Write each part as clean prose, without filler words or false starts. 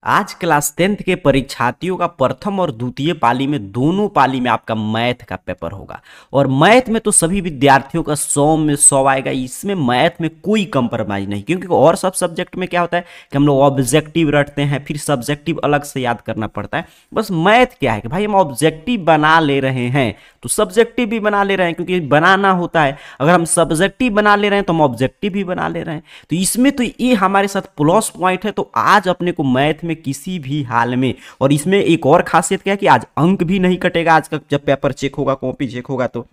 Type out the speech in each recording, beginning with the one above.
आज class 10th के परीक्षार्थियों का प्रथम और द्वितीय पाली में दोनों पाली में आपका मैथ का पेपर होगा। और मैथ में तो सभी विद्यार्थियों का 100 में 100 आएगा। इसमें मैथ में कोई कंप्रोमाइज नहीं, क्योंकि और सब सब्जेक्ट में क्या होता है कि हम लोग ऑब्जेक्टिव रटते हैं, फिर सब्जेक्टिव अलग से याद करना पड़ता है। बस मैथ क्या है कि भाई हम ऑब्जेक्टिव बना ले रहे हैं तो सब्जेक्टिव भी बना ले रहे हैं, क्योंकि बनाना होता है। अगर हम सब्जेक्टिव बना ले रहे हैं तो हम ऑब्जेक्टिव भी बना ले रहे हैं। तो इसमें तो ये हमारे साथ प्लस पॉइंट है। तो आज अपने को मैथ में किसी भी हाल में, और इसमें एक और खासियत क्या है कि आज अंक भी नहीं कटेगा। आज का जब पेपर चेक होगा, कॉपी चेक होगा, तो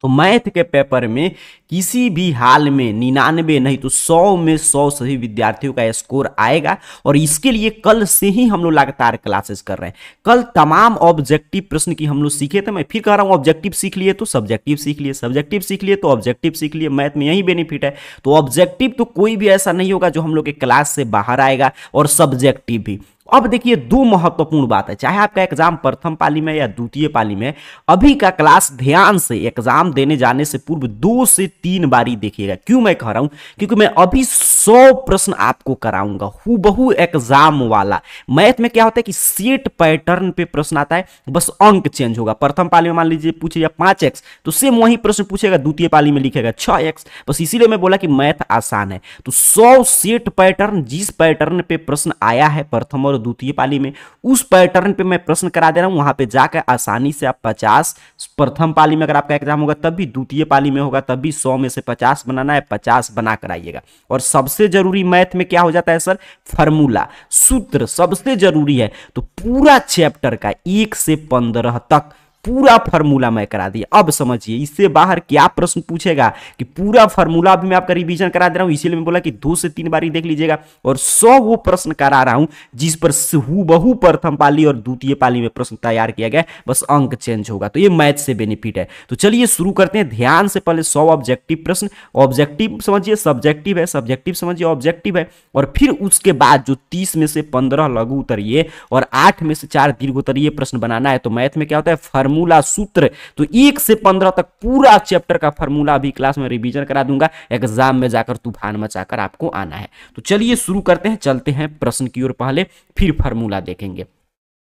मैथ के पेपर में किसी भी हाल में 99 नहीं तो 100 में 100 सभी विद्यार्थियों का स्कोर आएगा। और इसके लिए कल से ही हम लोग लगातार क्लासेस कर रहे हैं। कल तमाम ऑब्जेक्टिव प्रश्न की हम लोग सीखे थे। मैं फिर कह रहा हूं, ऑब्जेक्टिव सीख लिए तो सब्जेक्टिव सीख लिए, सब्जेक्टिव सीख लिए तो ऑब्जेक्टिव सीख लिए। मैथ में यही बेनिफिट है। तो ऑब्जेक्टिव तो कोई भी ऐसा नहीं होगा जो हम लोग के क्लास से बाहर आएगा, और सब्जेक्टिव भी। अब देखिए, दो महत्वपूर्ण बात है, चाहे आपका एग्जाम प्रथम पाली में या द्वितीय पाली में। अभी का क्लास ध्यान से एग्जाम देने जाने से पूर्व 2 से 3 बारी देखिएगा। क्यों मैं कह रहा हूं, क्योंकि मैं अभी 100 प्रश्न आपको कराऊंगा हूबहू एग्जाम वाला। मैथ में क्या होता है कि सेट पैटर्न पे प्रश्न आता है, बस अंक चेंज होगा। प्रथम पाली में मान लीजिए पूछेगा 5x, तो सेम वही प्रश्न पूछेगा, द्वितीय पाली में लिखेगा 6x। बस इसीलिए मैं बोला कि मैथ आसान है। तो 100 सेट पैटर्न, जिस पैटर्न पे प्रश्न आया है प्रथम और द्वितीय पाली में, उस पैटर्न पे मैं प्रश्न करा दे रहा हूं। वहां पे जाकर आसानी से आप 50 प्रथम पाली में अगर आपका एग्जाम होगा, तब भी द्वितीय पाली में होगा, तब भी 100 में से 50 बनाना है, 50 बना कर आइएगा। और सबसे जरूरी मैथ में क्या हो जाता है सर, फार्मूला, सूत्र सबसे जरूरी है। तो पूरा चैप्टर का 1 से 15 तक पूरा फार्मूला मैं करा दिया। अब समझिए, इससे बाहर क्या प्रश्न पूछेगा कि पूरा फार्मूला भी मैं आपका रिवीजन करा दे रहा हूं। इसीलिए मैं बोला कि 2 से 3 बारी देख लीजिएगा। और 100 वो प्रश्न करा रहा हूं जिस पर हूबहू प्रथम पाली और द्वितीय पाली में प्रश्न तैयार किया गया, बस अंक चेंज होगा। तो ये मैथ से बेनिफिट है। तो चलिए शुरू करते हैं ध्यान से। पहले 100 ऑब्जेक्टिव प्रश्न, ऑब्जेक्टिव समझिए सब्जेक्टिव है, सब्जेक्टिव समझिए ऑब्जेक्टिव है। और फिर उसके बाद जो 30 में से 15 लघु उत्तरीय और 8 में से 4 दीर्घ उत्तरीय प्रश्न बनाना है। तो मैथ में क्या होता है, फार्मूला, सूत्र। तो 1 से 15 तक पूरा चैप्टर का फार्मूला अभी क्लास में रिवीजन करा दूंगा। एग्जाम में जाकर तूफान मचाकर आपको आना है। तो चलिए शुरू करते हैं, चलते हैं प्रश्न की ओर पहले, फिर फार्मूला देखेंगे।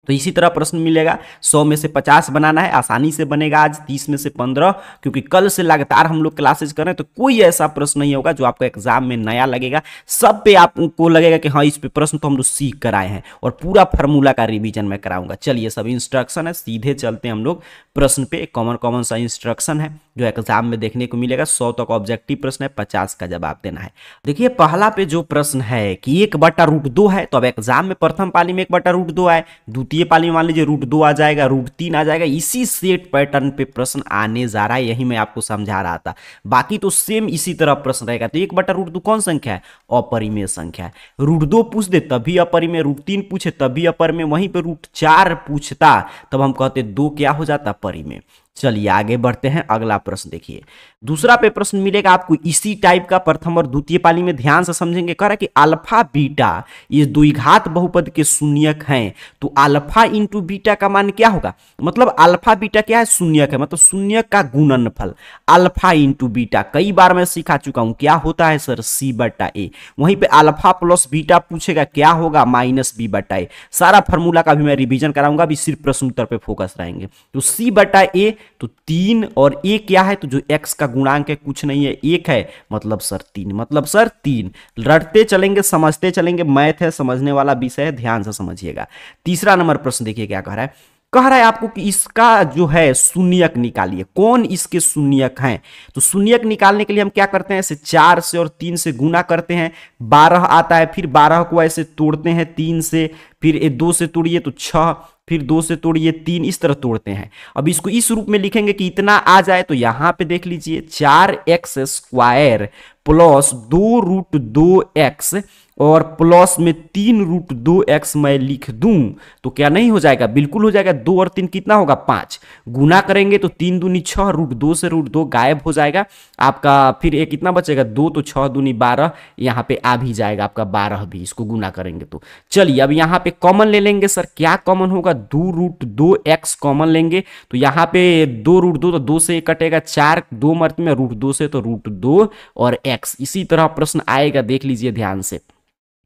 तो इसी तरह प्रश्न मिलेगा, 100 में से 50 बनाना है, आसानी से बनेगा आज। 30 में से 15, क्योंकि कल से लगातार हम लोग क्लासेस कर रहे हैं, तो कोई ऐसा प्रश्न नहीं होगा जो आपको एग्जाम में नया लगेगा। सब पे आपको लगेगा कि हाँ, इस पे प्रश्न तो हम लोग सीख कर आए हैं। और पूरा फार्मूला का रिवीजन मैं कराऊंगा। चलिए, सब इंस्ट्रक्शन है, सीधे चलते हैं हम लोग प्रश्न पे। कॉमन कॉमन सा इंस्ट्रक्शन है जो एग्जाम में देखने को मिलेगा। 100 तक ऑब्जेक्टिव प्रश्न है, 50 का जवाब देना है। देखिए, पहला पे जो प्रश्न है कि 1/√2 है, तो अब एग्जाम में प्रथम पाली में 1/√2 आए, द्वितीय पाली में मान लीजिए √2 आ जाएगा, √3 आ जाएगा। इसी सेट पैटर्न पे प्रश्न आने जा रहा है, यही मैं आपको समझा रहा था। बाकी तो सेम इसी तरह प्रश्न रहेगा। तो 1/√2 कौन संख्या है, अपरिमेय संख्या है। √2 पूछ दे तभी अपरिमेय, √3 पूछे तभी अपरिमेय, वहीं पे √4 पूछता तब हम कहते 2 क्या हो जाता, परिमेय। चलिए आगे बढ़ते हैं, अगला प्रश्न देखिए। दूसरा पे प्रश्न मिलेगा आपको इसी टाइप का, प्रथम और द्वितीय पाली में ध्यान से समझेंगे। कह रहा है कि अल्फा बीटा ये द्विघात बहुपद के शून्यक हैं। तो अल्फा इंटू बीटा का मान क्या होगा, मतलब अल्फा बीटा क्या है, शून्यक है, मतलब शून्यक का गुणनफल। अल्फा इंटू बीटा कई बार मैं सिखा चुका हूं, क्या होता है सर, C/A। वहीं पे अल्फा प्लस बीटा पूछेगा, क्या होगा, -B/A। सारा फॉर्मूला का भी मैं रिवीजन कराऊंगा, अभी सिर्फ प्रश्न उत्तर पे फोकस रहेंगे। तो C/A तो 3, और A क्या है, तो जो x का गुणांक है कुछ नहीं है, 1 है, मतलब सर 3, मतलब सर 3। रटते चलेंगे, समझते चलेंगे, मैथ है, समझने वाला विषय है, ध्यान से समझिएगा। तीसरा नंबर प्रश्न देखिए क्या कह रहा है। कह रहा है आपको कि इसका जो है शून्यक निकालिए, कौन इसके शून्यक हैं। तो शून्यक निकालने के लिए हम क्या करते हैं, ऐसे 4 से और 3 से गुना करते हैं, 12 आता है। फिर 12 को ऐसे तोड़ते हैं 3 से, फिर 2 से तोड़िए तो 6, फिर 2 से तोड़िए 3, इस तरह तोड़ते हैं। अब इसको इस रूप में लिखेंगे कि इतना आ जाए। तो यहां पे देख लीजिए, 4x² प्लस 2√2x और प्लस में 3√2x मैं लिख दूं तो क्या नहीं हो जाएगा, बिल्कुल हो जाएगा। 2 और 3 कितना होगा, 5। गुना करेंगे तो 3 दूनी 6, √2 से √2 गायब हो जाएगा आपका। फिर एक कितना बचेगा, 2, तो 6 दूनी 12, यहाँ पे आ भी जाएगा आपका 12 भी, इसको गुना करेंगे तो। चलिए अब यहाँ पे कॉमन ले लेंगे सर, क्या कॉमन होगा, 2√2x कॉमन लेंगे। तो यहाँ पे 2√2 तो 2 से कटेगा, 4 2 मर्त में, √2 से तो √2 और x। इसी तरह प्रश्न आएगा, देख लीजिए ध्यान से।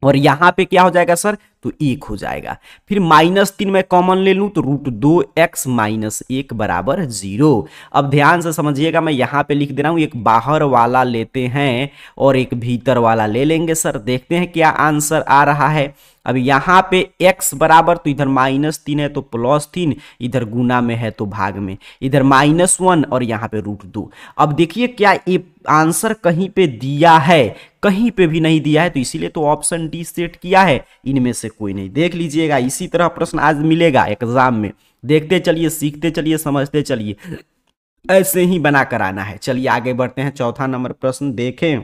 और यहां पे क्या हो जाएगा सर, तो 1 हो जाएगा। फिर -3 मैं कॉमन ले लूं तो √2x - 1 बराबर 0। अब ध्यान से समझिएगा, मैं यहां पे लिख दे रहा हूं, एक बाहर वाला लेते हैं और एक भीतर वाला ले लेंगे सर। देखते हैं क्या आंसर आ रहा है। अब यहां पे x बराबर, तो इधर -3 है तो +3, इधर गुना में है तो भाग में, इधर -1 और यहां पे √2। अब देखिए क्या ये आंसर कहीं पे दिया है, कहीं पे भी नहीं दिया है, तो इसीलिए तो ऑप्शन डी सेट किया है, इनमें से कोई नहीं। देख लीजिएगा, इसी तरह प्रश्न आज मिलेगा एग्जाम में। देखते चलिए, सीखते चलिए, समझते चलिए, ऐसे ही बना कर आना है। चलिए आगे बढ़ते हैं, चौथा नंबर प्रश्न देखें।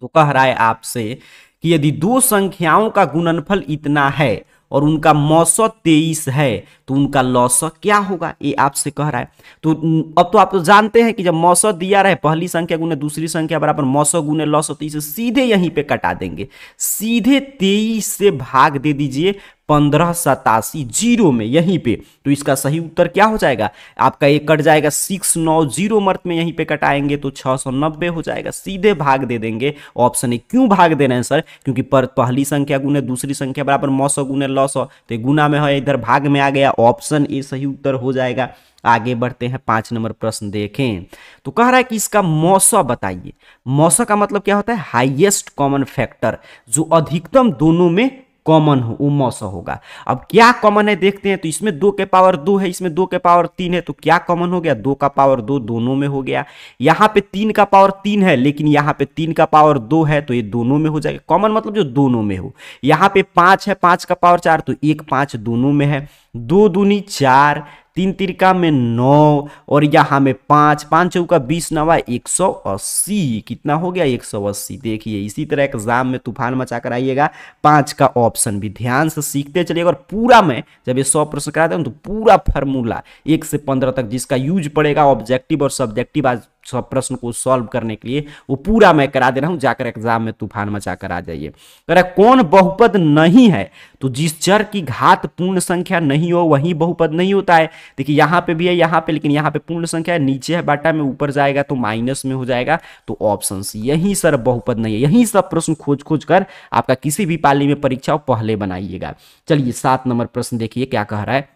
तो कह रहा है आपसे कि यदि दो संख्याओं का गुणनफल इतना है और उनका मौसत 23 है तो उनका लौसक क्या होगा, ये आपसे कह रहा है। तो अब तो आप तो जानते हैं कि जब मौसत दिया रहे, पहली संख्या गुने दूसरी संख्या बराबर मौसत गुने लौसक, तो इसे सीधे यहीं पे कटा देंगे। सीधे 23 से भाग दे दीजिए 1587 जीरो में, यहीं पे। तो इसका सही उत्तर क्या हो जाएगा आपका, ये कट जाएगा 690 मर्त में, यहीं पे कटाएंगे तो 690 हो जाएगा। सीधे भाग दे देंगे, ऑप्शन ए। क्यों भाग दे रहे हैं सर, क्योंकि पहली संख्या गुने दूसरी संख्या बराबर मौसौ गुने लौसौ, तो गुना में है, इधर भाग में आ गया, ऑप्शन ए सही उत्तर हो जाएगा। आगे बढ़ते हैं, 5 नंबर प्रश्न देखें। तो कह रहा है कि इसका मौसौ बताइए। मौसौ का मतलब क्या होता है, हाईएस्ट कॉमन फैक्टर, जो अधिकतम दोनों में कॉमन हो वो मौसौ होगा। अब क्या कॉमन है देखते हैं। तो इसमें 2 के पावर 2 है, इसमें 2 के पावर 3 है, तो क्या कॉमन हो गया, 2 का पावर 2 दोनों में हो गया। यहां पे 3 का पावर 3 है, लेकिन यहां पे 3 का पावर 2 है, तो ये दोनों में हो जाएगा। कॉमन मतलब जो दोनों में हो। यहां पे 5 है, 5 का पावर 4, तो 1 5 दोनों में है। 2 दूनी 4, 3 तिरका में 9, और यहां में 5 5 चौका 20 9 180। कितना हो गया, 180। देखिए इसी तरह एग्जाम में तूफान मचा कर आइएगा। 5 का ऑप्शन भी ध्यान से सीखते चलिएगा। और पूरा मैं जब ये 100 प्रश्न कराता हूं तो पूरा फार्मूला 1 से 15 तक जिसका यूज पड़ेगा ऑब्जेक्टिव और सब्जेक्टिव आज सब प्रश्न को सॉल्व करने के लिए, वो पूरा मैं करा दे रहा हूं। जाकर एग्जाम में तूफान मचा कर आ जाइए। अरे कौन बहुपद नहीं है, तो जिस चर की घात पूर्ण संख्या नहीं हो वही बहुपद नहीं होता है। देखिए यहां पे भी है, यहां पे, लेकिन यहां पे पूर्ण संख्या है, नीचे है बाटा में, ऊपर जाएगा तो माइनस में हो जाएगा। तो ऑप्शन सी, यही सर बहुपद नहीं है। यही सब प्रश्न खोज खोज कर आपका किसी भी पाली में परीक्षा हो पहले बनाइएगा। चलिए 7 नंबर प्रश्न देखिए क्या कह रहा है।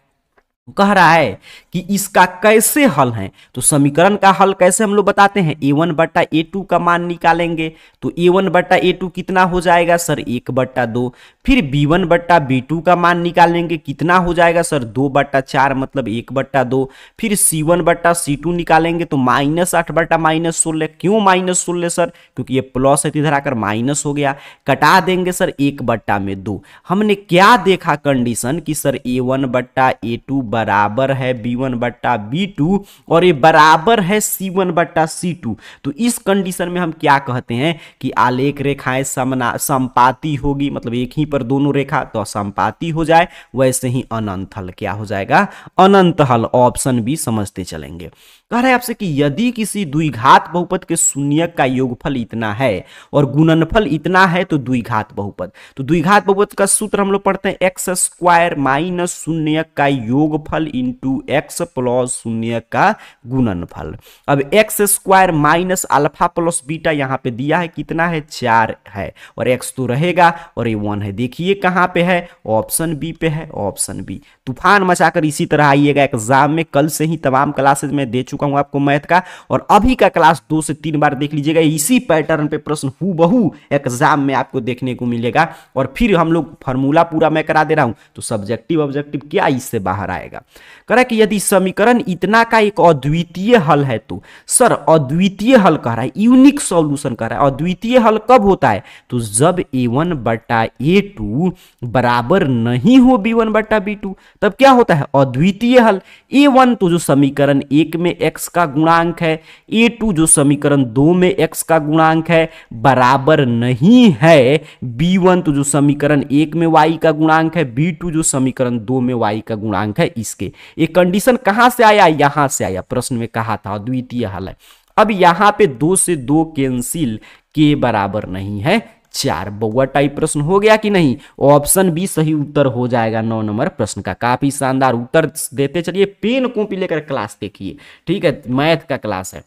कह रहा है कि इसका कैसे हल है। तो समीकरण का हल कैसे हम लोग बताते हैं, a1/a2 का मान निकालेंगे। तो a1/a2 कितना हो जाएगा सर, 1/2। फिर b1/b2 का मान निकालेंगे, कितना हो जाएगा सर, 2/4 मतलब 1/2। फिर c1/c2 निकालेंगे तो -8/-16। क्यों -16 सर, क्योंकि ये प्लस है तो इधर आकर माइनस हो गया। कटा देंगे सर 1/2। हमने क्या देखा कंडीशन कि सर a1/a2 बराबर है b1/b2 और ये बराबर है c1/c2। तो इस कंडीशन में हम क्या कहते हैं कि आलेख रेखाएं समपाती होगी, मतलब एक ही पर दोनों रेखा तो समपाती हो जाए। वैसे ही अनंत हल क्या हो जाएगा, अनंत हल। ऑप्शन बी समझते चलेंगे। कह रहा है आपसे कि यदि किसी द्विघात बहुपद के शून्यक का योगफल इतना है और गुणनफल इतना है तो द्विघात बहुपद। तो द्विघात बहुपद का सूत्र हम लोग पढ़ते हैं x² - शून्यक का योगफल इंटू x प्लस शून्यक का गुणनफल। अब x² - अल्फा प्लस बीटा यहां पे दिया है, कितना है, 4 है, और x तो रहेगा और ये 1 है। देखिए कहां पे है, ऑप्शन बी पे है, ऑप्शन बी। तूफान मचाकर इसी तरह आइएगा एग्जाम में। कल से ही तमाम क्लासेज में दे चुका हूं आपको मैथ का, और अभी का क्लास 2 से 3 बार देख लीजिएगा। इसी पैटर्न पे प्रश्न हूबहू एग्जाम में आपको देखने को मिलेगा। और फिर हम लोग फार्मूला पूरा मैं करा दे रहा हूं, तो सब्जेक्टिव ऑब्जेक्टिव क्या इससे बाहर आएगा। कह रहा है कि यदि समीकरण इतना का एक अद्वितीय हल है, तो सर अद्वितीय हल कह रहा है, यूनिक सॉल्यूशन कह रहा है। अद्वितीय हल कब होता है, तो जब a1/a2 बराबर नहीं हो b1/b2, तब क्या होता है अद्वितीय हल। a1 तो जो समीकरण 1 में x का गुणांक है, a2 जो समीकरण 2 में x का गुणांक है, बराबर नहीं है b1 तो जो समीकरण 1 में y का गुणांक है, b2 जो समीकरण 2 में y का गुणांक है। इसके ये कंडीशन कहां से आया, यहां से आया। प्रश्न में कहा था अद्वितीय हल है। अब यहां पे 2 से 2 कैंसिल, के बराबर नहीं है 4। बउआ टाइप प्रश्न हो गया कि नहीं, ऑप्शन बी सही उत्तर हो जाएगा 9 नंबर प्रश्न का। काफी शानदार उत्तर देते चलिए। पेन कॉपी लेकर क्लास देखिए, ठीक है, मैथ का क्लास है।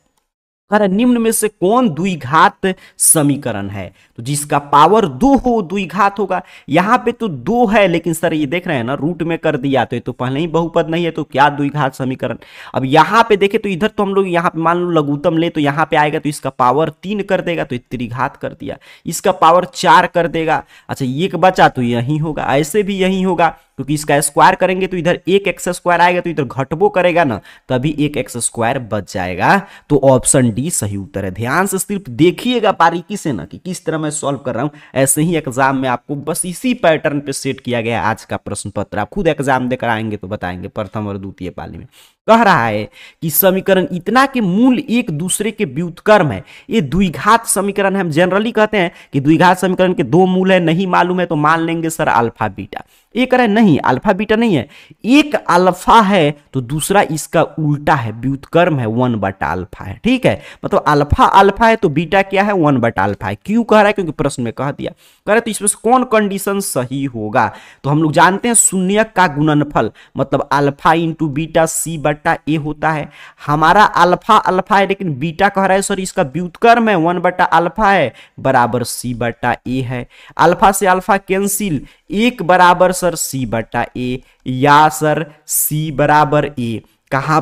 अरे निम्न में से कौन द्विघात समीकरण है? तो जिसका पावर 2 हो द्विघात होगा। यहाँ पे तो 2 है, लेकिन सर ये देख रहे हैं ना रूट में कर दिया, तो ये तो पहले ही बहुपद नहीं है, तो क्या द्विघात समीकरण। अब यहाँ पे देखे तो इधर तो हम लोग यहाँ पे मान लो लघुत्तम ले, तो यहाँ पे आएगा तो इसका पावर 3 कर देगा, तो त्रिघात कर दिया। इसका पावर 4 कर देगा। अच्छा एक बचा तो यही होगा, ऐसे भी यही होगा, क्योंकि इसका स्क्वायर करेंगे तो इधर एक एक्स स्क्वायर आएगा, तो इधर घटबो करेगा ना, तभी एक एक्स स्क्वायर बच जाएगा। तो ऑप्शन डी सही उत्तर है। ध्यान से सिर्फ देखिएगा बारीकी से ना कि किस तरह मैं सॉल्व कर रहा हूं। ऐसे ही एग्जाम में आपको बस इसी पैटर्न पे सेट किया गया है आज का प्रश्न पत्र। आप खुद एग्जाम देकर आएंगे तो बताएंगे प्रथम और द्वितीय पाली में। कह रहा है कि समीकरण इतना के मूल एक दूसरे के व्युत्क्रम है। ये द्विघात समीकरण है। हम जनरली कहते हैं कि द्विघात समीकरण के दो मूल है, नहीं मालूम है तो मान लेंगे सर अल्फा बीटा। एक है नहीं, अल्फा बीटा नहीं है, एक अल्फा है तो दूसरा इसका उल्टा है, व्युत्क्रम है 1 बटा अल्फा है। ठीक है, मतलब अल्फा अल्फा है तो बीटा क्या है 1 बटा अल्फा है। क्यों कह रहा है? क्योंकि प्रश्न में कह दिया। कह रहे तो इसमें से कौन कंडीशन सही होगा? तो हम लोग जानते हैं शून्यक का गुणनफल मतलब अल्फा इंटू बीटा सी बटा ए होता है। हमारा अल्फा अल्फा है, लेकिन बीटा कह रहा है सर इसका व्युत्क्रम है 1 बटा अल्फा है बराबर सी बटा ए है। अल्फा से अल्फा कैंसिल, एक बराबर सर सी बटा ए या सर सी बराबर ए। कहां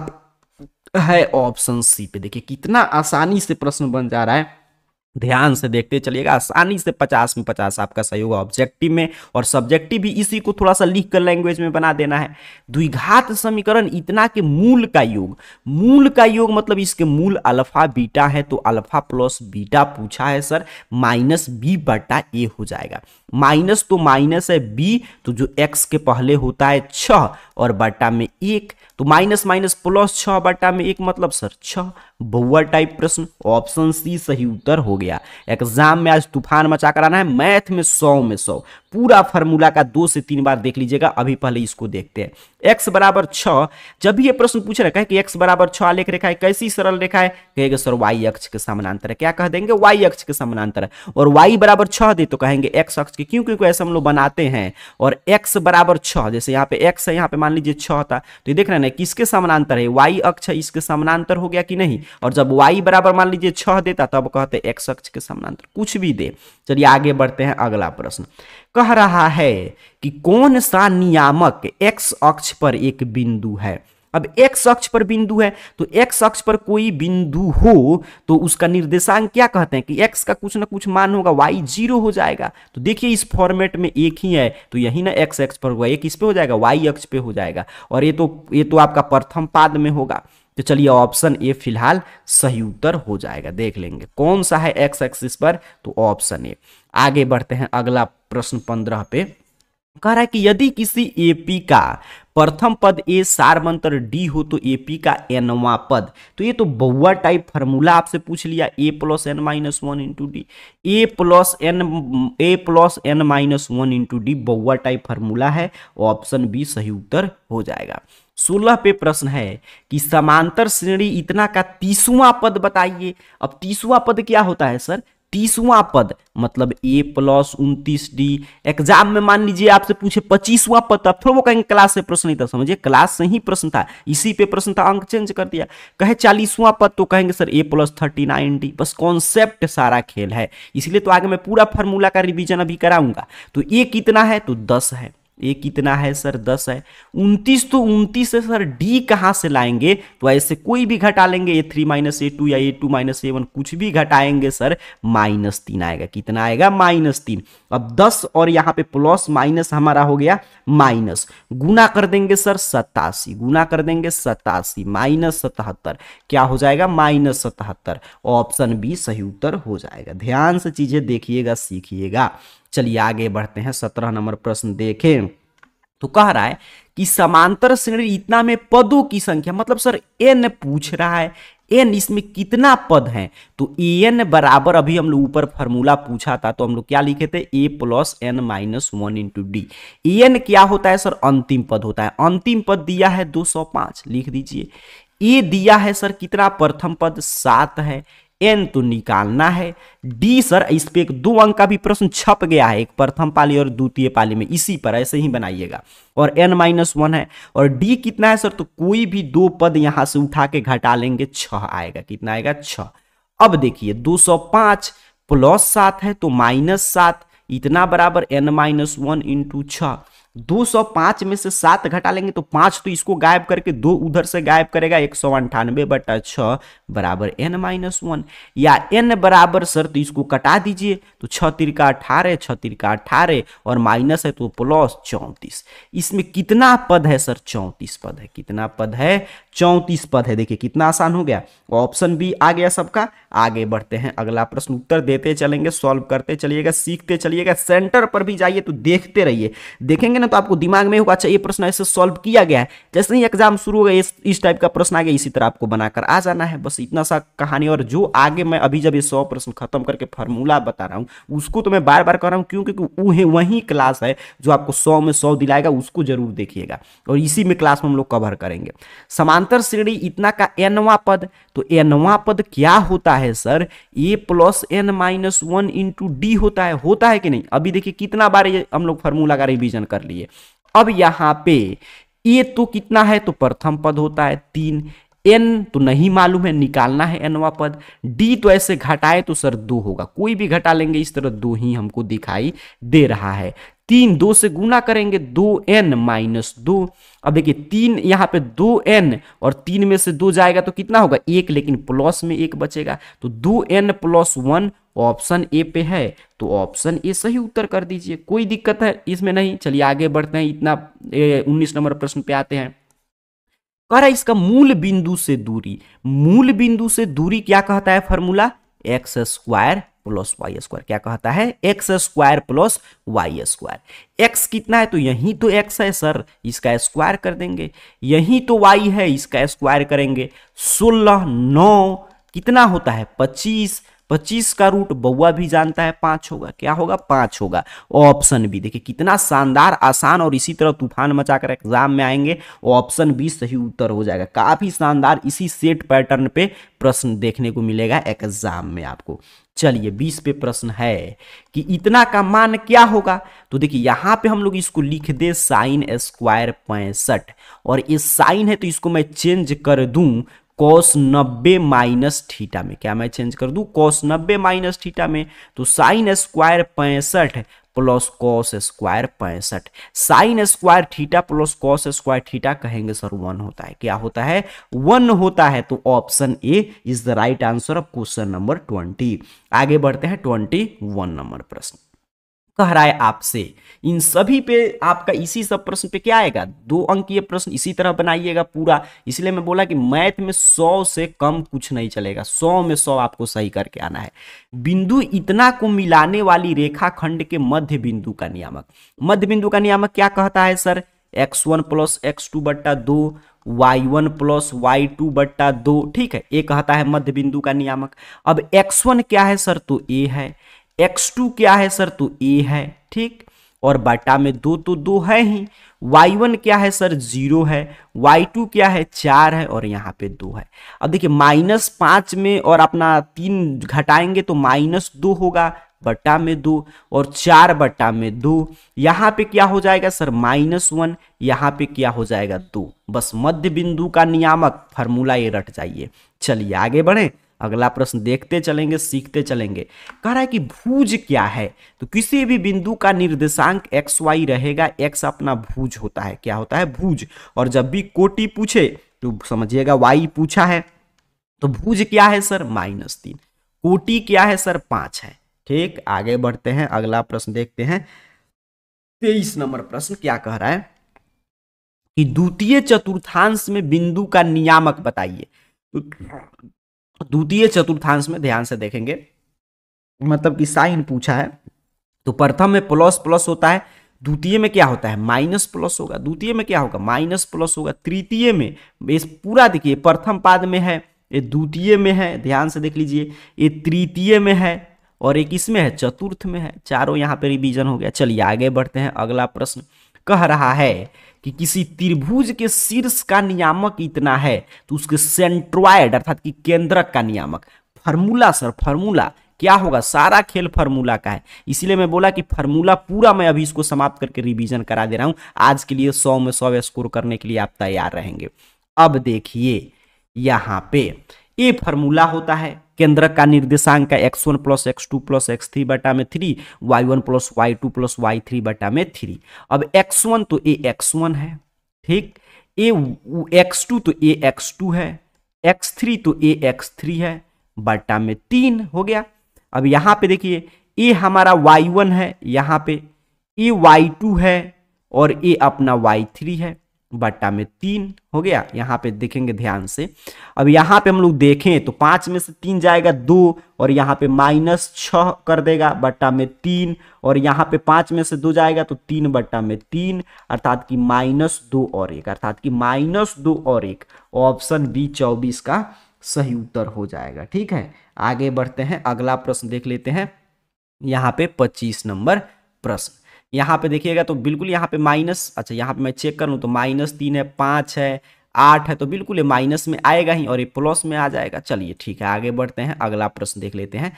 है? ऑप्शन सी पे। देखिए कितना आसानी से प्रश्न बन जा रहा है, ध्यान से देखते चलिएगा। आसानी से 50 में 50 आपका सही होगा ऑब्जेक्टिव में, और सब्जेक्टिव भी इसी को थोड़ा सा लिख कर लैंग्वेज में बना देना है। द्विघात समीकरण इतना के मूल का योग, मूल का योग मतलब इसके मूल अल्फा बीटा है, तो अल्फा प्लस बीटा पूछा है सर, माइनस बी बटा ए हो जाएगा। माइनस तो माइनस है, बी तो जो एक्स के पहले होता है 6 और बटा में 1, तो माइनस माइनस प्लस 6 बटा में 1 मतलब सर 6। बहुआ टाइप प्रश्न, ऑप्शन सी सही उत्तर हो गया। एग्जाम में आज तूफान मचा कर आना है, मैथ में 100 में 100। पूरा फार्मूला का 2 से 3 बार देख लीजिएगा। अभी पहले इसको देखते हैं। x बराबर 6, जब भी ये प्रश्न पूछ रखा है कि x बराबर 6 आलेख रेखा है, कैसी सरल रेखा है? कहेंगे सर y अक्ष के समानांतर है। क्या कह देंगे? y अक्ष के समानांतर है। और y बराबर 6 दे तो कहेंगे x अक्ष के, क्यों? क्योंकि ऐसे हम लोग बनाते हैं। और x बराबर 6, जैसे यहाँ पे x है, यहाँ पे मान लीजिए 6 था, तो ये देख रहे हैं किसके समानांतर है? y अक्ष है, इसके समानांतर हो गया कि नहीं? और जब y बराबर मान लीजिए 6 देता तब कहते x अक्ष के समानांतर, कुछ भी दे। चलिए आगे बढ़ते हैं। अगला प्रश्न कह रहा है कि कौन सा नियामक x अक्ष पर एक बिंदु है? अब x अक्ष पर बिंदु है, तो x अक्ष पर कोई बिंदु हो तो उसका निर्देशांक क्या कहते हैं कि x का कुछ ना कुछ मान होगा, y 0 हो जाएगा। तो देखिए इस फॉर्मेट में एक ही है, तो यही ना x अक्ष पर होगा, एक इस पे हो जाएगा, y अक्ष पे हो जाएगा, और ये तो आपका प्रथम पाद में होगा। तो चलिए ऑप्शन ए फिलहाल सही उत्तर हो जाएगा। देख लेंगे कौन सा है x एक्सिस पर, तो ऑप्शन ए। आगे बढ़ते हैं। अगला प्रश्न 15 पे कह रहा है कि यदि किसी एपी का प्रथम पद ए सारमंतर डी हो तो एपी का एनवा पद, तो ये तो बहुआ टाइप फार्मूला आपसे पूछ लिया, A plus N minus 1 into D, A plus N minus 1 into D बहुआ टाइप फार्मूला है। ऑप्शन बी सही उत्तर हो जाएगा। 16 पे प्रश्न है कि समांतर श्रेणी इतना का 30वां पद बताइए। अब 30वां पद क्या होता है सर? 30वां पद मतलब a प्लस 29d। एग्जाम में मान लीजिए आपसे पूछे 25वां पद, तब थोड़ा वो कहेंगे क्लास से प्रश्न नहीं था, समझिए क्लास से ही प्रश्न था, इसी पे प्रश्न था, अंक चेंज कर दिया। कहे 40वां पद तो कहेंगे सर a प्लस 39d। बस कॉन्सेप्ट सारा खेल है, इसलिए तो आगे मैं पूरा फार्मूला का रिवीजन अभी कराऊंगा। तो a कितना है? तो 10 है। ए कितना है सर? 10 है। 29 तो 29 है सर, डी कहां से लाएंगे? तो ऐसे कोई भी घटा लेंगे, a3 माइनस a2 या a2 माइनस a1, कुछ भी घटाएंगे सर -3 आएगा। कितना आएगा? -3। अब 10 और यहाँ पे प्लस माइनस हमारा हो गया माइनस, गुना कर देंगे सर 87, गुना कर देंगे 87 -77, क्या हो जाएगा? -77। ऑप्शन बी सही उत्तर हो जाएगा। ध्यान से चीजें देखिएगा, सीखिएगा। चलिए आगे बढ़ते हैं। 17 नंबर प्रश्न देखें तो कह रहा है कि समांतर श्रेणी इतना में पदों की संख्या, मतलब सर n पूछ रहा है, n इसमें कितना पद है? तो an बराबर, अभी हम लोग ऊपर फार्मूला पूछा था तो हम लोग क्या लिखे थे? a plus N minus 1 into D. an क्या होता है सर? अंतिम पद होता है। अंतिम पद दिया है 205, लिख दीजिए। a दिया है सर कितना? प्रथम पद 7 है। n तो निकालना है। d सर इस पे एक 2 अंक का भी प्रश्न छप गया है, एक प्रथम पाली और द्वितीय पाली में, इसी पर ऐसे ही बनाइएगा। और n-1 है। और d कितना है सर? तो कोई भी 2 पद यहां से उठा के घटा लेंगे, 6 आएगा। कितना आएगा? 6। अब देखिए 205 प्लस 7 है तो -7, इतना बराबर n-1 इंटू 6। 205 में से 7 घटा लेंगे तो 5 तो इसको गायब करके 2 उधर से गायब करेगा, 198/6 बराबर n-1, या n बराबर सर तो इसको कटा दीजिए तो 6 तिरका 18, 6 तिरका 18 और माइनस है तो प्लस 34। इसमें कितना पद है सर? 34 पद है। कितना पद है? 34 पद है। देखिए कितना आसान हो गया, ऑप्शन बी आ गया सबका। आगे बढ़ते हैं, अगला प्रश्न उत्तर देते चलेंगे, सॉल्व करते चलिएगा, सीखते चलिएगा, सेंटर पर भी जाइए तो देखते रहिए, देखेंगे ना तो आपको दिमाग में होगा अच्छा ये प्रश्न ऐसे सॉल्व किया गया है, जैसे ही एग्जाम शुरू हो गया इस टाइप का प्रश्न आ गया, इसी तरह आपको बनाकर आ जाना है, बस इतना सा कहानी। और जो आगे मैं अभी जब ये 100 प्रश्न खत्म करके फार्मूला बता रहा हूं उसको तो मैं बार बार कर रहा हूं क्योंकि वही क्लास है जो आपको 100 में 100 दिलाएगा, उसको जरूर देखिएगा और इसी में क्लास में हम लोग कवर करेंगे। समांतर श्रेणी इतना का nवां पद, तो nवां पद क्या होता है sir? a plus n-1 into D होता है कि नहीं? अभी देखिए कितना बार ये हम लोग फार्मूला का रिवीजन कर लिए। अब यहां पे a तो कितना है? तो प्रथम पद होता है 3, n तो नहीं मालूम है, निकालना है nवां पद, d तो ऐसे घटाए तो सर 2 होगा, कोई भी घटा लेंगे इस तरह 2 ही हमको दिखाई दे रहा है। 3 2 से गुना करेंगे 2n-2। अब देखिए 3 यहाँ पे 2n और 3 में से 2 जाएगा तो कितना होगा? 1, लेकिन प्लस में 1 बचेगा तो 2n+1 ऑप्शन ए पे है, तो ऑप्शन ए सही उत्तर कर दीजिए, कोई दिक्कत है इसमें नहीं। चलिए आगे बढ़ते हैं, इतना 19 नंबर प्रश्न पे आते हैं। कह रहा है इसका मूल बिंदु से दूरी, मूल बिंदु से दूरी क्या कहता है formula? X square plus Y square. क्या कहता है? X square plus Y square. X कितना है? तो यही तो एक्स है सर, इसका स्क्वायर कर देंगे। यही तो वाई है, इसका स्क्वायर करेंगे। 16 9 कितना होता है? 25। 25 का रूट बउआ भी जानता है 5 होगा। क्या होगा? 5 होगा। Option B. देखिए कितना शानदार, आसान और इसी तरह तूफान मचाकर एग्जाम में आएंगे, ऑप्शन बी सही उत्तर हो जाएगा। काफी शानदार इसी सेट पैटर्न पे प्रश्न देखने को मिलेगा एग्जाम में आपको। चलिए 20 पे प्रश्न है कि इतना का मान क्या होगा? तो देखिए यहां पे हम लोग इसको लिख दे साइन स्क्वायर 65, और ये साइन है तो इसको मैं चेंज कर दूं cos 90 माइनस थीटा में। क्या मैं चेंज कर दूं? cos 90 माइनस थीटा में। तो sine square 65 plus cos square 65, sign square theta plus cos square theta कहेंगे सर 1 होता है। क्या होता है? 1 होता है। तो option A is the right answer of question number 20। आगे बढ़ते हैं 21 नंबर प्रश्न। कह रहा है आपसे इन सभी पे आपका इसी सब प्रश्न पे क्या आएगा? 2 अंकीय प्रश्न इसी तरह बनाइएगा पूरा। इसलिए मैं बोला कि मैथ में 100 से कम कुछ नहीं चलेगा, 100 में 100 आपको सही करके आना है। बिंदु इतना को मिलाने वाली रेखाखंड के मध्य बिंदु का नियामक, मध्य बिंदु का नियामक क्या कहता है sir? x1 plus x2/2 y1 plus y2/2। ठीक है, ये कहता है मध्य बिंदु का नियामक। अब x1 क्या है सर? तो a है। x2 क्या है सर? तो a है। ठीक, और बटा में 2 तो 2 है ही। y1 क्या है सर? 0 है। y2 क्या है? 4 है, और यहाँ पे 2 है। अब देखिए -5 में और अपना 3 घटाएंगे तो -2 होगा, बटा में 2, और 4 बटा में 2। यहाँ पे क्या हो जाएगा सर? -1। यहाँ पे क्या हो जाएगा? 2। बस मध्य बिंदु का नियामक फार्मूला ये रट जाइए। चलिए आगे बढ़े, अगला प्रश्न देखते चलेंगे, सीखते चलेंगे। कह रहा है कि भुज क्या है? तो किसी भी बिंदु का निर्देशांक एक्स वाई रहेगा, एक्स अपना भुज होता है। क्या होता है? भुज। और जब भी कोटि पूछे तो समझिएगा वाई पूछा है, तो भुज क्या है सर? -3। कोटि क्या है सर? 5 है। ठीक, आगे बढ़ते हैं, अगला प्रश्न देखते हैं। 23 नंबर प्रश्न क्या कह रहा है कि द्वितीय चतुर्थांश में बिंदु का नियामक बताइए। द्वितीय चतुर्थांश में ध्यान से देखेंगे, मतलब कि साइन पूछा है, तो प्रथम में प्लस प्लस होता है, द्वितीय में क्या होता है? माइनस प्लस होगा। द्वितीय में क्या होगा? माइनस प्लस होगा। तृतीय में इस पूरा देखिए, प्रथम पाद में है, ये द्वितीय में है, ध्यान से देख लीजिए, ये तृतीय में है, और एक इसमें है, चतुर्थ में है। चारों यहाँ पे रिवीजन हो गया। चलिए आगे बढ़ते हैं, अगला प्रश्न कह रहा है कि किसी त्रिभुज के शीर्ष का नियामक इतना है, तो उसके सेंट्रॉयड अर्थात कि केंद्रक का नियामक। फार्मूला सर, फार्मूला क्या होगा? सारा खेल फार्मूला का है, इसीलिए मैं बोला कि फार्मूला पूरा मैं अभी इसको समाप्त करके रिवीजन करा दे रहा हूं। आज के लिए 100 में 100 स्कोर करने के लिए आप तैयार रहेंगे। अब देखिए यहाँ पे ये फार्मूला होता है, केंद्रक का निर्देशांक का x1 plus x2 plus x3 बटा में 3, y1 plus y2 plus y3 बटा में 3। अब x1 तो a x1 है, ठीक, a x2 तो a x2 है, x3 तो a x3 है, बटा में 3 हो गया। अब यहां पे देखिए a हमारा y1 है, यहां पे a y2 है और a अपना y3 है, बटा में 3 हो गया। यहां पे देखेंगे ध्यान से। अब यहां पे हम लोग देखें तो 5 में से 3 जाएगा 2 और यहां पे -6 कर देगा, बटा में 3, और यहां पे 5 में से 2 जाएगा तो 3 बटा में 3, अर्थात कि -2 और 1, अर्थात कि -2 और 1, ऑप्शन बी 24 का सही उत्तर हो जाएगा। ठीक है, आगे बढ़ते हैं, अगला प्रश्न देख लेते हैं। यहां पे 25 नंबर प्रश्न, यहाँ पे देखिएगा तो बिल्कुल यहाँ पे माइनस, अच्छा यहाँ पे मैं चेक कर लूँ तो -3 है, 5 है, 8 है, तो बिल्कुल ये माइनस में आएगा ही और ये प्लस में आ जाएगा। चलिए ठीक है, आगे बढ़ते हैं, अगला प्रश्न देख लेते हैं।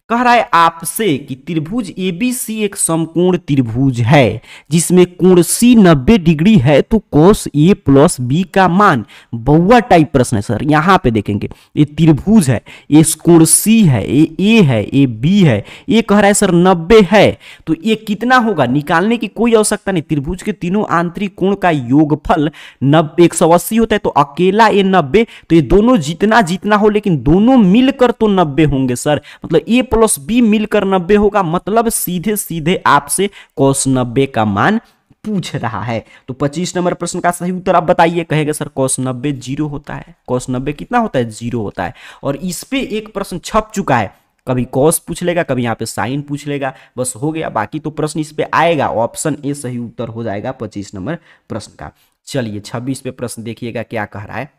कह रहा है आपसे कि त्रिभुज ABC एक समकोण त्रिभुज है जिसमें कोण C 90 डिग्री है, तो cos A प्लस B का मान, बउआ टाइप प्रश्न है सर। यहाँ पे देखेंगे ये त्रिभुज है, ये कोण C है, ये A है, ये B है, ये कह रहा है सर 90 है, तो ये कितना होगा निकालने की कोई आवश्यकता नहीं। त्रिभुज के तीनों आंतरिक कोण का योगफल 180 होता है, तो अकेला ये 90, तो ये दोनों जितना जितना हो लेकिन दोनों मिलकर तो 90 होंगे सर, मतलब A प्लस B मिलकर 90 होगा, मतलब सीधे सीधे आपसे cos 90 का मान पूछ रहा है। तो 25 नंबर प्रश्न का सही उत्तर आप बताइए। कहेगा सर cos 90 0 होता है, cos 90 कितना होता है, 0 होता है। और इस पे एक प्रश्न छप चुका है, कभी cos पूछ लेगा, कभी यहाँ पे साइन पूछ लेगा, बस हो गया, बाकी तो प्रश्न इस पे आएगा। ऑप्शन ए सही उत्तर हो जाएगा 25 नंबर प्रश्न का। चलिए 26 पे प्रश्न देखिएगा क्या कह रहा है।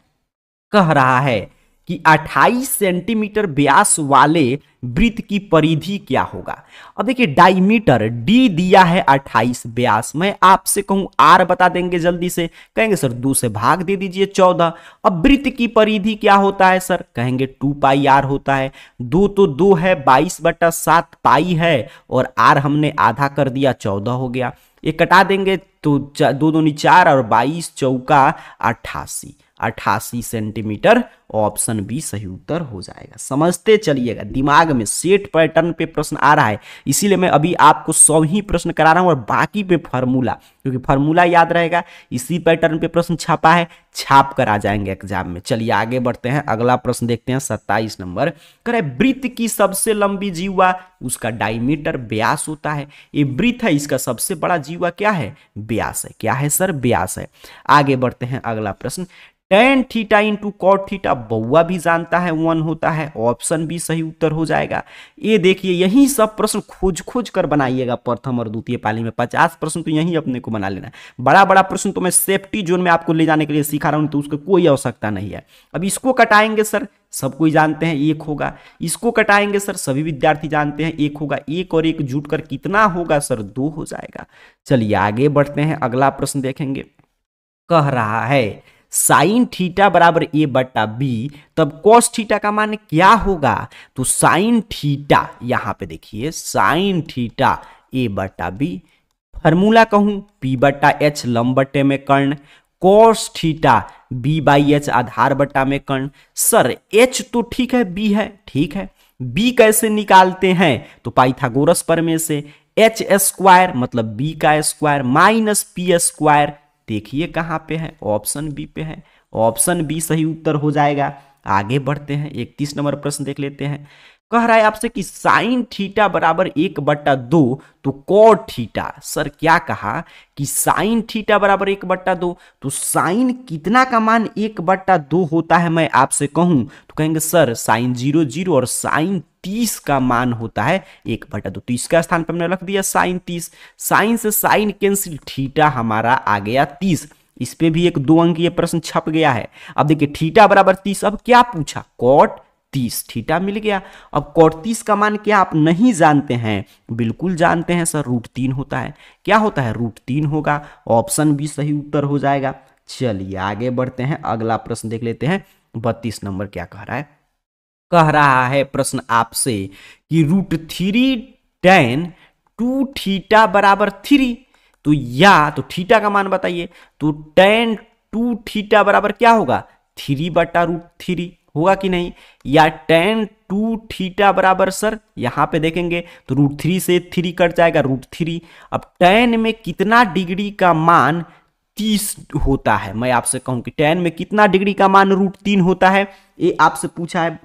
कह रहा है कि 28 सेंटीमीटर व्यास वाले वृत्त की परिधि क्या होगा। अब देखिए डायमीटर डी दिया है 28, व्यास मैं आपसे कहूं आर बता देंगे जल्दी से, कहेंगे सर 2 से भाग दे दीजिए 14। अब वृत्त की परिधि क्या होता है सर, कहेंगे 2 पाई आर होता है, 2 तो 2 है, 22/7 पाई है, और आर हमने आधा कर दिया, 14 हो गया। ये कटा देंगे तो 2 दूनी 4 और 22 चौका 88 सेंटीमीटर, ऑप्शन बी सही उत्तर हो जाएगा। समझते चलिएगा, दिमाग में सेट पैटर्न पे प्रश्न आ रहा है, इसीलिए मैं अभी आपको 100 ही प्रश्न करा रहा हूं और बाकी पे फार्मूला, क्योंकि फार्मूला याद रहेगा, इसी पैटर्न पे प्रश्न छापा है, छाप कर आ जाएंगे एग्जाम में। चलिए आगे बढ़ते हैं, अगला प्रश्न देखते हैं 27 नंबर। कह रहे वृत्त की सबसे लंबी जीवा, उसका डायमीटर व्यास होता है। ये वृत्त है, इसका सबसे बड़ा जीवा क्या है, व्यास है। क्या है सर, व्यास है। आगे बढ़ते हैं, अगला प्रश्न। tan theta into cot theta, बउआ भी जानता है 1 होता है, ऑप्शन बी सही उत्तर हो जाएगा। ये देखिए यही सब प्रश्न खोज खोज कर बनाइएगा प्रथम और द्वितीय पाली में, 50 प्रश्न तो यही अपने को बना लेना है। बड़ा बड़ा प्रश्न तो मैं सेफ्टी जोन में आपको ले जाने के लिए सिखा रहा हूं, तो उसको कोई आवश्यकता नहीं है। अब इसको कटाएंगे सर, सब कोई जानते हैं 1 होगा, इसको कटाएंगे सर, सभी विद्यार्थी जानते हैं 1 होगा, 1 और 1 जुट कर कितना होगा सर, 2 हो जाएगा। चलिए आगे बढ़ते हैं, अगला प्रश्न देखेंगे। कह रहा है साइन थीटा बराबर ए बट्टा बी, तब कॉस थीटा का मान क्या होगा। तो साइन थीटा, यहां पे देखिए साइन थीटा ए बट्टा बी, फॉर्मूला कहूं पी बट्टा एच लंब बट्टे में कर्ण, cos theta B by H आधार बट्टा में कर्ण। सर एच तो ठीक है, बी है, ठीक है, बी कैसे निकालते हैं, तो पाइथागोरस प्रमेय से, एच स्क्वायर मतलब बी का स्क्वायर माइनस पी स्क्वायर, देखिए कहां पे है, ऑप्शन बी पे है, ऑप्शन बी सही उत्तर हो जाएगा। आगे बढ़ते हैं, 31 नंबर प्रश्न देख लेते हैं। कह रहा है आपसे कि साइन थीटा बराबर 1/2, तो कॉट थीटा, सर क्या कहा कि साइन थीटा बराबर 1/2, तो साइन कितना का मान 1/2 होता है, मैं आपसे कहूं तो कहेंगे सर साइन 0 0 और साइन 30 का मान होता है 1/2, तो इसका स्थान पर हमने रख दिया साइन 30, साइन से साइन कैंसिल, थीटा हमारा आ गया 30। इस पे भी एक 2 अंकीय प्रश्न छप गया है। अब देखिए थीटा बराबर 30, अब क्या पूछा, कॉट 30, थीटा मिल गया। अब कॉट 30 का मान क्या आप नहीं जानते हैं, बिल्कुल जानते हैं सर, √3 होता है। क्या होता है, √3 होगा, ऑप्शन बी सही उत्तर हो जाएगा। चलिए आगे बढ़ते हैं, अगला प्रश्न देख लेते हैं। 32 नंबर क्या कह रहा है। कह रहा है प्रश्न आपसे कि √3 tan 2 थीटा बराबर 3, तो या तो थीटा का मान बताइए, तो tan 2 थीटा बराबर क्या होगा, 3/√3, होगा कि नहीं, या tan 2 थीटा बराबर सर यहां पे देखेंगे तो √3 से 3 कट जाएगा √3। अब tan में कितना डिग्री का मान 30 होता है, मैं आपसे कहूं कि tan में कितना डिग्री का मान √3 होता है, ये आपसे पूछा है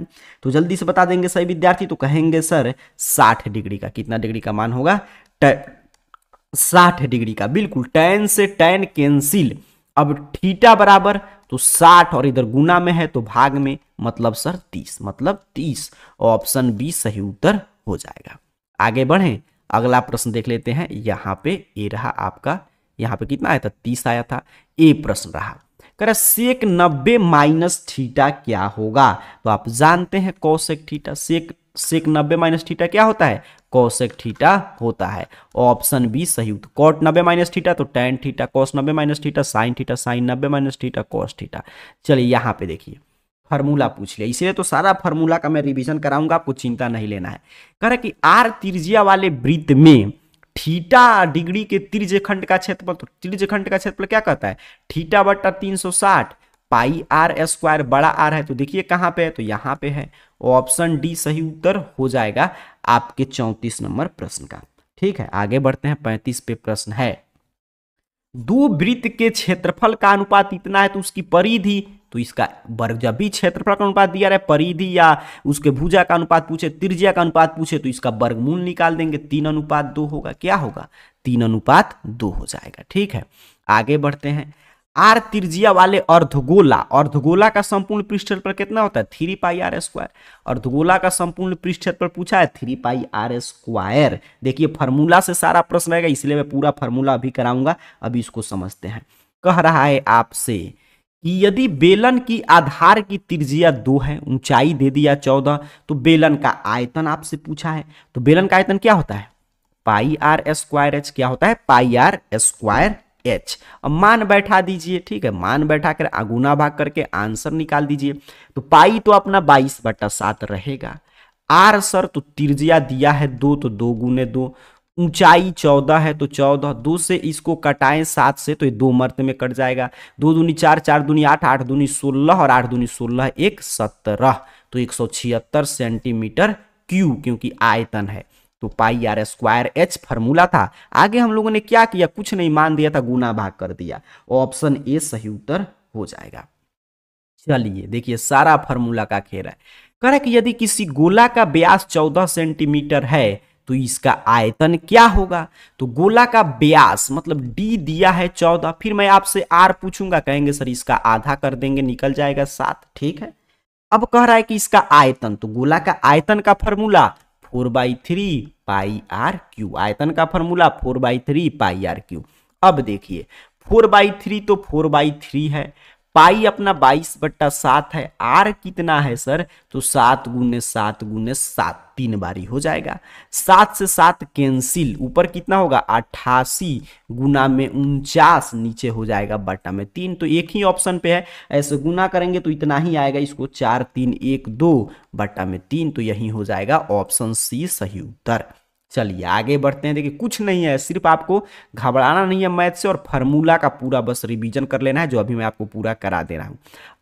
तो जल्दी से बता देंगे सही विद्यार्थी, तो कहेंगे सर 60 डिग्री का। कितना डिग्री का मान होगा, 60 डिग्री का, बिल्कुल। tan से tan कैंसिल, अब थीटा बराबर तो 60 और इधर गुना में है तो भाग में, मतलब सर 30, मतलब 30। ऑप्शन बी सही उत्तर हो जाएगा। आगे बढ़ें, अगला प्रश्न देख लेते हैं। यहां पे ए रहा आपका, यहां पे कितना आया था, 30 आया था। ए प्रश्न रहा, कह रहा सेक 90 माइनस थीटा क्या होगा। तो आप जानते हैं cosec theta, sec 90 minus theta क्या होता है, कोसेक थीटा होता है। ऑप्शन बी सही उत्तर। कॉट 90 माइनस थीटा तो tan theta, cos 90 minus theta sine theta, sine 90 minus theta cos theta. चलिए यहां पे देखिए फार्मूला पूछ लिया, इसीलिए तो सारा फार्मूला का मैं रिवीजन कराऊंगा, आपको चिंता नहीं लेना है। कह रहा कि आर त्रिज्या वाले वृत्त में थीटा डिग्री के त्रिज्यखंड का क्षेत्रफल, तो त्रिज्यखंड का क्षेत्रफल क्या कहता है, थीटा बटा 360 पाई आर स्क्वायर, बड़ा आर है तो देखिए कहां पे है, तो यहां पे है। ऑप्शन डी सही उत्तर हो जाएगा आपके 34 नंबर प्रश्न का। ठीक है, आगे बढ़ते हैं। 35 पे प्रश्न है, दो वृत्त के क्षेत्रफल का अनुपात इतना है तो उसकी परिधि, तो इसका वर्ग, जब भी क्षेत्रफल का अनुपात दिया रहे, परिधि या उसके भुजा का अनुपात पूछे, त्रिज्या का अनुपात पूछे, तो इसका वर्गमूल निकाल देंगे, 3:2 होगा। क्या होगा, 3:2 हो जाएगा। ठीक है, आगे बढ़ते हैं। आर त्रिज्या वाले अर्धगोला, अर्धगोला का संपूर्ण पृष्ठफल कितना होता है, 3 पाई आर स्क्वायर। अर्धगोला का संपूर्ण पृष्ठफल पूछा है 3 पाई आर स्क्वायर। देखिए फार्मूला से सारा प्रश्न रहेगा, इसलिए मैं पूरा फार्मूला अभी कराऊंगा, अभी इसको समझते हैं। कह रहा है आपसे कि यदि बेलन की आधार की त्रिज्या 2 है, ऊंचाई दे दिया 14, तो बेलन का आयतन आपसे पूछा है। तो बेलन का आयतन क्या होता है, पाई आर स्क्वायर एच। क्या होता है, पाई आर स्क्वायर एच। अब मान बैठा दीजिए, ठीक है, मान बैठा कर गुना भाग करके आंसर निकाल दीजिए। तो पाई तो अपना 22/7 रहेगा। आर सर तो त्रिज्या दिया है 2, तो 2 गुने 2, ऊंचाई 14 है तो 14, 2 से इसको कटाएं 7 से तो ये 2 मर्त में कट जाएगा। 2 दूनी 4, 4 दूनी 8, 8 दूनी 16 और 8 दूनी 16 1 17, तो 176 सेंटीमीटर क्यूब, क्योंकि आयतन है। तो पाई आर स्क्वायर एच फार्मूला था। आगे हम लोगों ने क्या किया, कुछ नहीं, मान दिया था, गुना भाग कर दिया। ऑप्शन ए सही उत्तर हो जाएगा। चलिए देखिए सारा फार्मूला का खेल है। कह रहा है कि यदि किसी गोला का व्यास 14 सेंटीमीटर है तो इसका आयतन क्या होगा। तो गोला का व्यास मतलब डी दिया है 14, फिर मैं आपसे आर पूछूंगा, कहेंगे सर इसका आधा कर देंगे, निकल जाएगा 7। ठीक है, अब कह रहा है कि इसका आयतन, तो गोला का आयतन का फॉर्मूला 4/3 पाई आर क्यू। आयतन का फॉर्मूला 4/3 पाई आर क्यू। अब देखिए 4/3 तो 4/3 है, पाई अपना 22/7 है, आर कितना है सर, तो 7 गुने 7 गुने 7, 3 बारी हो जाएगा। 7 से 7 कैंसिल, ऊपर कितना होगा 88 गुना में 49, नीचे हो जाएगा बटा में 3। तो एक ही ऑप्शन पे है, ऐसे गुना करेंगे तो इतना ही आएगा, इसको 4 3 1 2 बटा में 3, तो यही हो जाएगा ऑप्शन सी सही उत्तर। चलिए आगे बढ़ते हैं। देखिए कुछ नहीं है, सिर्फ आपको घबराना नहीं है मैथ से, और फार्मूला का पूरा बस रिवीजन कर लेना है, जो अभी मैं आपको पूरा करा दे रहा हूं।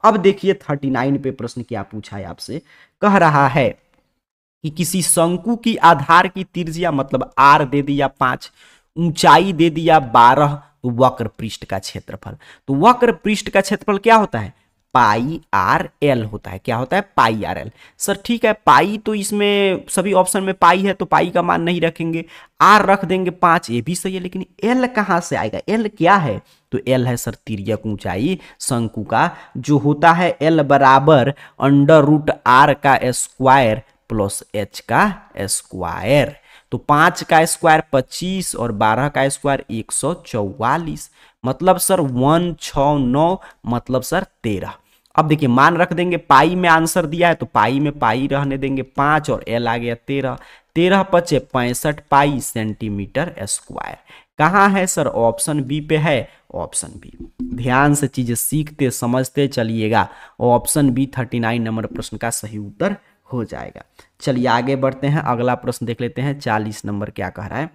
अब देखिए 39 पे प्रश्न क्या पूछा है आपसे। कह रहा है कि किसी शंकु की आधार की त्रिज्या मतलब आर दे दिया 5, ऊंचाई दे दिया 12, तो वक्र पृष्ठ का क्षेत्रफल, तो वक्र पृष्ठ का क्षेत्रफल क्या होता है, पाई आर एल होता है। क्या होता है, पाई आर एल। सर ठीक है, पाई तो इसमें सभी ऑप्शन में पाई है, तो पाई का मान नहीं रखेंगे, आर रख देंगे 5, ये भी सही है, लेकिन एल कहां से आएगा, एल क्या है, तो एल है सर तिर्यक ऊंचाई शंकु का, जो होता है एल बराबर √r का स्क्वायर प्लस h का स्क्वायर। तो 5 का स्क्वायर 25 और 12 का स्क्वायर 144, मतलब सर 169, मतलब सर 13। अब देखिए मान रख देंगे, पाई में आंसर दिया है तो पाई में पाई रहने देंगे 5 और एल आ गया 13, 13 पचे 65 पाई सेंटीमीटर स्क्वायर। कहाँ है सर, ऑप्शन बी पे है, ऑप्शन बी। ध्यान से चीजें सीखते समझते चलिएगा, ऑप्शन बी 39 नंबर प्रश्न का सही उत्तर हो जाएगा। चलिए आगे बढ़ते हैं, अगला प्रश्न देख लेते हैं। 40 नंबर क्या कह रहा है,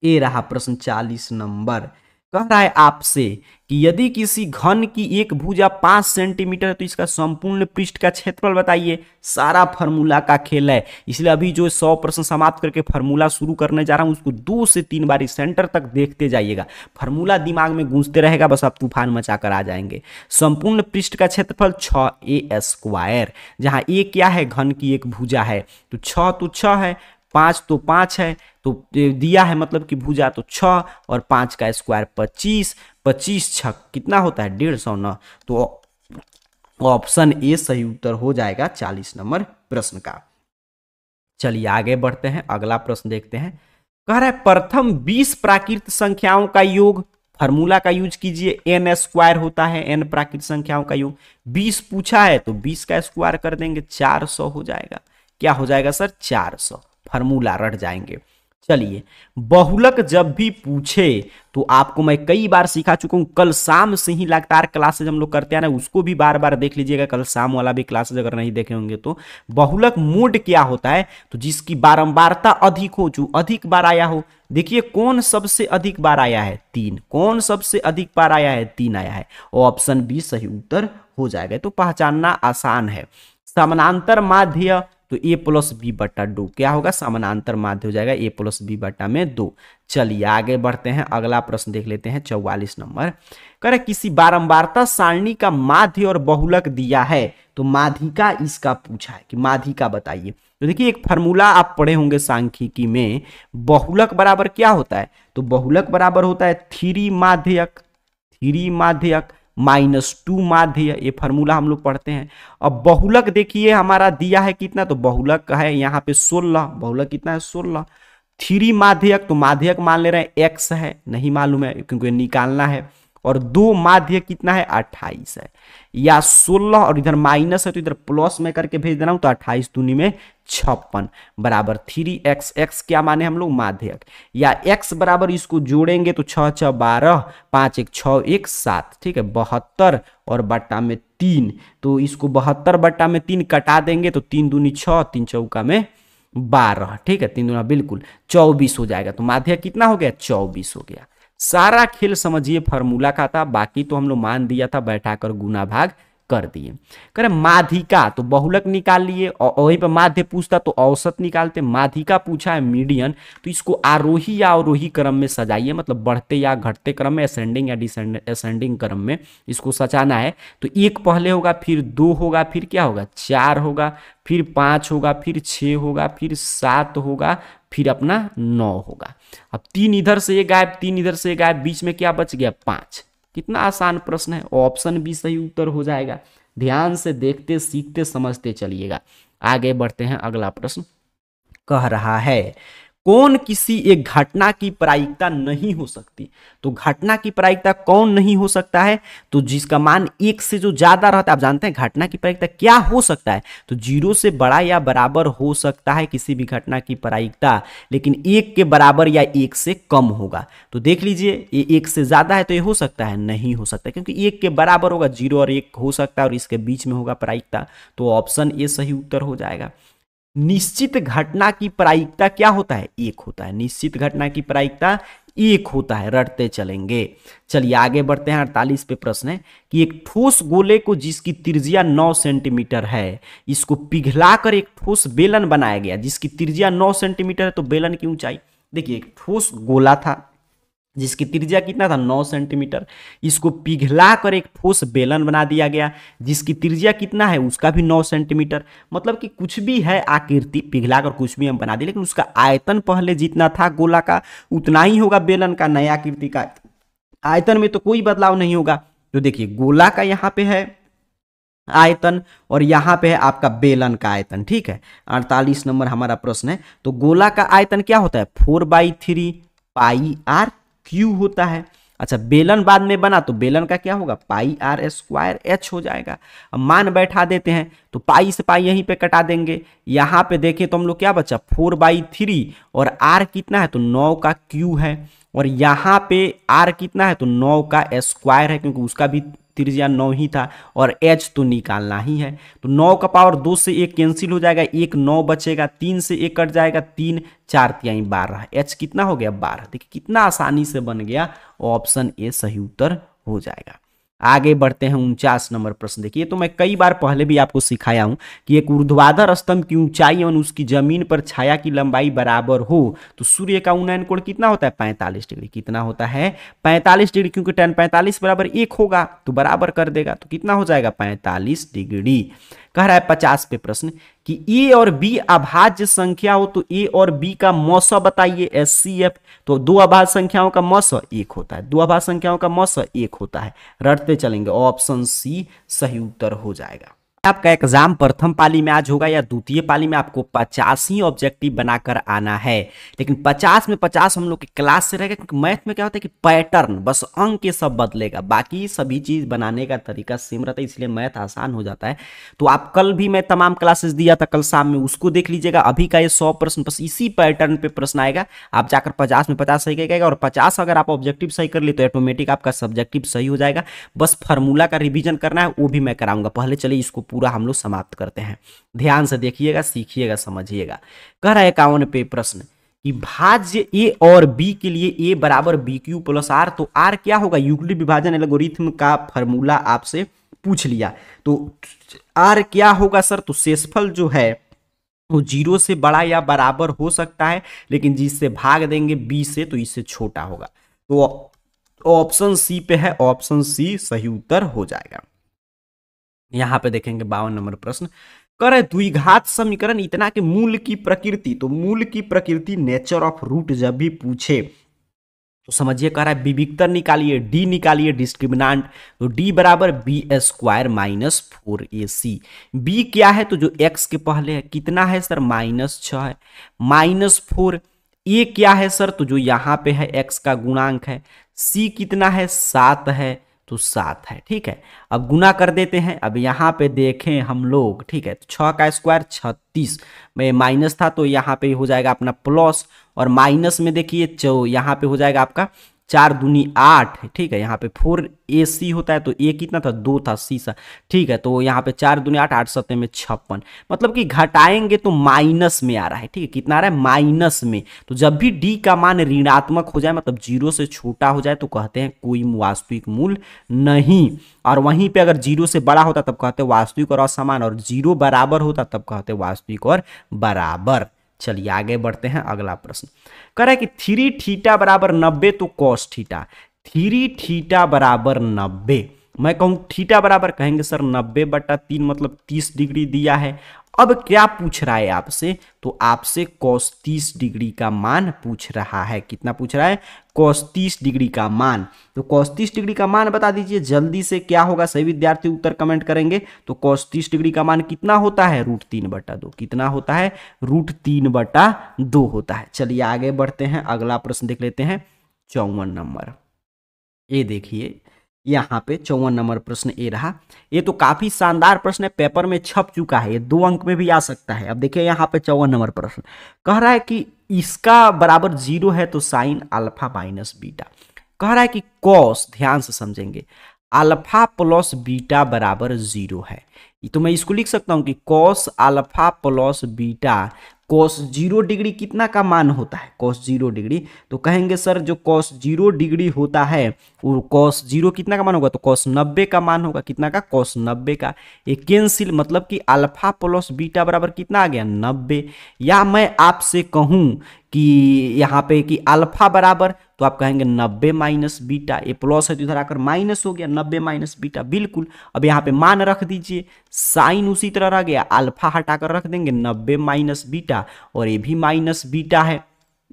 ये रहा प्रश्न 40 नंबर। कह रहा है आपसे कि यदि किसी घन की एक भुजा 5 सेंटीमीटर है तो इसका संपूर्ण पृष्ठ का क्षेत्रफल बताइए। सारा फार्मूला का खेल है, इसलिए अभी जो 100 प्रश्न समाप्त करके फार्मूला शुरू करने जा रहा हूं उसको 2 से 3 बार सेंटर तक देखते जाइएगा। फार्मूला दिमाग में गूंजते रहेगा, बस आप तूफान मचाकर आ जाएंगे। संपूर्ण पृष्ठ का क्षेत्रफल 6a², जहां a क्या है, घन की एक भुजा है, तो 6 तो 6 है, 5 तो 5 है, तो दिया है मतलब कि भुजा तो 6 और 5 का स्क्वायर 25, 25 6 कितना होता है 150 ना, तो ऑप्शन ए सही उत्तर हो जाएगा 40 नंबर प्रश्न का। चलिए आगे बढ़ते हैं, अगला प्रश्न देखते हैं। कह रहा है प्रथम 20 प्राकृत संख्याओं का योग, फार्मूला का यूज कीजिए, n स्क्वायर होता है n प्राकृत संख्याओं का योग। 20 पूछा है तो 20 का स्क्वायर कर देंगे, 400 हो जाएगा। क्या हो जाएगा सर, 400। फार्मूला रट जाएंगे। चलिए बहुलक जब भी पूछे तो आपको मैं कई बार सिखा चुका हूं, कल शाम से ही लगातार क्लासेज हम लोग करते हैं ना, उसको भी बार बार देख लीजिएगा, कल शाम वाला भी क्लासेज अगर नहीं देखे होंगे तो। बहुलक मोड क्या होता है, तो जिसकी बारंबारता अधिक हो, जो अधिक बार आया हो। देखिए कौन सबसे अधिक बार आया है, 3। कौन सबसे अधिक बार आया है, 3 आया है, ऑप्शन बी सही उत्तर हो जाएगा। तो पहचानना आसान है। समानांतर माध्य तो a प्लस बी बटा 2 क्या होगा, समानांतर माध्य हो जाएगा a प्लस बी बटा में 2। चलिए आगे बढ़ते हैं, अगला प्रश्न देख लेते हैं 44 नंबर। कह रहे किसी बारंबारता सारणी का माध्य और बहुलक दिया है, तो माध्यिका इसका पूछा है कि माध्यिका बताइए। तो देखिए एक फार्मूला आप पढ़े होंगे सांख्यिकी में, बहुलक बराबर क्या होता है, तो बहुलक बराबर होता है 3 माध्यक, 3 माध्यक -2 माध्य, ये फार्मूला हम लोग पढ़ते हैं। अब बहुलक देखिए हमारा दिया है कितना, तो बहुलक है यहाँ पे 16, बहुलक कितना है 16। 3 माध्यक, तो माध्यक मान ले रहे हैं x है, नहीं मालूम है क्योंकि निकालना है। और 2 माध्य कितना है 28 है, या 16 और इधर माइनस है तो इधर प्लस में करके भेज दे रहा हूं, तो 28 दूनी में 56 बराबर 3x, x क्या माने हम लोग माध्यक, या x बराबर इसको जोड़ेंगे तो 6 6 12, 5 1 6 1 7, ठीक है 72 और बट्टा में 3, तो इसको 72 बट्टा में 3 कटा देंगे तो 3 दूनी 6, 3 चौका में 12, ठीक है 3 दूना बिल्कुल 24 हो जाएगा। तो माध्यक कितना हो गया, 24 हो गया। सारा खेल समझिए फार्मूला का था, बाकी तो हम लोग मान दिया था, बैठाकर गुना भाग कर दिए। कह रहे माध्यिका तो बहुलक निकाल लिए, और वहीं पर माध्य पूछता तो औसत निकालते। माध्यिका पूछा है मीडियन, तो इसको आरोही या अवरोही क्रम में सजाइए, मतलब बढ़ते या घटते क्रम में, असेंडिंग या डिसेंडिंग क्रम में इसको सजाना है। तो 1 पहले होगा, फिर 2 होगा, फिर क्या होगा 4 होगा, फिर 5 होगा, फिर 6 होगा, फिर 7 होगा, फिर अपना 9 होगा। अब 3 इधर से ये गायब, 3 इधर से गायब, बीच में क्या बच गया 5। कितना आसान प्रश्न है, ऑप्शन बी सही उत्तर हो जाएगा। ध्यान से देखते सीखते समझते चलिएगा। आगे बढ़ते हैं, अगला प्रश्न कह रहा है कौन किसी एक घटना की प्रायिकता नहीं हो सकती। तो घटना की प्रायिकता कौन नहीं हो सकता है, तो जिसका मान 1 से जो ज्यादा रहता है। आप जानते हैं घटना की प्रायिकता क्या हो सकता है, तो 0 से बड़ा या बराबर हो सकता है किसी भी घटना की प्रायिकता, लेकिन 1 के बराबर या 1 से कम होगा। तो देख लीजिए ये 1 से ज्यादा है तो ये हो सकता है, नहीं हो सकता, क्योंकि 1 के बराबर होगा, 0 और 1 हो सकता है और इसके बीच में होगा प्रायिकता। तो ऑप्शन ए सही उत्तर हो जाएगा। निश्चित घटना की प्रायिकता क्या होता है, 1 होता है। निश्चित घटना की प्रायिकता 1 होता है, रटते चलेंगे। चलिए आगे बढ़ते हैं, 48 पे प्रश्न है कि एक ठोस गोले को जिसकी त्रिज्या 9 सेंटीमीटर है, इसको पिघलाकर एक ठोस बेलन बनाया गया जिसकी त्रिज्या 9 सेंटीमीटर है। तो बेलन की ऊंचाई देखिए, एक ठोस गोला था जिसकी त्रिज्या कितना था 9 सेंटीमीटर, इसको पिघला कर एक ठोस बेलन बना दिया गया जिसकी त्रिज्या कितना है, उसका भी 9 सेंटीमीटर। मतलब कि कुछ भी है आकृति, पिघला कर कुछ भी हम बना दिए, लेकिन उसका आयतन पहले जितना था गोला का उतना ही होगा बेलन का। नया आकृति का आयतन में तो कोई बदलाव नहीं होगा। तो देखिए गोला का यहाँ पे है आयतन और यहाँ पे है आपका बेलन का आयतन, ठीक है। 48 नंबर हमारा प्रश्न है। तो गोला का आयतन क्या होता है, 4/3 पाई आर क्यू होता है। अच्छा बेलन बाद में बना तो बेलन का क्या होगा, पाई आर स्क्वायर एच हो जाएगा। अब मान बैठा देते हैं तो पाई से पाई यहीं पे कटा देंगे। यहाँ पे देखें तो हम लोग क्या बचा 4/3 और आर कितना है तो 9 का क्यू है, और यहाँ पे आर कितना है तो 9 का स्क्वायर है, क्योंकि उसका भी त्रिज्या 9 ही था और h तो निकालना ही है। तो 9 का पावर 2 से 1 कैंसिल हो जाएगा, 1 9 बचेगा, 3 से 1 कट जाएगा, 3 4 तिहाई 12, h कितना हो गया 12। देखिए कितना आसानी से बन गया, ऑप्शन ए सही उत्तर हो जाएगा। आगे बढ़ते हैं 49 नंबर प्रश्न। देखिए तो मैं कई बार पहले भी आपको सिखाया हूं कि एक ऊर्ध्वाधर स्तंभ की ऊंचाई एवं उसकी जमीन पर छाया की लंबाई बराबर हो तो सूर्य का उन्नयन कोण कितना होता है 45 डिग्री। कितना होता है 45 डिग्री, क्योंकि tan 45 बराबर 1 होगा तो बराबर कर देगा, तो कितना हो जाएगा 45 डिग्री। कह रहा है 50 पे प्रश्न कि ए और बी अभाज्य संख्या हो तो ए और बी का मौसा बताइए HCF। तो दो अभाज्य संख्याओं का मौसा 1 होता है, दो अभाज्य संख्याओं का मौसा 1 होता है, रटते चलेंगे, ऑप्शन सी सही उत्तर हो जाएगा। आपका एग्जाम प्रथम पाली में आज होगा या द्वितीय पाली में आपको 50 ही ऑब्जेक्टिव बनाकर आना है, लेकिन 50 में 50 हम लोग की क्लास से रहेगा, क्योंकि मैथ में क्या होता है कि पैटर्न बस अंक के सब बदलेगा, बाकी सभी चीज बनाने का तरीका सेम रहता है, इसलिए मैथ आसान हो जाता है। तो आप कल भी मैं तमाम क्लासेस दिया था कल शाम में, उसको देख लीजिएगा। अभी का ये 100 प्रश्न बस इसी पैटर्न पे प्रश्न आएगा, आप जाकर 50 में 50 सही करेगा और 50 अगर आप ऑब्जेक्टिव सही कर लिए तो ऑटोमेटिक आपका सब्जेक्टिव सही हो जाएगा। बस फार्मूला का रिवीजन करना है, वो भी मैं कराऊंगा। पहले चलिए इसको पूरा हम लोग समाप्त करते हैं, ध्यान से देखिएगा, सीखिएगा, समझिएगा। कह रहा है 51 पे प्रश्न कि भाज्य ए और बी के लिए ए बराबर बी क्यू प्लस आर, तो आर क्या होगा, यूक्लिड विभाजन एल्गोरिथम का फॉर्मूला आपसे पूछ लिया, तो आर क्या होगा सर, तो शेषफल जो है वो 0 से बड़ा या बराबर हो सकता है, लेकिन जिससे भाग देंगे b से तो इससे छोटा होगा। तो ऑप्शन सी पे है, ऑप्शन सी सही उत्तर हो जाएगा। यहां पे देखेंगे 52 नंबर प्रश्न। कर द्विघात समीकरण इतना के मूल की प्रकृति, तो मूल की प्रकृति नेचर ऑफ रूट जब भी पूछे तो समझिए कह रहा है विविक्तर निकालिए, डी निकालिए डिस्क्रिमिनांट, तो डी बराबर B square minus 4ac। B क्या है, तो जो x के पहले है कितना है सर -6 है, -4। ए क्या है सर, तो जो यहाँ पे है x का गुणांक है। सी कितना है 7 है, तो 7 है, ठीक है। अब गुना कर देते हैं, अब यहाँ पे देखें हम लोग, ठीक है, तो 6 का स्क्वायर 36 में माइनस था तो यहाँ पे हो जाएगा अपना प्लस, और माइनस में देखिए यहाँ पे हो जाएगा आपका 4 दूनी 8, ठीक है। यहाँ पे 4ac होता है तो a कितना था 2 था, c सा, ठीक है। तो यहाँ पे 4 दूनी 8, 8 7 में 56, मतलब कि घटाएंगे तो माइनस में आ रहा है, ठीक है। कितना आ रहा है माइनस में। तो जब भी d का मान ऋणात्मक हो जाए, मतलब 0 से छोटा हो जाए, तो कहते हैं कोई वास्तविक मूल नहीं, और वहीं पे अगर 0 से बड़ा होता तब कहते हैं वास्तविक और असमान, और 0 बराबर होता तब कहते हैं वास्तविक और बराबर। चलिए आगे बढ़ते हैं, अगला प्रश्न कह रहा है कि 3 थीटा बराबर 90 तो कॉस थीटा, 3 थीटा बराबर 90, मैं कहूं थीटा बराबर, कहेंगे सर 90/3 मतलब 30 डिग्री दिया है। अब क्या पूछ रहा है आपसे, तो आपसे cos 30 डिग्री का मान पूछ रहा है। कितना पूछ रहा है, cos 30 डिग्री का मान। तो cos 30 डिग्री का मान बता दीजिए जल्दी से, क्या होगा, सही विद्यार्थी उत्तर कमेंट करेंगे। तो cos 30 डिग्री का मान कितना होता है, √3/2। कितना होता है, √3/2 होता है। चलिए आगे बढ़ते हैं, अगला प्रश्न देख लेते हैं 54 नंबर। ये देखिए यहाँ पे 54 नंबर प्रश्न ए रहा। ये तो काफी शानदार प्रश्न है, पेपर में छप चुका है, ये 2 अंक में भी आ सकता है। अब देखिए यहाँ पे 54 नंबर प्रश्न कह रहा है कि इसका बराबर 0 है तो साइन अल्फा माइनस बीटा। कह रहा है कि कॉस, ध्यान से समझेंगे, अल्फा प्लस बीटा बराबर 0 है। तो मैं इसको लिख सकता हूं कि cos alpha plus beta, cos 0 degree कितना का मान होता है, कॉस 0 डिग्री, तो कहेंगे सर जो कॉस 0 डिग्री होता है वो कॉस 0 कितना का मान होगा, तो कॉस 90 का मान होगा। कितना का, कॉस 90 का। ये कैंसिल, मतलब कि अल्फा प्लस बीटा बराबर कितना आ गया 90। या मैं आपसे कहूं कि यहाँ पे कि अल्फा बराबर, तो आप कहेंगे 90 माइनस बीटा, ये प्लस है तो इधर आकर माइनस हो गया, 90 माइनस बीटा, बिल्कुल। अब यहाँ पे मान रख दीजिए, साइन उसी तरह रह गया, अल्फा हटाकर रख देंगे 90 माइनस बीटा, और ये भी माइनस बीटा है,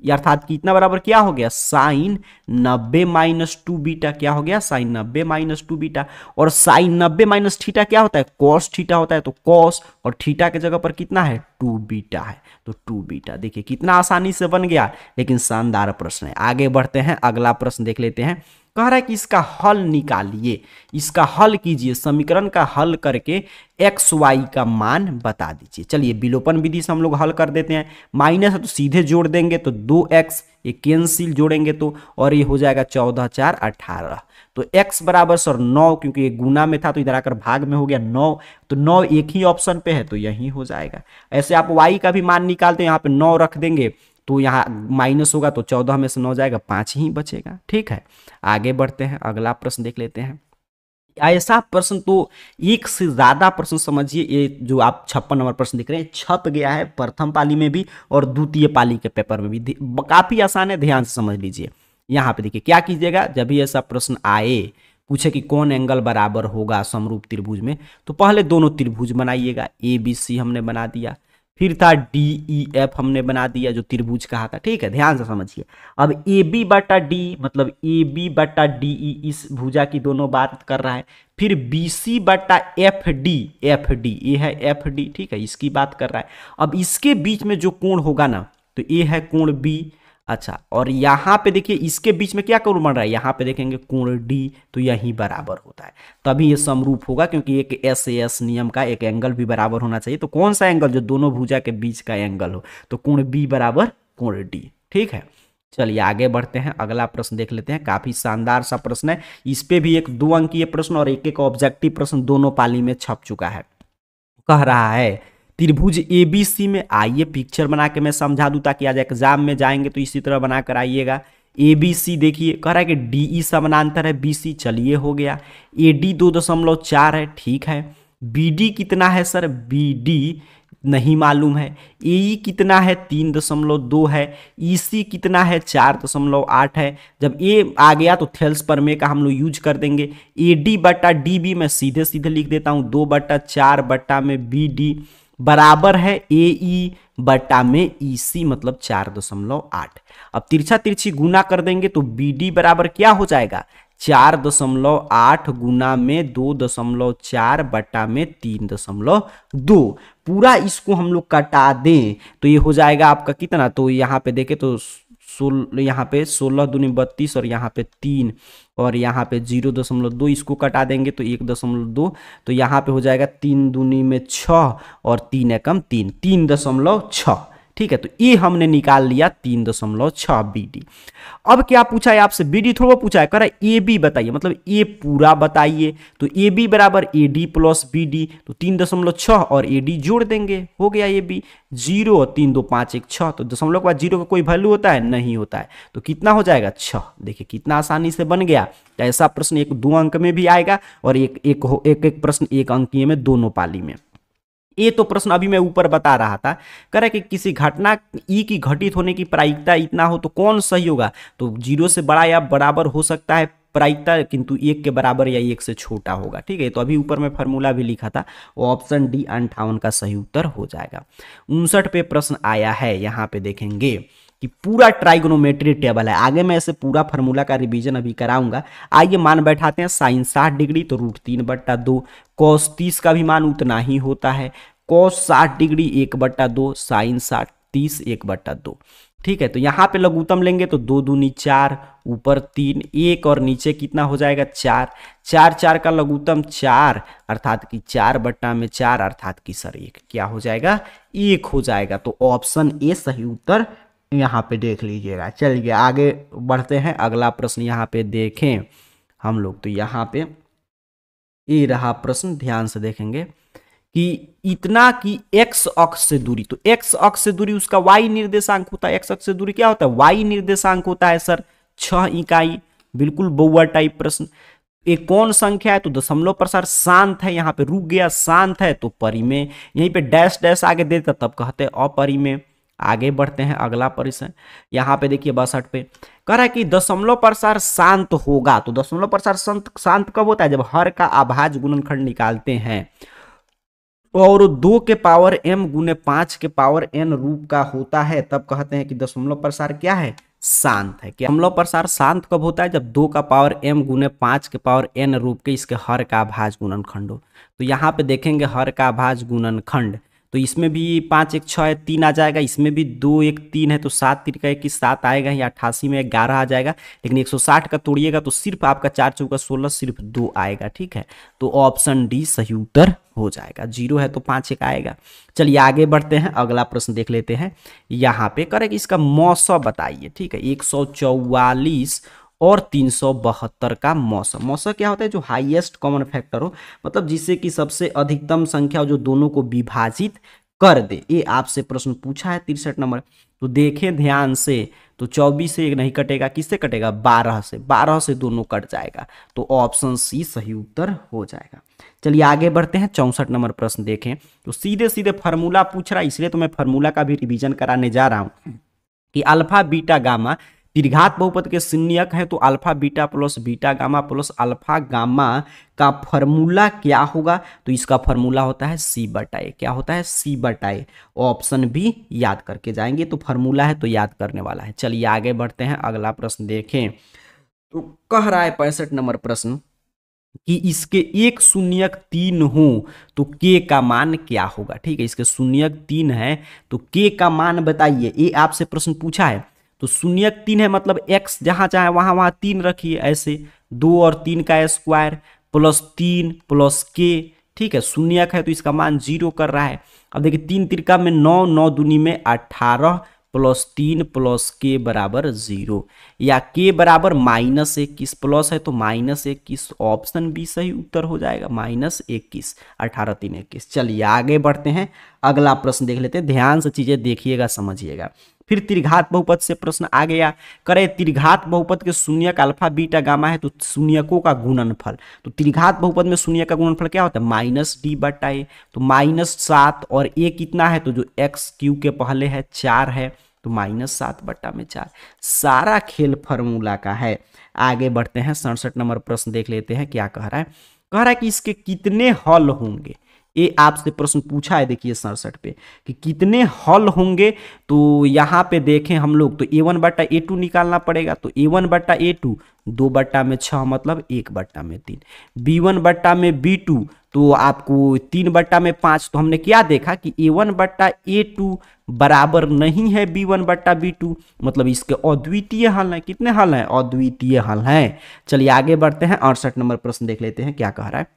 अर्थात कितना बराबर क्या हो गया, साइन 90 माइनस 2 बीटा। क्या हो गया, साइन 90 माइनस 2 बीटा। और साइन 90 माइनस थीटा क्या होता है, कॉस थीटा होता है, तो कॉस और थीटा के जगह पर कितना है 2 बीटा है, तो 2 बीटा। देखिए कितना आसानी से बन गया, लेकिन शानदार प्रश्न है। आगे बढ़ते हैं, अगला प्रश्न देख लेते हैं। कह रहा है कि इसका हल निकालिए, इसका हल कीजिए, समीकरण का हल करके एक्स वाई का मान बता दीजिए। चलिए विलोपन विधि से हम लोग हल कर देते हैं, माइनस है तो सीधे जोड़ देंगे, तो 2x ये कैंसिल जोड़ेंगे तो, और ये हो जाएगा 14 4 18। तो x बराबर सर 9, क्योंकि ये गुना में था तो इधर आकर भाग में हो गया 9, तो 9 एक ही ऑप्शन पे है तो यही हो जाएगा। ऐसे आप y का भी मान निकालते हैं, यहाँ पे 9 रख देंगे तो यहाँ माइनस होगा तो 14 में से 9 जाएगा, 5 ही बचेगा। ठीक है, आगे बढ़ते हैं, अगला प्रश्न देख लेते हैं। ऐसा प्रश्न तो एक से ज्यादा प्रश्न समझिए, ये जो आप 56 नंबर प्रश्न दिख रहे हैं छप गया है प्रथम पाली में भी और द्वितीय पाली के पेपर में भी, काफी आसान है, ध्यान से समझ लीजिए। यहाँ पे देखिए क्या कीजिएगा, जब भी ऐसा प्रश्न आए पूछे कि कौन एंगल बराबर होगा समरूप त्रिभुज में, तो पहले दोनों त्रिभुज बनाइएगा, ABC हमने बना दिया, फिर था DEF हमने बना दिया जो त्रिभुज कहा था। ठीक है, ध्यान से समझिए। अब AB बटा D मतलब AB बटा DE इस भुजा की दोनों बात कर रहा है, फिर BC बटा FD ये है FD, ठीक है, इसकी बात कर रहा है। अब इसके बीच में जो कोण होगा ना, तो ये है कोण B। अच्छा, और यहाँ पे देखिए इसके बीच में क्या कोण बन रहा है, यहाँ पे देखेंगे कोण D, तो यही बराबर होता है, तभी ये समरूप होगा, क्योंकि एक SAS नियम का एक एंगल भी बराबर होना चाहिए। तो कौन सा एंगल, जो दोनों भुजा के बीच का एंगल हो, तो कोण B बराबर कोण D। ठीक है, चलिए आगे बढ़ते हैं, अगला प्रश्न देख लेते हैं, काफी शानदार सा प्रश्न है, इस पे भी एक 2 अंकीय प्रश्न और एक ऑब्जेक्टिव प्रश्न दोनों पाली में छप चुका है। कह रहा है त्रिभुज ABC में, आइए पिक्चर बना के मैं समझा दूं ताकि आज एग्जाम में जाएंगे तो इसी तरह बनाकर आइएगा। ABC देखिए, कह रहा है कि DE समानांतर है BC, चलिए हो गया। AD 2.4 है, ठीक है। BD कितना है सर, BD नहीं मालूम है। AE कितना है, 3.2 है। EC कितना है, 4.8 है। जब A आ गया तो थेल्स प्रमेय का हम लोग यूज कर देंगे। AD बटा DB मैं सीधे सीधे लिख देता हूँ, 2/4 बटा में BD बराबर है AE बटा में EC मतलब 4.8। अब तिरछा तिरछी गुना कर देंगे तो BD बराबर क्या हो जाएगा, 4.8 गुना में 2.4 बटा में 3.2। पूरा इसको हम लोग कटा दें तो ये हो जाएगा आपका कितना, तो यहाँ पे देखें तो यहाँ पे 16 दूनी 32 और यहाँ पे 3 और यहाँ पे 0.2, इसको कटा देंगे तो 1.2, तो यहाँ पे हो जाएगा 3 दूनी में 6 और 3 एकम 3, 3.6। ठीक है, तो ये हमने निकाल लिया 3.6 BD। अब क्या पूछा है आपसे, BD थोड़ा पूछा है, कह रहा है AB बताइए, मतलब A पूरा बताइए। तो AB बराबर AD प्लस BD, तो 3.6 और AD जोड़ देंगे, हो गया AB। 0 3 2 5 1 6, तो दशमलव के बाद 0 का कोई वैल्यू होता है, नहीं होता है, तो कितना हो जाएगा 6। देखिए कितना आसानी से बन गया। ऐसा प्रश्न 1-2 अंक में भी आएगा और एक प्रश्न 1 अंकीय में दोनों पाली में। ये तो प्रश्न अभी मैं ऊपर बता रहा था, कह रहा कि किसी घटना ई की घटित होने की प्रायिकता इतना हो तो कौन सही होगा, तो 0 से बड़ा या बराबर हो सकता है प्रायिकता, किंतु 1 के बराबर या 1 से छोटा होगा। ठीक है, तो अभी ऊपर में फार्मूला भी लिखा था, वो ऑप्शन डी 58 का सही उत्तर हो जाएगा। 59 पे प्रश्न आया है, यहाँ पे देखेंगे कि पूरा ट्राइगोनोमेट्री टेबल है, आगे मैं ऐसे पूरा फार्मूला का रिवीजन अभी कराऊंगा। आइए मान बैठाते हैं, साइन 60 डिग्री तो √3/2, कॉस 30 का भी मान उतना ही होता है, कॉस 60 डिग्री 1/2, साइन 60 30 1/2। ठीक है, तो यहाँ पे लघुत्तम लेंगे तो 2 दूनी 4, ऊपर 3 1 और नीचे कितना हो जाएगा 4, 4 4 का लघुत्तम 4 अर्थात कि 4/4 अर्थात कि सर 1 क्या हो जाएगा 1 हो जाएगा। तो ऑप्शन ए सही उत्तर यहाँ पे देख लीजिएगा। चलिए आगे बढ़ते हैं, अगला प्रश्न यहाँ पे देखें हम लोग, तो यहाँ पे ये रहा प्रश्न, ध्यान से देखेंगे कि इतना कि x अक्ष से दूरी, तो x अक्ष से दूरी उसका y निर्देशांक होता है। x अक्ष से दूरी क्या होता है, y निर्देशांक होता है सर 6 इकाई। बिल्कुल बउआ टाइप प्रश्न। एक कौन संख्या है, तो दशमलव प्रसार शांत है, यहाँ पे रुक गया, शांत है तो परिमेय, यहीं पे डैश डैश आगे देता तब कहते हैं अपरिमेय। आगे बढ़ते हैं, अगला प्रश्न यहाँ पे देखिए 62 पे कह रहा है कि दशमलव प्रसार शांत होगा, तो दशमलव प्रसार शांत कब होता है, जब हर का अभाज्य गुणनखंड निकालते हैं और 2 के पावर m गुने 5 के पावर n रूप का होता है, तब कहते हैं कि दशमलव प्रसार क्या है, शांत है। क्या दशमलव प्रसार शांत कब होता है, जब 2 का पावर m गुने 5 के पावर n रूप के इसके हर का अभाज्य गुणनखंड हो। तो यहाँ पे देखेंगे हर का अभाज्य गुणनखंड, तो इसमें भी 5 1 6 है, 3 आ जाएगा, इसमें भी 2 1 3 है तो 7 3 का 21 7 आएगा, या 88 में 11 आ जाएगा। लेकिन 160 का तोड़िएगा तो सिर्फ आपका 4 चौका 16 सिर्फ 2 आएगा। ठीक है, तो ऑप्शन डी सही उत्तर हो जाएगा। 0 है तो 5 1 आएगा। चलिए आगे बढ़ते हैं, अगला प्रश्न देख लेते हैं। यहाँ पे करें कि इसका मौसम बताइए। ठीक है, 144 और 372 का मौसम। मौसम क्या होता है? जो हाईएस्ट कॉमन फैक्टर हो, मतलब जिससे कि सबसे अधिकतम संख्या हो जो दोनों को विभाजित कर दे। ये आपसे प्रश्न पूछा है 63 नंबर। तो देखें ध्यान से, तो 24 से नहीं कटेगा, किससे कटेगा? 12 से। 12 से दोनों कट जाएगा, तो ऑप्शन सी सही उत्तर हो जाएगा। चलिए आगे बढ़ते हैं, 64 नंबर प्रश्न देखें। तो सीधे सीधे फार्मूला पूछ रहा है, इसलिए तो मैं फार्मूला का भी रिवीजन कराने जा रहा हूं कि अल्फा बीटा गामा त्रिघात बहुपद के शून्यक है, तो alpha beta plus beta gamma plus alpha gamma का फॉर्मूला क्या होगा? तो इसका फॉर्मूला होता है सी बटा ए। क्या होता है? सी बटा ए। ऑप्शन भी याद करके जाएंगे, तो फॉर्मूला है तो याद करने वाला है। चलिए आगे बढ़ते हैं, अगला प्रश्न देखें। तो कह रहा है 65 नंबर प्रश्न कि इसके एक शून्यक 3 हो तो के का मान क्या होगा? ठीक है, इसके शून्यक 3 है तो के का मान बताइए। ये आपसे प्रश्न पूछा है। तो शून्यक 3 है मतलब x जहां चाहे वहां वहां 3 रखिए, ऐसे 2 और 3 का स्क्वायर प्लस 3 प्लस के। ठीक है, शून्यक है तो इसका मान 0 कर रहा है। अब देखिए 3 तिरका में 9, 9 दूनी में 18 प्लस 3 प्लस के बराबर 0, या के बराबर -21 प्लस है तो -21। ऑप्शन बी सही उत्तर हो जाएगा, -21। 18 3 21। चलिए आगे बढ़ते हैं, अगला प्रश्न देख लेते हैं। ध्यान से चीजें देखिएगा, समझिएगा। फिर त्रिघात बहुपद से प्रश्न आ गया। करे त्रिघात बहुपद के शून्यक अल्फा बीटा गामा है तो शून्यकों का गुणनफल। तो त्रिघात बहुपद में शून्य का गुणनफल क्या होता है? -d बटा ए। तो -7 और ए कितना है? तो जो एक्स क्यू के पहले है 4 है, तो -7 बटा में 4। सारा खेल फार्मूला का है। आगे बढ़ते हैं, 67 नंबर प्रश्न देख लेते हैं क्या कह रहा है। कह रहा है कि इसके कितने हल होंगे? ये आपसे प्रश्न पूछा है, देखिए 67 पे कि कितने हल होंगे। तो यहाँ पे देखें हम लोग, तो a1 बटा a2 निकालना पड़ेगा। तो a1 बटा a2 2 बट्टा में 6 मतलब 1 बट्टा में 3। b1 बट्टा में b2 तो आपको 3 बट्टा में 5। तो हमने क्या देखा कि a1 बट्टा a2 बराबर नहीं है b1 बट्टा b2, मतलब इसके अद्वितीय हल हैं। कितने हल हैं? अद्वितीय हल हैं। चलिए आगे बढ़ते हैं, 68 नंबर प्रश्न देख लेते हैं क्या कह रहा है।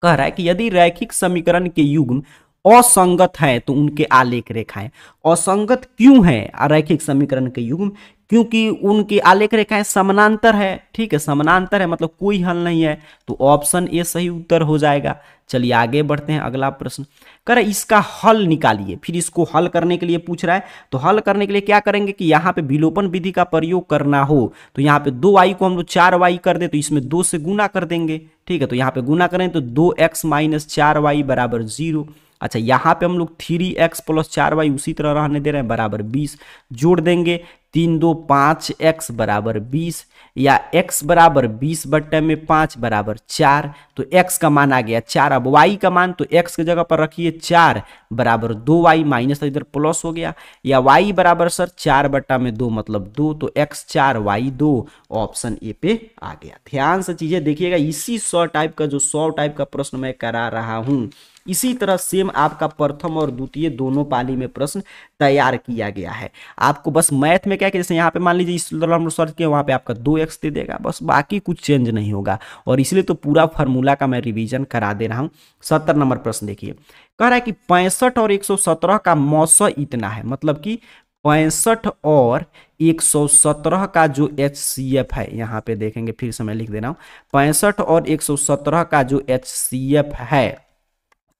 कह रहा है कि यदि रैखिक समीकरण के युग्म असंगत है तो उनके आलेख रेखाएं। असंगत क्यों है रैखिक समीकरण के युग्म? क्योंकि उनकी आलेख रेखाएं समानांतर है। ठीक है, समानांतर है मतलब कोई हल नहीं है, तो ऑप्शन ए सही उत्तर हो जाएगा। चलिए आगे बढ़ते हैं, अगला प्रश्न कर इसका हल निकालिए। फिर इसको हल करने के लिए पूछ रहा है, तो हल करने के लिए क्या करेंगे कि यहाँ पे विलोपन विधि का प्रयोग करना हो तो यहाँ पे 2y को हम लोग 4y कर दे तो इसमें 2 से गुना कर देंगे। ठीक है, तो यहाँ पे गुना करें तो 2x माइनस 4y बराबर 0। अच्छा, यहाँ पे हम लोग 3x प्लस 4y उसी तरह रहने दे रहे हैं, बराबर 20। जोड़ देंगे 3 2 5x बराबर 20, या x बराबर 20 बट्टे में 5 बराबर 4। तो x का मान आ गया 4। अब y का मान तो x की जगह पर रखिए 4 बराबर 2y, माइनस इधर प्लस हो गया, या y बराबर सर 4 बट्टा में 2 मतलब 2, तो x 4 y 2। ऑप्शन ए पे आ गया। ध्यान से चीजें देखिएगा, इसी 100 टाइप का जो 100 टाइप का प्रश्न मैं करा रहा हूं, इसी तरह सेम आपका प्रथम और द्वितीय दोनों पाली में प्रश्न तैयार किया गया है। आपको बस मैथ में क्या कि जैसे यहाँ पे मान लीजिए इस तरह हम सर्च किया, वहाँ पे आपका 2x दे देगा, बस बाकी कुछ चेंज नहीं होगा। और इसलिए तो पूरा फार्मूला का मैं रिवीजन करा दे रहा हूँ। 70 नंबर प्रश्न देखिए, कह रहा है कि 65 और 117 का मौसा इतना है, मतलब कि 65 और 117 का जो HCF है, यहाँ पे देखेंगे फिर से मैं लिख दे रहा हूँ, 65 और 117 का जो HCF है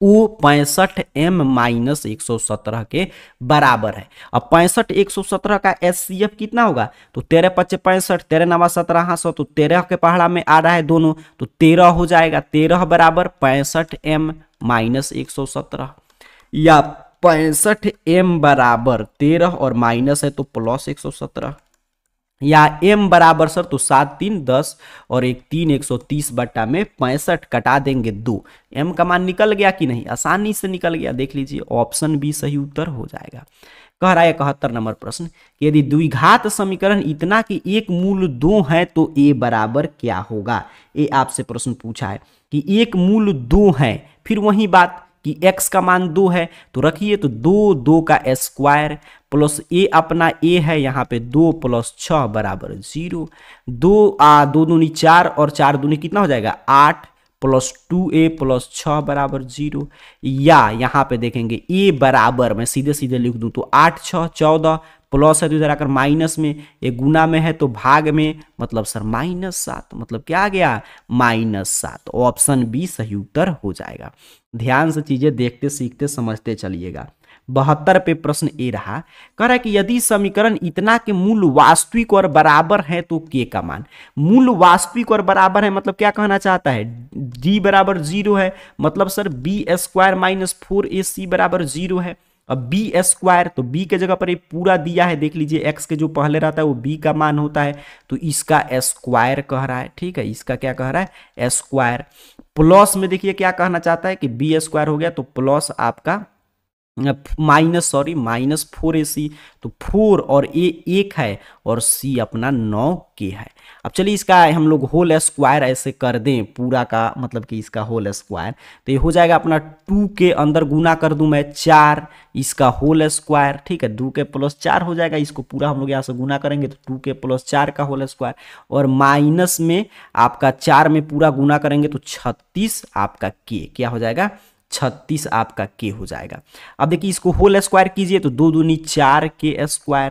वो 65m माइनस 117 के बराबर है। अब 65 117 का HCF कितना होगा? तो 13 5 65, 13 9 17 हाँ 100, तो 13 के पहाड़ा में आ रहा है दोनों, तो 13 हो जाएगा। 13 बराबर 65m माइनस 117, या 65m बराबर 13 और माइनस है तो प्लस 117, या m बराबर सर तो 7 3 10 और 1 3 130 बट्टा में 65 कटा देंगे 2। m का मान निकल गया कि नहीं? आसानी से निकल गया, देख लीजिए। ऑप्शन बी सही उत्तर हो जाएगा। कह रहा है 71 नंबर प्रश्न कि यदि द्विघात समीकरण इतना कि एक मूल 2 है तो a बराबर क्या होगा? ये आपसे प्रश्न पूछा है कि एक मूल 2 है, फिर वही बात कि x का मान 2 है तो रखिए, तो 2 का स्क्वायर प्लस ए अपना ए है यहाँ पे 2 प्लस 6 बराबर 0। 2 दूनी 4 और 4 दूनी कितना हो जाएगा 8 प्लस 2a प्लस 6 बराबर 0। या यहाँ पे देखेंगे a बराबर, मैं सीधे सीधे लिख दूं तो 8 6 14 प्लस है तो इधर आकर माइनस में, ये गुना में है तो भाग में, मतलब सर -7, मतलब क्या आ गया -7। ऑप्शन बी सही उत्तर हो जाएगा। ध्यान से चीजें देखते सीखते समझते चलिएगा। 72 पे प्रश्न ए रहा, कह रहा है कि यदि समीकरण इतना के मूल वास्तविक और बराबर है तो के का मान, मूल वास्तविक और बराबर है मतलब क्या कहना चाहता है, d बराबर 0 है, मतलब sir B square minus 4ac बराबर 0 है। अब बी स्क्वायर, तो बी के जगह पर ये पूरा दिया है, देख लीजिए एक्स के जो पहले रहता है वो बी का मान होता है, तो इसका स्क्वायर कह रहा है, ठीक है, इसका क्या कह रहा है स्क्वायर। प्लस में देखिए क्या कहना चाहता है कि बी स्क्वायर हो गया तो प्लस आपका माइनस 4ac, तो 4 और ए 1 है और सी अपना 9k है। अब चलिए इसका हम लोग होल स्क्वायर ऐसे कर दें, पूरा का मतलब कि इसका होल स्क्वायर, तो ये हो जाएगा अपना 2 के अंदर गुना कर दूं मैं 4, इसका होल स्क्वायर, ठीक है, 2 के प्लस 4 हो जाएगा, इसको पूरा हम लोग यहाँ से गुना करेंगे तो 2 के प्लस 4 का होल स्क्वायर, और माइनस में आपका 4 में पूरा गुना करेंगे तो 36 आपका के क्या हो जाएगा 36 आपका के हो जाएगा। अब देखिए इसको होल स्क्वायर कीजिए तो 2 दूनी 4 के स्क्वायर,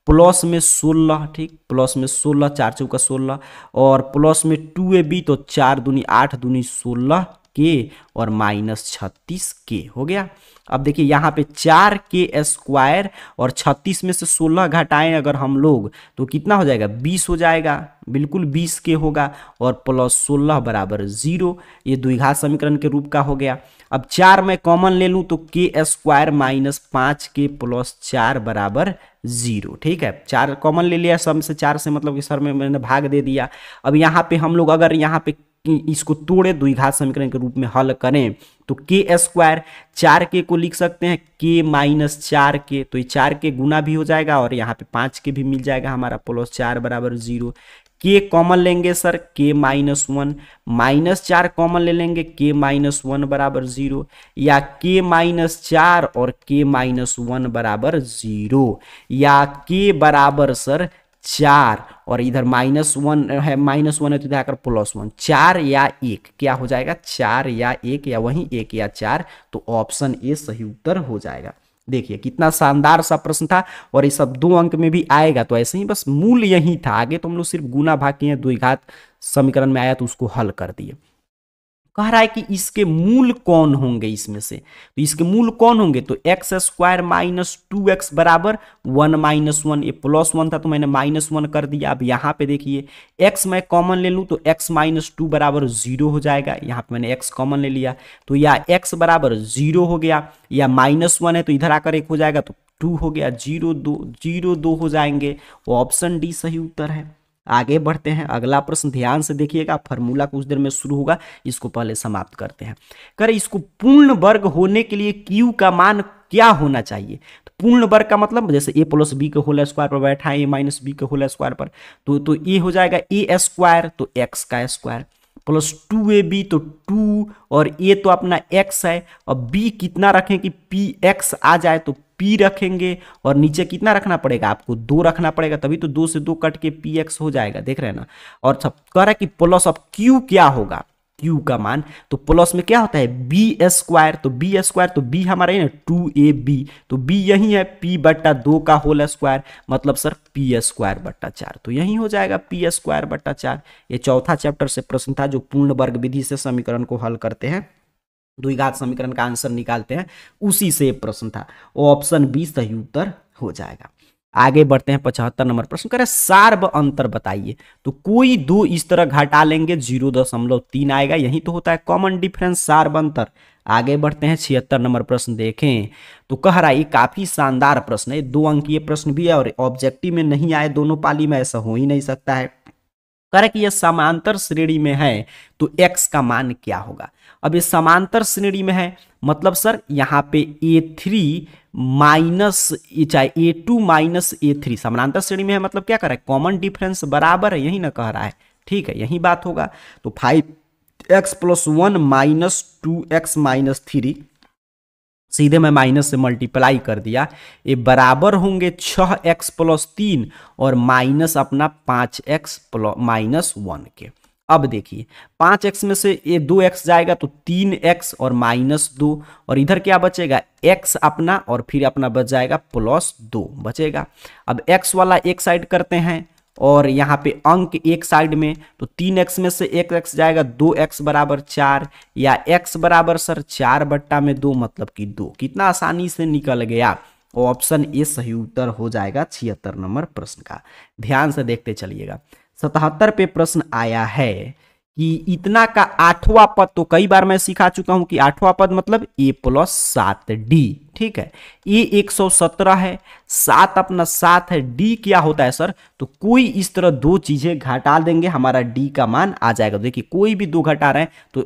प्लस में 16, ठीक, प्लस में 16, 4 चौका 16, और प्लस में 2ab तो 4 दूनी 8 दूनी 16 के और -36 के हो गया। अब देखिए यहाँ पे 4 के स्क्वायर और 36 में से 16 घटाएं अगर हम लोग तो कितना हो जाएगा 20 हो जाएगा, बिल्कुल 20 के होगा, और प्लस 16 बराबर 0, ये द्विघात समीकरण के रूप का हो गया। अब 4 में कॉमन ले लूं तो के स्क्वायर माइनस 5 के प्लस 4 बराबर 0, ठीक है, 4 कॉमन ले लिया, सम से 4 से मतलब कि सर में मैंने भाग दे दिया। अब यहाँ पे हम लोग अगर यहाँ पे इसको तोड़े द्विघात समीकरण के रूप में हल करें तो के स्क्वायर 4 के को लिख सकते हैं के माइनस 4 के, तो ये 4 के गुना भी हो जाएगा और यहाँ पे 5 के भी मिल जाएगा हमारा, प्लस 4 बराबर 0। के कॉमन लेंगे सर के -1, -4 कॉमन ले लेंगे के -1 बराबर 0, या के -4 और के -1 बराबर 0, या के बराबर सर 4 और इधर -1 है, -1 है तो इधर आकर +1, 4 या 1 क्या हो जाएगा 4 या 1, या वहीं 1 या 4, तो ऑप्शन ए सही उत्तर हो जाएगा। देखिए कितना शानदार सा प्रश्न था, और ये सब 2 अंक में भी आएगा, तो ऐसे ही बस मूल यही था, आगे तो हम लोग सिर्फ गुना भाग किए, द्विघात समीकरण में आया तो उसको हल कर दिए। कह रहा है कि इसके मूल कौन होंगे, इसमें से तो इसके मूल कौन होंगे, तो एक्स स्क्वायर माइनस 2x बराबर 1 -1, ये +1 था तो मैंने -1 कर दिया। अब यहाँ पे देखिए x मैं कॉमन ले लूँ तो x -2 बराबर 0 हो जाएगा, यहाँ पे मैंने x कॉमन ले लिया तो या x बराबर 0 हो गया, या -1 है तो इधर आकर 1 हो जाएगा तो 2 हो गया, 0 2 हो जाएंगे, ऑप्शन डी सही उत्तर है। आगे बढ़ते हैं, अगला प्रश्न ध्यान से देखिएगा, फॉर्मूला कुछ देर में शुरू होगा, इसको पहले समाप्त करते हैं। कर इसको पूर्ण वर्ग होने के लिए Q का मान क्या होना चाहिए, तो पूर्ण वर्ग का मतलब जैसे a + b के होल स्क्वायर पर बैठा है a - b के होल स्क्वायर पर, तो ये हो जाएगा a स्क्वायर तो x का स्क्वायर प्लस 2ab तो 2, और a तो अपना x है, और b कितना रखें कि px आ जाए तो p रखेंगे, और नीचे कितना रखना पड़ेगा आपको 2 रखना पड़ेगा, तभी तो 2 से 2 कट के px हो जाएगा, देख रहे हैं ना। और सब कह रहा है कि प्लस अब q क्या होगा, q का मान, तो प्लस में क्या होता है b स्क्वायर, तो b स्क्वायर तो b हमारा है ना 2ab, तो b यही है p/2 का होल स्क्वायर, मतलब सर p²/4, तो यही हो जाएगा p²/4। ये चौथा चैप्टर से प्रश्न था जो पूर्ण वर्ग विधि से समीकरण को हल करते हैं, द्विघात समीकरण का आंसर निकालते हैं, उसी से प्रश्न था, ऑप्शन बी सही उत्तर हो जाएगा। आगे बढ़ते हैं 75 नंबर प्रश्न, कह रहे सार्व अंतर बताइए, तो कोई दो इस तरह घटा लेंगे 0.3 आएगा, यही तो होता है कॉमन डिफरेंस सार्व अंतर। आगे बढ़ते हैं 76 नंबर प्रश्न देखें, तो कह रहा है ये काफी शानदार प्रश्न है, 2 अंकीय प्रश्न भी है और ऑब्जेक्टिव में नहीं आए दोनों पाली में, ऐसा हो ही नहीं सकता है। कह रहा है कि यह समांतर श्रेणी में है तो x का मान क्या होगा। अब ये समांतर श्रेणी में है मतलब सर यहाँ पे a3 माइनस चाहे a2 माइनस a3 समानांतर श्रेणी में है, मतलब क्या कर रहा है कॉमन डिफरेंस बराबर है, यही ना कह रहा है, ठीक है, यही बात होगा। तो 5x + 1 - 2x - 3 सीधे मैं माइनस से मल्टीप्लाई कर दिया, ये बराबर होंगे 6x प्लस 3 और माइनस अपना 5x माइनस 1 के। अब देखिए 5x में से ये 2x जाएगा तो 3x और माइनस 2, और इधर क्या बचेगा x अपना, और फिर अपना बच जाएगा प्लस 2 बचेगा। अब x वाला एक साइड करते हैं और यहाँ पे अंक एक साइड में, तो 3x में से 1x जाएगा, 2x बराबर 4, या x बराबर सर 4/2 मतलब कि 2। कितना आसानी से निकल गया। ऑप्शन ए सही उत्तर हो जाएगा 76 नंबर प्रश्न का। ध्यान से देखते चलिएगा। 77 पे प्रश्न आया है कि इतना का 8वां पद, तो कई बार मैं सिखा चुका हूं कि 8वां पद मतलब a प्लस 7d, ठीक है। a 117 है, 7 अपना 7 है, d क्या होता है सर, तो कोई इस तरह दो चीजें घटा देंगे, हमारा d का मान आ जाएगा। देखिए कोई भी दो घटा रहे हैं तो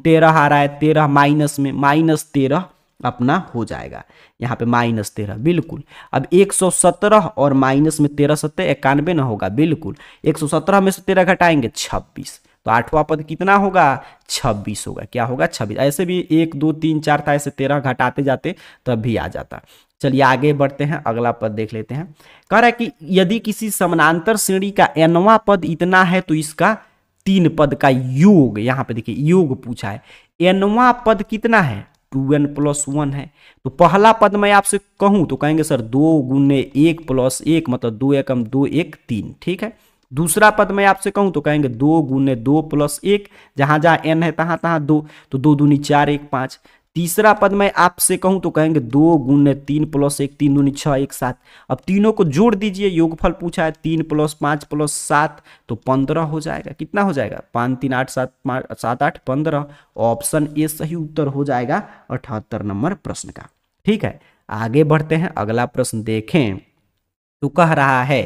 13 आ रहा है, 13 माइनस में -13 अपना हो जाएगा, यहाँ पे -13 बिल्कुल। अब 117 और माइनस में 13 7 91 ना होगा, बिल्कुल 117 में से 13 घटाएंगे 26, तो 8वां पद कितना होगा 26 होगा। क्या होगा 26। ऐसे भी 1 2 3 4 था, ऐसे 13 घटाते जाते तब भी आ जाता। चलिए आगे बढ़ते हैं, अगला पद देख लेते हैं। कह रहा है कि यदि किसी समानांतर श्रेणी का nवां पद इतना है तो इसका 3 पद का योग, यहाँ पे देखिए योग पूछा है। nवां पद कितना है 2n प्लस 1 है, तो पहला पद मैं आपसे कहूं तो कहेंगे सर 2 गुने 1 प्लस 1 मतलब 2 एकम 2 1 3, ठीक है। दूसरा पद मैं आपसे कहूं तो कहेंगे 2 गुने 2 प्लस 1, जहां जहां n है तहां तहां 2, तो 2 दूनी 4 1 5। तीसरा पद मैं आपसे कहूं तो कहेंगे 2 गुने 3 प्लस 1, 3 दूनी 6 1 7। अब तीनों को जोड़ दीजिए, योगफल पूछा है, 3 प्लस 5 प्लस 7 तो 15 हो जाएगा। कितना हो जाएगा 5 3 8 7 8 15। ऑप्शन ए सही उत्तर हो जाएगा 78 नंबर प्रश्न का, ठीक है। आगे बढ़ते हैं, अगला प्रश्न देखें तो कह रहा है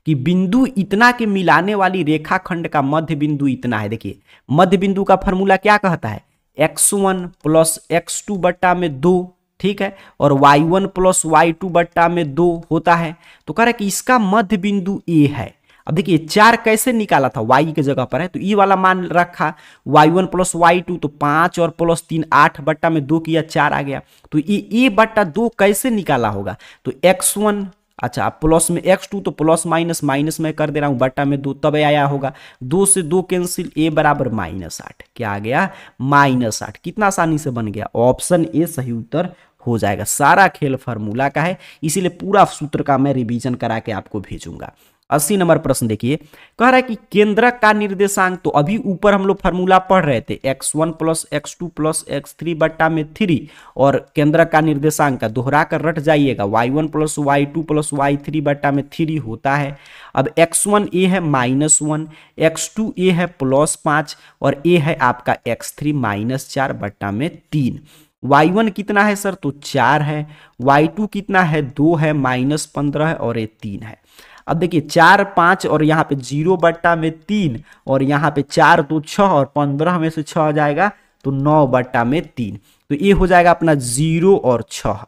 कि बिंदु इतना के मिलाने वाली रेखाखंड का मध्य बिंदु इतना है। देखिए मध्य बिंदु का फॉर्मूला क्या कहता है, x1 प्लस x2 बट्टा में 2, ठीक है, और y1 प्लस y2 बट्टा में 2 होता है। तो कह रहा है कि इसका मध्य बिंदु a है। अब देखिए 4 कैसे निकाला था, y के जगह पर है तो e वाला मान रखा, y1 प्लस y2 तो 5 और प्लस 3 8 बट्टा में 2 किया 4 आ गया। तो ये a बट्टा 2 कैसे निकाला होगा, तो x1 अच्छा प्लस में x2 तो प्लस माइनस माइनस में कर दे रहा हूं, बट्टा में 2 तब आया होगा, 2 से 2 कैंसिल, a बराबर -8। क्या आ गया -8। कितना आसानी से बन गया। ऑप्शन ए सही उत्तर हो जाएगा। सारा खेल फार्मूला का है, इसीलिए पूरा सूत्र का मैं रिवीजन करा के आपको भेजूंगा। 80 नंबर प्रश्न देखिए, कह रहा है कि केंद्रक का निर्देशांक, तो अभी ऊपर हम लोग फार्मूला पढ़ रहे थे x1 plus x2 plus x3 बट्टा में 3, और केंद्रक का निर्देशांक का दोहरा कर रट जाइएगा, y1 plus y2 plus y3 बट्टा में 3 होता है। अब x1 a है -1, x2 a है +5 और a है आपका x3 -4 बट्टा में 3। y1 कितना है सर, तो 4 है, y2 कितना है 2 है, -15 है, और ये 3 है। अब देखिए 4 5 और यहाँ पे 0 बट्टा में 3, और यहाँ पे 4 2 6 और 15 में से 6 आ जाएगा तो 9 बट्टा में 3। तो ये हो जाएगा अपना 0 और 6,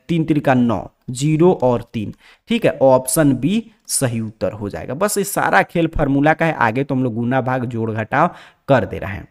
3 3 9, 0 और 3, ठीक है। ऑप्शन बी सही उत्तर हो जाएगा। बस ये सारा खेल फार्मूला का है, आगे तो हम लोग गुना भाग जोड़ घटाव कर दे रहे हैं।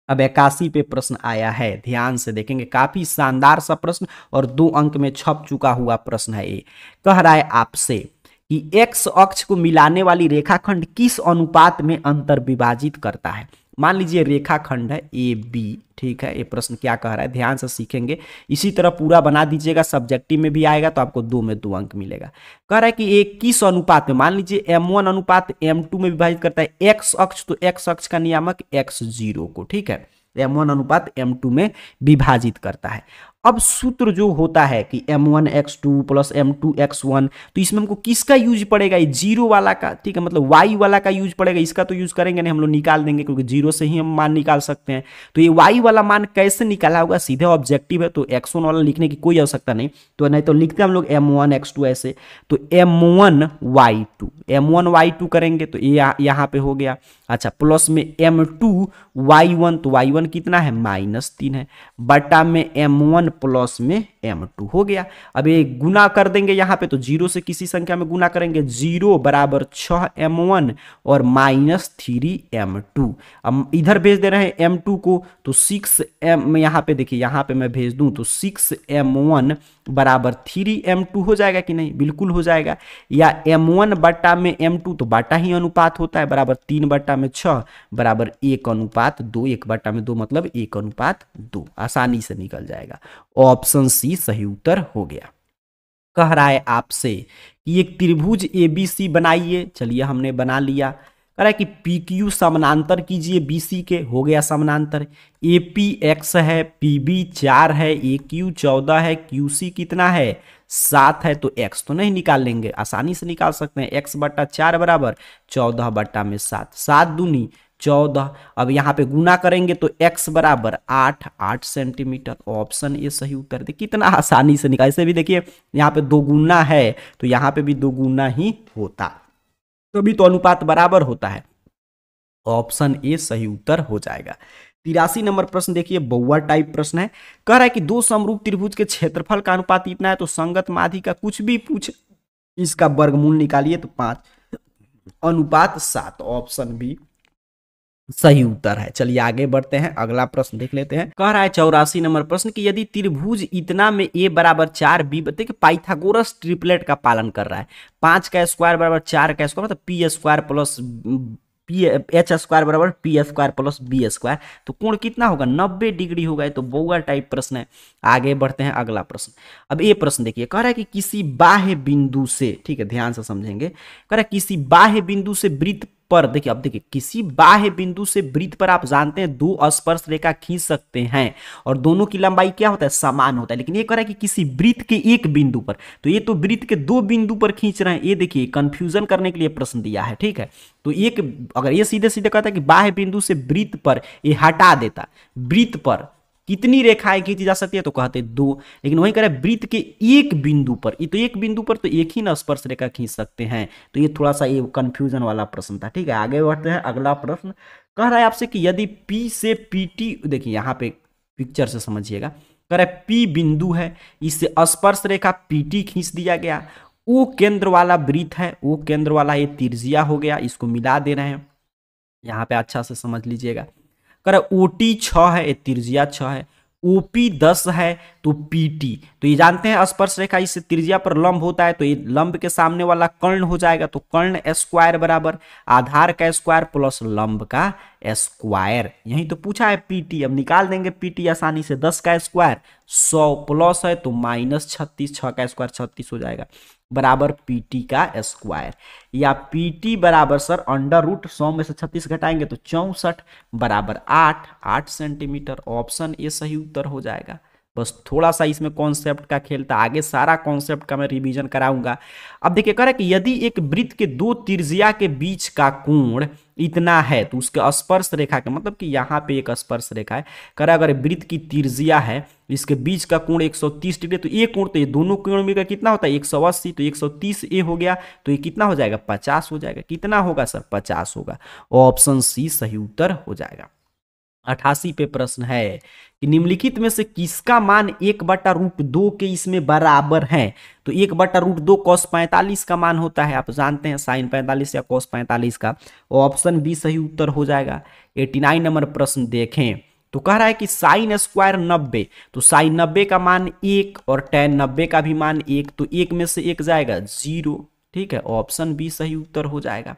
अब 81 पे प्रश्न आया है, ध्यान से देखेंगे, काफी शानदार सा प्रश्न और 2 अंक में छप चुका हुआ प्रश्न है। ये कह रहा है आपसे कि x अक्ष को मिलाने वाली रेखाखंड किस अनुपात में अंतर विभाजित करता है। मान लीजिए रेखाखंड है ए बी, ठीक है। ये प्रश्न क्या कह रहा है, ध्यान से सीखेंगे, इसी तरह पूरा बना दीजिएगा, सब्जेक्टिव में भी आएगा तो आपको 2 में 2 अंक मिलेगा। कह रहा है कि एक किस अनुपात में, मान लीजिए m1 अनुपात m2 में विभाजित करता है x अक्ष, तो x अक्ष का नियामक x0 को, ठीक है, m1 अनुपात m2 में विभाजित करता है। अब सूत्र जो होता है कि m1 x2 plus m2 x1, तो इसमें हमको किसका यूज पड़ेगा, ये 0 वाला का, ठीक है, मतलब y वाला का यूज पड़ेगा। इसका तो यूज करेंगे नहीं, हम लोग निकाल देंगे क्योंकि 0 से ही हम मान निकाल सकते हैं। तो ये y वाला मान कैसे निकाला होगा, सीधे ऑब्जेक्टिव है तो x1 वाला लिखने की कोई आवश्यकता नहीं, तो नहीं तो लिखते हम लोग m1 x2 ऐसे, तो m1 y2 करेंगे तो ये यहाँ पे हो गया। अच्छा प्लस में m2 y1, तो y1 कितना है -3 है, बटा में m1 प्लस में m2 हो गया। अब ये गुना कर देंगे यहाँ पे, तो 0 से किसी संख्या में गुना करेंगे, 0 बराबर 6m1 और माइनस 3m2। अब इधर भेज दे रहे हैं m2 को, तो 6m, यहाँ पे देखिए, यहाँ पे मैं भेज दूं तो 6m1 बराबर 3m2 हो जाएगा कि नहीं, बिल्कुल हो जाएगा। या m1 बट्टा में m2 तो बाटा ही अनुपात होता है, बराबर 3 बट्टा में 6 बराबर 1:2, 1 बट्टा में 2 मतलब 1:2, आसानी से निकल जाएगा। ऑप्शन सी सही उत्तर हो गया। कह रहा है आपसे कि एक त्रिभुज ABC बनाइए, चलिए हमने बना लिया। कह रहा है कि PQ समानांतर कीजिए BC के, हो गया समानांतर। AP x है, PB 4 है, AQ 14 है, QC कितना है 7 है, तो x तो नहीं निकाल लेंगे, आसानी से निकाल सकते हैं। x बट्टा 4 बराबर 14 बट्टा में 7, 7 दूनी 14। अब यहाँ पे गुना करेंगे तो x बराबर 8 सेंटीमीटर। ऑप्शन ए सही उत्तर। देखिए कितना आसानी से निकाल, इसे भी देखिए यहाँ पे 2 गुना है तो यहाँ पे भी 2 गुना ही होता, तभी तो अनुपात बराबर होता है। ऑप्शन ए सही उत्तर हो जाएगा। 83 नंबर प्रश्न देखिए, बउआ टाइप प्रश्न है। कह रहा है कि दो समरूप त्रिभुज के क्षेत्रफल का अनुपात इतना है, तो संगत माध्य का कुछ भी पूछ, इसका वर्गमूल निकालिए, तो 5:7। ऑप्शन बी सही उत्तर है। चलिए आगे बढ़ते हैं, अगला प्रश्न देख लेते हैं। कह रहा है 84 नंबर प्रश्न कि यदि त्रिभुज इतना में a बराबर 4 b, देखिए पाइथागोरस ट्रिपलेट का पालन कर रहा है। 5 का स्क्वायर बराबर 4 का स्क्वायर मतलब P square plus H square बराबर P square plus B square, तो कोण कितना होगा 90 डिग्री होगा। ये तो बउआ टाइप प्रश्न है। आगे बढ़ते हैं, अगला प्रश्न। अब ये प्रश्न देखिए, कह रहा है कि किसी बाह्य बिंदु से, ठीक है ध्यान से समझेंगे, कह रहा है किसी बाह्य बिंदु से वृत्त पर, देखिए अब देखिए किसी बाह्य बिंदु से वृत्त पर आप जानते हैं 2 स्पर्श रेखा खींच सकते हैं और दोनों की लंबाई क्या होता है, समान होता है। लेकिन ये कह रहा है कि किसी वृत्त के एक बिंदु पर, तो ये तो वृत्त के 2 बिंदु पर खींच रहे हैं। ये देखिए कंफ्यूजन करने के लिए प्रश्न दिया है, ठीक है। तो एक, अगर ये सीधे सीधे कहता है कि बाह्य बिंदु से वृत्त पर, ये हटा देता, वृत्त पर कितनी रेखाएं खींची जा सकती है, तो कहते 2। लेकिन वही कह रहा है वृत्त के एक बिंदु पर, ये तो एक बिंदु पर तो एक ही ना स्पर्श रेखा खींच सकते हैं। तो ये थोड़ा सा ये कंफ्यूजन वाला प्रश्न था, ठीक है। आगे बढ़ते हैं, अगला प्रश्न कह रहा है आपसे कि यदि P से PT, देखिए यहाँ पे पिक्चर से समझिएगा, कह रहा है P बिंदु है, इससे स्पर्श रेखा PT खींच दिया गया। O केंद्र वाला वृत्त है, O केंद्र वाला ये त्रिज्या हो गया, इसको मिला दे रहे हैं, यहाँ पे अच्छा से समझ लीजिएगा। कर OT 6 है, त्रिज्या 6 है। OP 10 है, तो PT, तो ये जानते हैं स्पर्श रेखा इस त्रिज्या पर लंब होता है, तो ये लंब के सामने वाला कर्ण हो जाएगा, तो कर्ण स्क्वायर बराबर आधार का स्क्वायर प्लस लंब का स्क्वायर। यही तो पूछा है PT, अब निकाल देंगे PT आसानी से। 10 का स्क्वायर 100 प्लस है तो माइनस 36, 6 का स्क्वायर 36 हो जाएगा, बराबर PT का स्क्वायर। या PT बराबर सर √100 में से 36 घटाएंगे तो 64 बराबर 8 सेंटीमीटर। ऑप्शन ए सही उत्तर हो जाएगा। बस थोड़ा सा इसमें कॉन्सेप्ट का खेल था, आगे सारा कॉन्सेप्ट का मैं रिवीजन कराऊंगा। अब देखिए कह रहा है कि यदि एक वृत्त के 2 त्रिज्या के बीच का कोण इतना है, तो उसके स्पर्श रेखा के, मतलब कि यहाँ पे एक स्पर्श रेखा है, कह रहा है अगर वृत्त की त्रिज्या है, इसके बीच का कोण 130 डिग्री, तो ये कोण, तो ये दोनों कोण में का कितना होता है 180, तो 130 ए हो गया, तो ये कितना हो जाएगा 50 हो जाएगा। कितना होगा सर 50 होगा। ऑप्शन सी सही उत्तर हो जाएगा। 88 पे प्रश्न है कि निम्नलिखित में से किसका मान 1/√2 के इसमें बराबर है, तो 1/√2 cos 45 का मान होता है, आप जानते हैं sin 45 या cos 45 का। ऑप्शन बी सही उत्तर हो जाएगा। 89 नंबर प्रश्न देखें, तो कह रहा है कि साइन स्क्वायर 90, तो साइन 90 का मान 1 और tan 90 का भी मान 1, तो 1 में से 1 जाएगा 0, ठीक है। ऑप्शन बी सही उत्तर हो जाएगा।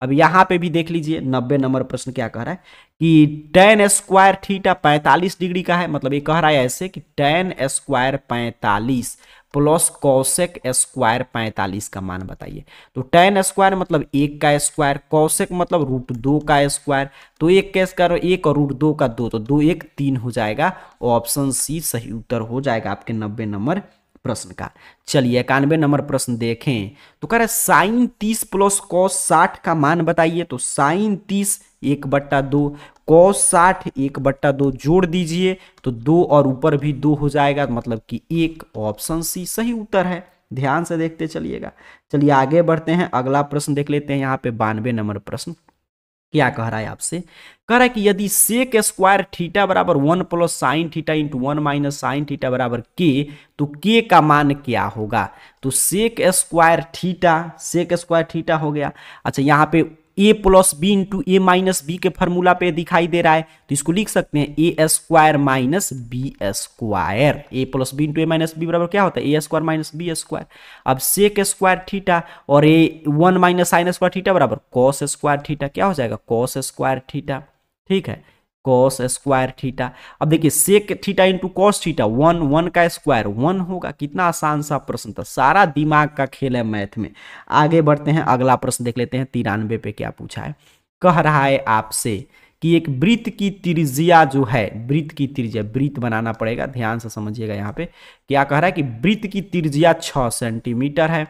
अब यहाँ पे भी देख लीजिए 90 नंबर प्रश्न क्या कह रहा है कि tan स्क्वायर थीटा 45 डिग्री का है, मतलब ये कह रहा है ऐसे कि tan square 45 plus cosec square 45 का मान बताइए। तो tan स्क्वायर मतलब 1 का स्क्वायर, कॉसेक मतलब √2 का स्क्वायर, तो 1 का स्क्वायर 1 और √2 का 2, तो 2 1 3 हो जाएगा। ऑप्शन सी सही उत्तर हो जाएगा आपके 90 नंबर प्रश्न का। चलिए 91 नंबर प्रश्न देखें, तो कह रहा है साइन 30 प्लस कॉस 60 का मान बताइए। तो साइन 30 1/2, कॉस 60 1/2 जोड़ दीजिए तो 2 और ऊपर भी 2 हो जाएगा, मतलब कि 1। ऑप्शन सी सही उत्तर है। ध्यान से देखते चलिएगा। चलिए आगे बढ़ते हैं, अगला प्रश्न देख लेते हैं। यहाँ पे 92 नंबर प्रश्न क्या कह रहा है आपसे, कह रहा है कि यदि सेक स्क्वायर थीटा बराबर 1 plus sine theta into 1 minus sine theta बराबर के, तो के का मान क्या होगा। तो सेक स्क्वायर थीटा हो गया। अच्छा यहाँ पे ए प्लस बी इंटू ए माइनस बी के फॉर्मूला पे दिखाई दे रहा है, तो इसको लिख सकते हैं ए स्क्वायर माइनस बी स्क्वायर। ए प्लस बी इंटू ए माइनस बी बराबर क्या होता है, ए स्क्वायर माइनस बी स्क्वायर। अब सेक स्क्वायर थीटा और ए 1 माइनस साइन स्क्वायर थीटा बराबर कॉस स्क्वायर थीटा, क्या हो जाएगा कॉस स्क्वायर थीटा, ठीक है कॉस स्क्वायर थीटा। अब देखिए sec theta into cos theta, 1 का स्क्वायर 1 होगा। कितना आसान सा प्रश्न था, सारा दिमाग का खेल है मैथ में। आगे बढ़ते हैं, अगला प्रश्न देख लेते हैं 93 पे क्या पूछा है। कह रहा है आपसे कि एक वृत्त की त्रिज्या जो है, वृत्त की त्रिज्या, वृत्त बनाना पड़ेगा, ध्यान से समझिएगा। यहाँ पे क्या कह रहा है कि वृत्त की त्रिज्या 6 सेंटीमीटर है,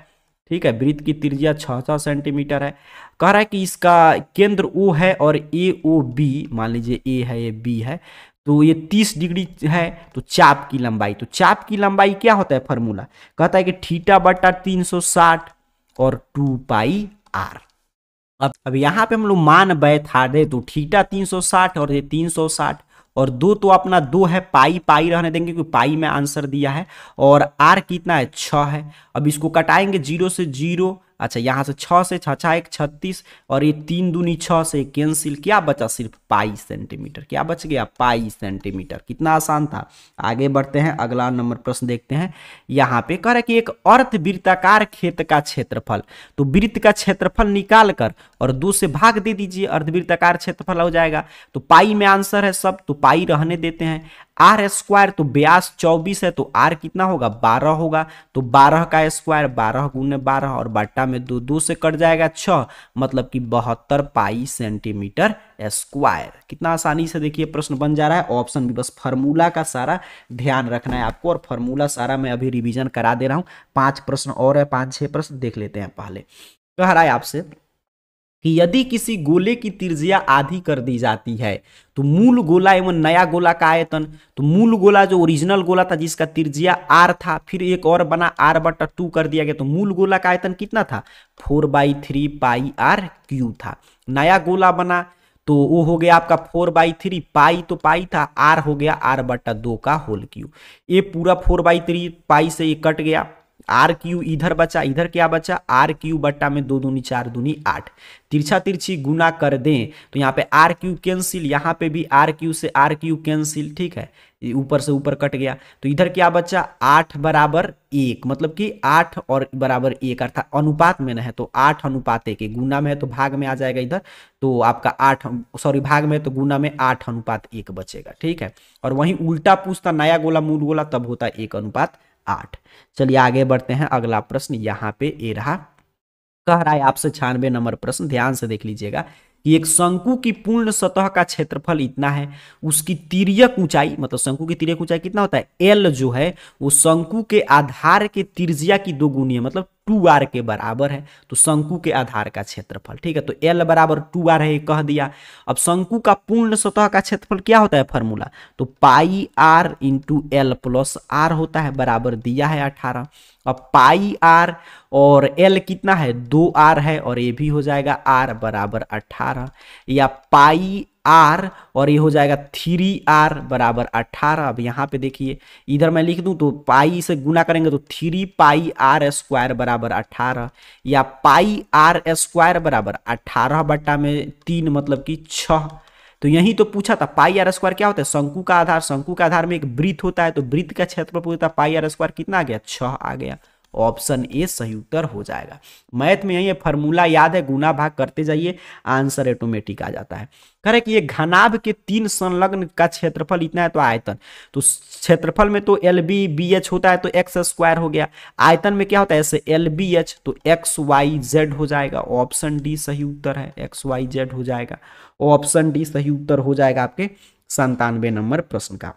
ठीक है वृत्त की त्रिज्या 6 सेंटीमीटर है। कह रहा है कि इसका केंद्र O है और ए ओ बी, मान लीजिए ए है ये बी है, तो ये 30 डिग्री है। तो चाप की लंबाई, तो चाप की लंबाई क्या होता है फॉर्मूला, कहता है कि थीटा बटा 360 और 2 पाई आर। अब यहाँ पे हम लोग मान बैठा दे, तो थीटा 360 और ये 360 और दो तो अपना दो है, पाई पाई रहने देंगे क्योंकि पाई में आंसर दिया है, और आर कितना है 6 है। अब इसको कटाएंगे 0 से 0, अच्छा यहाँ से 6 से 6 1 36 और ये 3 दूनी 6 से कैंसिल, क्या बचा सिर्फ पाई सेंटीमीटर, क्या बच गया पाई सेंटीमीटर। कितना आसान था। आगे बढ़ते हैं, अगला नंबर प्रश्न देखते हैं। यहाँ पे कह रहा है कि एक अर्धवृत्ताकार खेत का क्षेत्रफल, तो वृत्त का क्षेत्रफल निकाल कर और 2 से भाग दे दीजिए, अर्धवृत्ताकार क्षेत्रफल हो जाएगा। तो पाई में आंसर है सब, तो पाई रहने देते हैं। आर स्क्वायर, तो व्यास 24 है तो आर कितना होगा 12 होगा, तो 12 का स्क्वायर 12 गुने 12 और बट्टा में 2, 2 से कट जाएगा 6, मतलब कि 72 पाई सेंटीमीटर स्क्वायर। कितना आसानी से देखिए प्रश्न बन जा रहा है। ऑप्शन भी, बस फार्मूला का सारा ध्यान रखना है आपको, और फार्मूला सारा मैं अभी रिवीजन करा दे रहा हूं। 5 प्रश्न और है, 5-6 प्रश्न देख लेते हैं। पहले कह रहा है आपसे कि यदि किसी गोले की त्रिज्या आधी कर दी जाती है, तो मूल गोला एवं नया गोला का आयतन, तो मूल गोला जो ओरिजिनल गोला था जिसका त्रिज्या r था, फिर एक और बना r/2 कर दिया गया, तो मूल गोला का आयतन कितना था 4/3 पाई r क्यू था। नया गोला बना तो वो हो गया आपका 4/3, पाई तो पाई था, r हो गया r/2 का होल क्यू। ये पूरा 4/3 पाई से ये कट गया, आर क्यू इधर बचा, इधर क्या बचा आर क्यू बट्टा में 2 दूनी 4 दूनी 8, तिरछा तिरछी गुना कर दें तो यहाँ पे आर क्यू कैंसिल, यहाँ पे भी आर क्यू से आर क्यू कैंसिल, ठीक है ऊपर से ऊपर कट गया, तो इधर क्या बचा 8 बराबर 1, मतलब कि 8 और बराबर 1 अर्थात अनुपात में न है तो 8 अनुपात 1, गुना में है तो भाग में आ जाएगा इधर, तो आपका 8 सॉरी भाग में है तो गुना में 8 अनुपात 1 बचेगा, ठीक है। और वहीं उल्टा पूछता नया गोला मूल गोला तब होता 1 अनुपात 8। चलिए आगे बढ़ते हैं, अगला प्रश्न यहाँ पे ए रहा, कह रहा है आपसे 96 नंबर प्रश्न, ध्यान से देख लीजिएगा कि एक शंकु की पूर्ण सतह का क्षेत्रफल इतना है, उसकी तिर्यक ऊंचाई, मतलब शंकु की तिर्यक ऊंचाई कितना होता है एल जो है वो शंकु के आधार के त्रिज्या की 2 गुनी है, मतलब 2r के बराबर है, तो शंकु के आधार का क्षेत्रफल, ठीक है। तो l बराबर 2r है कह दिया। अब शंकु का पूर्ण सतह का क्षेत्रफल क्या होता है फॉर्मूला, तो pi r into L plus R होता है, बराबर दिया है 18। अब पाई r और l कितना है 2r है, और ये भी हो जाएगा r बराबर 18, या पाई r और ये हो जाएगा 3r बराबर 18। अब यहाँ पे देखिए इधर मैं लिख दूं तो पाई से गुना करेंगे तो 3 पाई r स्क्वायर बराबर 18, या पाई r स्क्वायर बराबर 18 बट्टा में 3 मतलब कि 6। तो यही तो पूछा था पाई आर स्क्वायर क्या होता है शंकु का आधार, शंकु का आधार में एक वृत्त होता है, तो वृत्त का क्षेत्रफल पूछता है पाई आर स्क्वायर कितना आ गया 6 आ गया। ऑप्शन ए सही उत्तर हो जाएगा। मैथ में यही फॉर्मूला याद है, गुना भाग करते जाइए आंसर ऑटोमेटिक आ जाता है। कह रहे कि ये घनाभ के 3 संलग्न का क्षेत्रफल इतना है, तो आयतन, तो क्षेत्रफल में तो एल बी बी एच होता है तो एक्स स्क्वायर हो गया, आयतन में क्या होता है ऐसे एल बी एच तो एक्स वाई जेड हो जाएगा। ऑप्शन डी सही उत्तर है, एक्स वाई जेड हो जाएगा। ऑप्शन डी सही उत्तर हो जाएगा आपके 97 नंबर प्रश्न का।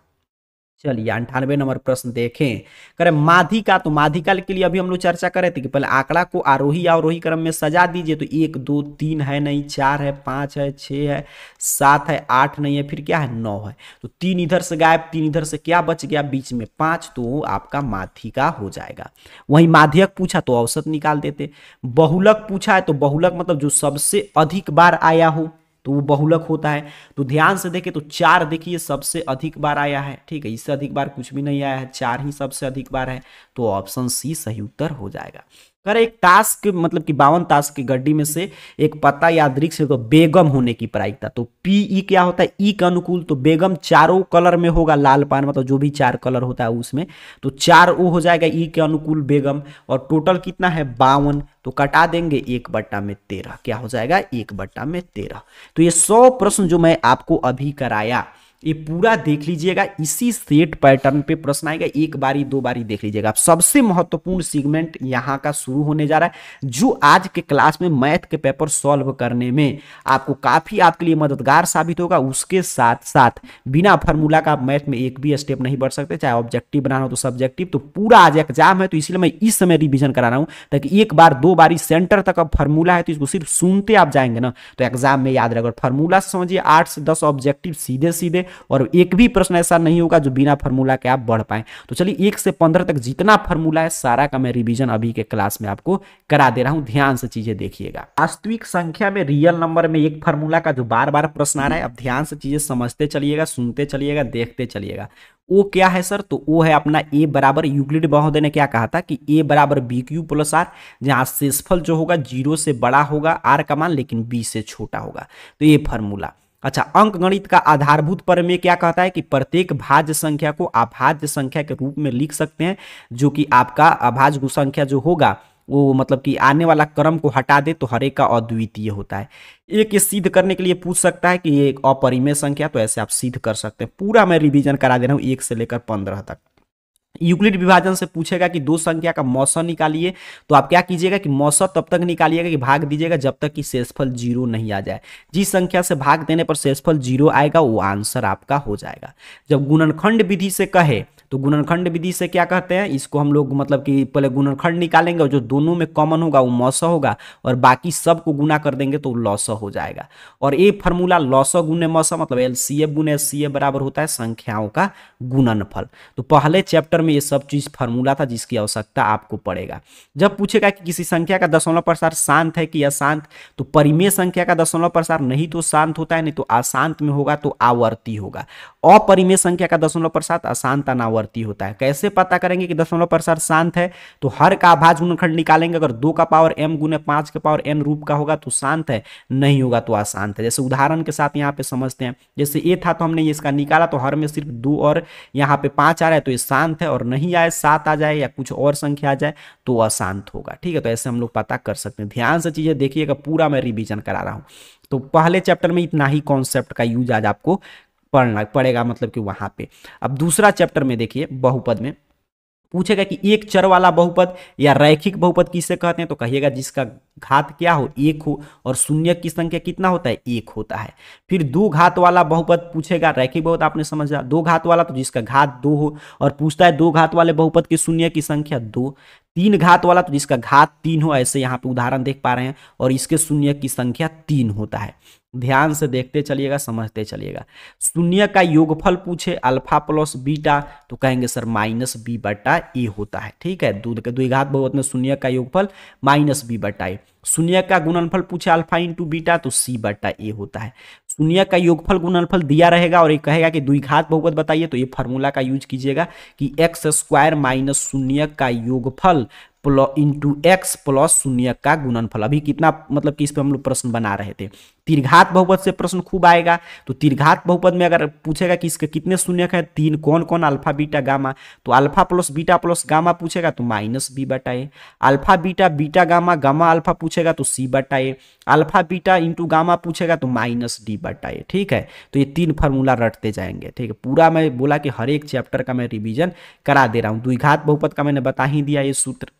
चलिए 98 नंबर प्रश्न देखें, करें माध्यिका, तो माध्यिका के लिए अभी हम लोग चर्चा कर रहे थे कि पहले आंकड़ा को आरोही अवरोही क्रम में सजा दीजिए, तो 1 2 3 है नहीं, 4 है, 5 है, 6 है, 7 है, 8 नहीं है, फिर क्या है 9 है, तो 3 इधर से गायब, 3 इधर से क्या बच गया बीच में 5, तो आपका माध्यिका हो जाएगा। वहीं माध्यक पूछा तो औसत निकाल देते, बहुलक पूछा है तो बहुलक मतलब जो सबसे अधिक बार आया हो, तो वो बहुलक होता है। तो ध्यान से देखें तो 4 देखिए सबसे अधिक बार आया है, ठीक है, इससे अधिक बार कुछ भी नहीं आया है, 4 ही सबसे अधिक बार है, तो ऑप्शन सी सही उत्तर हो जाएगा। कर एक ताश के मतलब कि 52 ताश की गड्डी में से एक पत्ता या वृक्ष तो बेगम होने की प्रायिकता, तो पी ई क्या होता है, ई के अनुकूल, तो बेगम चारों कलर में होगा, लाल पान मतलब जो भी 4 कलर होता है उसमें, तो 4 वो हो जाएगा ई के अनुकूल बेगम, और टोटल कितना है 52, तो कटा देंगे 1/13, क्या हो जाएगा 1/13। तो ये 100 प्रश्न जो मैं आपको अभी कराया ये पूरा देख लीजिएगा, इसी सेट पैटर्न पे प्रश्न आएगा, एक बारी 2 बारी देख लीजिएगा। अब सबसे महत्वपूर्ण सेगमेंट यहाँ का शुरू होने जा रहा है, जो आज के क्लास में मैथ के पेपर सॉल्व करने में आपको काफी आपके लिए मददगार साबित होगा। उसके साथ साथ बिना फार्मूला का मैथ में एक भी स्टेप नहीं बढ़ सकते, चाहे ऑब्जेक्टिव बनाना हो तो सब्जेक्टिव, तो पूरा आज एग्जाम है, तो इसलिए मैं इस समय रिविजन करा रहा हूं, ताकि एक बार 2 बारी सेंटर तक अब फार्मूला है तो इसको सिर्फ सुनते आप जाएंगे ना, तो एग्जाम में याद रहेगा। फार्मूला समझिए 8 से 10 ऑब्जेक्टिव सीधे सीधे, और एक भी प्रश्न ऐसा नहीं होगा जो बिना फार्मूला के आप बढ़ पाए। तो चलिए 1 से 15 तक जितना फार्मूला है सारा का मैं रिवीजन अभी के क्लास में आपको करा दे रहा हूं, ध्यान से चीजें देखिएगा। वास्तविक संख्या में रियल नंबर में एक फार्मूला का जो बार बार प्रश्न आ रहा है, अब ध्यान से चीजें समझते चलिएगा, सुनते चलिएगा, देखते चलिएगा। वो क्या है सर, तो वो है अपना ए बराबर, यूक्लिड महोदय ने क्या कहा था कि ए बराबर बी क्यू प्लस आर, जहां शेषफल जो होगा 0 से बड़ा होगा आर का मान, लेकिन बी से छोटा होगा, तो ये फार्मूला। अच्छा, अंक गणित का आधारभूत प्रमेय क्या कहता है कि प्रत्येक भाज्य संख्या को अभाज्य संख्या के रूप में लिख सकते हैं, जो कि आपका अभाज्य संख्या जो होगा वो मतलब कि आने वाला क्रम को हटा दे तो हर एक का अद्वितीय होता है। एक सिद्ध करने के लिए पूछ सकता है कि ये एक अपरिमेय संख्या, तो ऐसे आप सिद्ध कर सकते हैं। पूरा मैं रिवीजन करा दे रहा हूँ 1 से लेकर 15 तक। यूक्लिड विभाजन से पूछेगा कि 2 संख्या का मौसा निकालिए, तो आप क्या कीजिएगा कि मौसा तब तक निकालिएगा कि भाग दीजिएगा जब तक कि शेषफल 0 नहीं आ जाए। जिस संख्या से भाग देने पर शेषफल 0 आएगा वो आंसर आपका हो जाएगा। जब गुणनखंड विधि से कहे, तो गुणनखंड विधि से क्या कहते हैं, इसको हम लोग मतलब कि पहले गुणनखंड निकालेंगे और जो दोनों में कॉमन होगा वो मौसा होगा, और बाकी सब को गुना कर देंगे तो लॉसा हो जाएगा। और ये फार्मूला लॉसा गुने मौसा मतलब एलसीएफ गुने एचसीएफ बराबर होता है संख्याओं का गुणनफल। तो पहले चैप्टर में ये सब चीज फार्मूला था जिसकी आवश्यकता आपको पड़ेगा। जब पूछेगा कि किसी संख्या का दशमलव प्रसार शांत है कि अशांत, तो परिमेय संख्या का दशमलव प्रसार नहीं तो शांत होता है, नहीं तो अशांत में होगा तो आवर्ती होगा। अपरिमेय संख्या का दशमलव प्रसार अशांत अनावर्ती होता है। कैसे पता करेंगे कि दशमलव प्रसार शांत है, तो हर का अभाज्य गुणनखंड निकालेंगे, अगर 2 का पावर m गुने 5 के पावर n रूप का होगा तो शांत है, नहीं होगा तो अशांत है। जैसे उदाहरण के साथ यहाँ पे समझते हैं, जैसे ए था तो हमने ये इसका निकाला, तो हर में सिर्फ 2 और यहाँ पे 5 आ रहा है तो ये शांत है, और नहीं आए 7 आ जाए या कुछ और संख्या आ जाए तो अशांत होगा। ठीक है, तो ऐसे हम लोग पता कर सकते हैं। ध्यान से चीजें देखिएगा, पूरा मैं रिवीजन करा रहा हूँ। तो पहले चैप्टर में इतना ही कॉन्सेप्ट का यूज आज आपको पढ़ना पड़ेगा, मतलब कि वहां पे। अब दूसरा चैप्टर में देखिए, बहुपद में पूछेगा कि एक चर वाला बहुपद या रैखिक बहुपद किसे कहते हैं, तो कहिएगा जिसका घात क्या हो 1 हो और शून्य की संख्या कितना होता है 1 होता है। फिर 2 घात वाला बहुपद पूछेगा, रैखिक बहुपद आपने समझा, 2 घात वाला तो जिसका घात 2 हो, और पूछता है 2 घात वाले बहुपद की शून्य की संख्या 2। 3 घात वाला तो जिसका घात 3 हो, ऐसे यहाँ पे उदाहरण देख पा रहे हैं, और इसके शून्य की संख्या 3 होता है। ध्यान से देखते चलिएगा, समझते चलिएगा। शून्य का योगफल पूछे अल्फा प्लस बीटा, तो कहेंगे सर माइनस बी बटा ए होता है। ठीक है, द्विघात बहुपद में शून्य का योगफल माइनस बी बटा ए। शून्य का गुणनफल पूछे अल्फा इंटू बीटा, तो सी बटा ए होता है। शून्य का योगफल गुणनफल दिया रहेगा और ये कहेगा कि द्विघात बहुपद बताइए, तो ये फार्मूला का यूज कीजिएगा कि एक्स स्क्वायर माइनस शून्य का योगफल इंटू एक्स प्लस शून्य का गुणनफल। अभी कितना मतलब कि इस पे हम लोग प्रश्न बना रहे थे। त्रिघात बहुपद से प्रश्न खूब आएगा, तो त्रिघात बहुपद में अगर पूछेगा कि इसके कितने शून्य है 3, कौन कौन, अल्फा बीटा गामा, तो alpha plus beta plus gamma पूछेगा तो माइनस बी बटा A. Alpha beta beta gamma gamma alpha पूछेगा तो सी बटा A. Alpha beta into gamma पूछेगा तो माइनस डी बटा ए। ठीक है, तो ये 3 फार्मूला रटते जाएंगे। ठीक है, पूरा मैं बोला कि हर एक चैप्टर का मैं रिवीजन करा दे रहा हूँ। द्विघात बहुपद का मैंने बता ही दिया, ये सूत्र।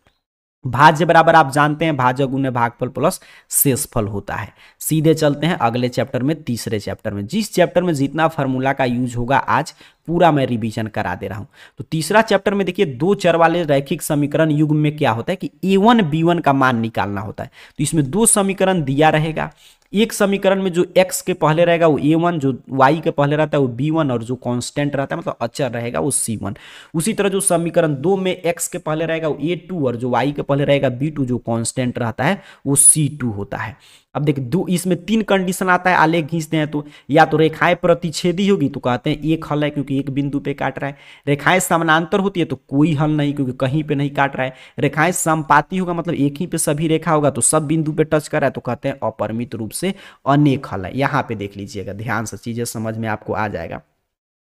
भाज्य बराबर आप जानते हैं, भाज्य गुने भागफल प्लस शेषफल होता है। सीधे चलते हैं अगले चैप्टर में, तीसरे चैप्टर में। जिस चैप्टर में जितना फार्मूला का यूज होगा आज पूरा मैं रिवीजन करा दे रहा हूं। तो तीसरा चैप्टर में देखिए, 2 चर वाले रैखिक समीकरण युग्म में क्या होता है कि a1 b1 का मान निकालना होता है। तो इसमें 2 समीकरण दिया रहेगा, एक समीकरण में जो x के पहले रहेगा वो a1, जो y के पहले रहता है वो b1, और जो कांस्टेंट रहता है मतलब अचर रहेगा वो c1। उसी तरह जो समीकरण 2 में x के पहले रहेगा वो a2, और जो y के पहले रहेगा b2, जो कांस्टेंट रहता है वो c2 होता है। अब देख दो, इसमें 3 कंडीशन आता है, आलेख खींचते हैं तो या तो रेखाएं प्रतिच्छेदी होगी तो कहते हैं एक हल है क्योंकि एक बिंदु पे काट रहा है, रेखाएं समानांतर होती है तो कोई हल नहीं क्योंकि कहीं पे नहीं काट रहा है, रेखाएं समपाती होगा मतलब एक ही पे सभी रेखा होगा तो सब बिंदु पे टच कर रहा है तो कहते हैं अपरिमित रूप से अनेक हल है। यहाँ पे देख लीजिएगा ध्यान से, चीजें समझ में आपको आ जाएगा।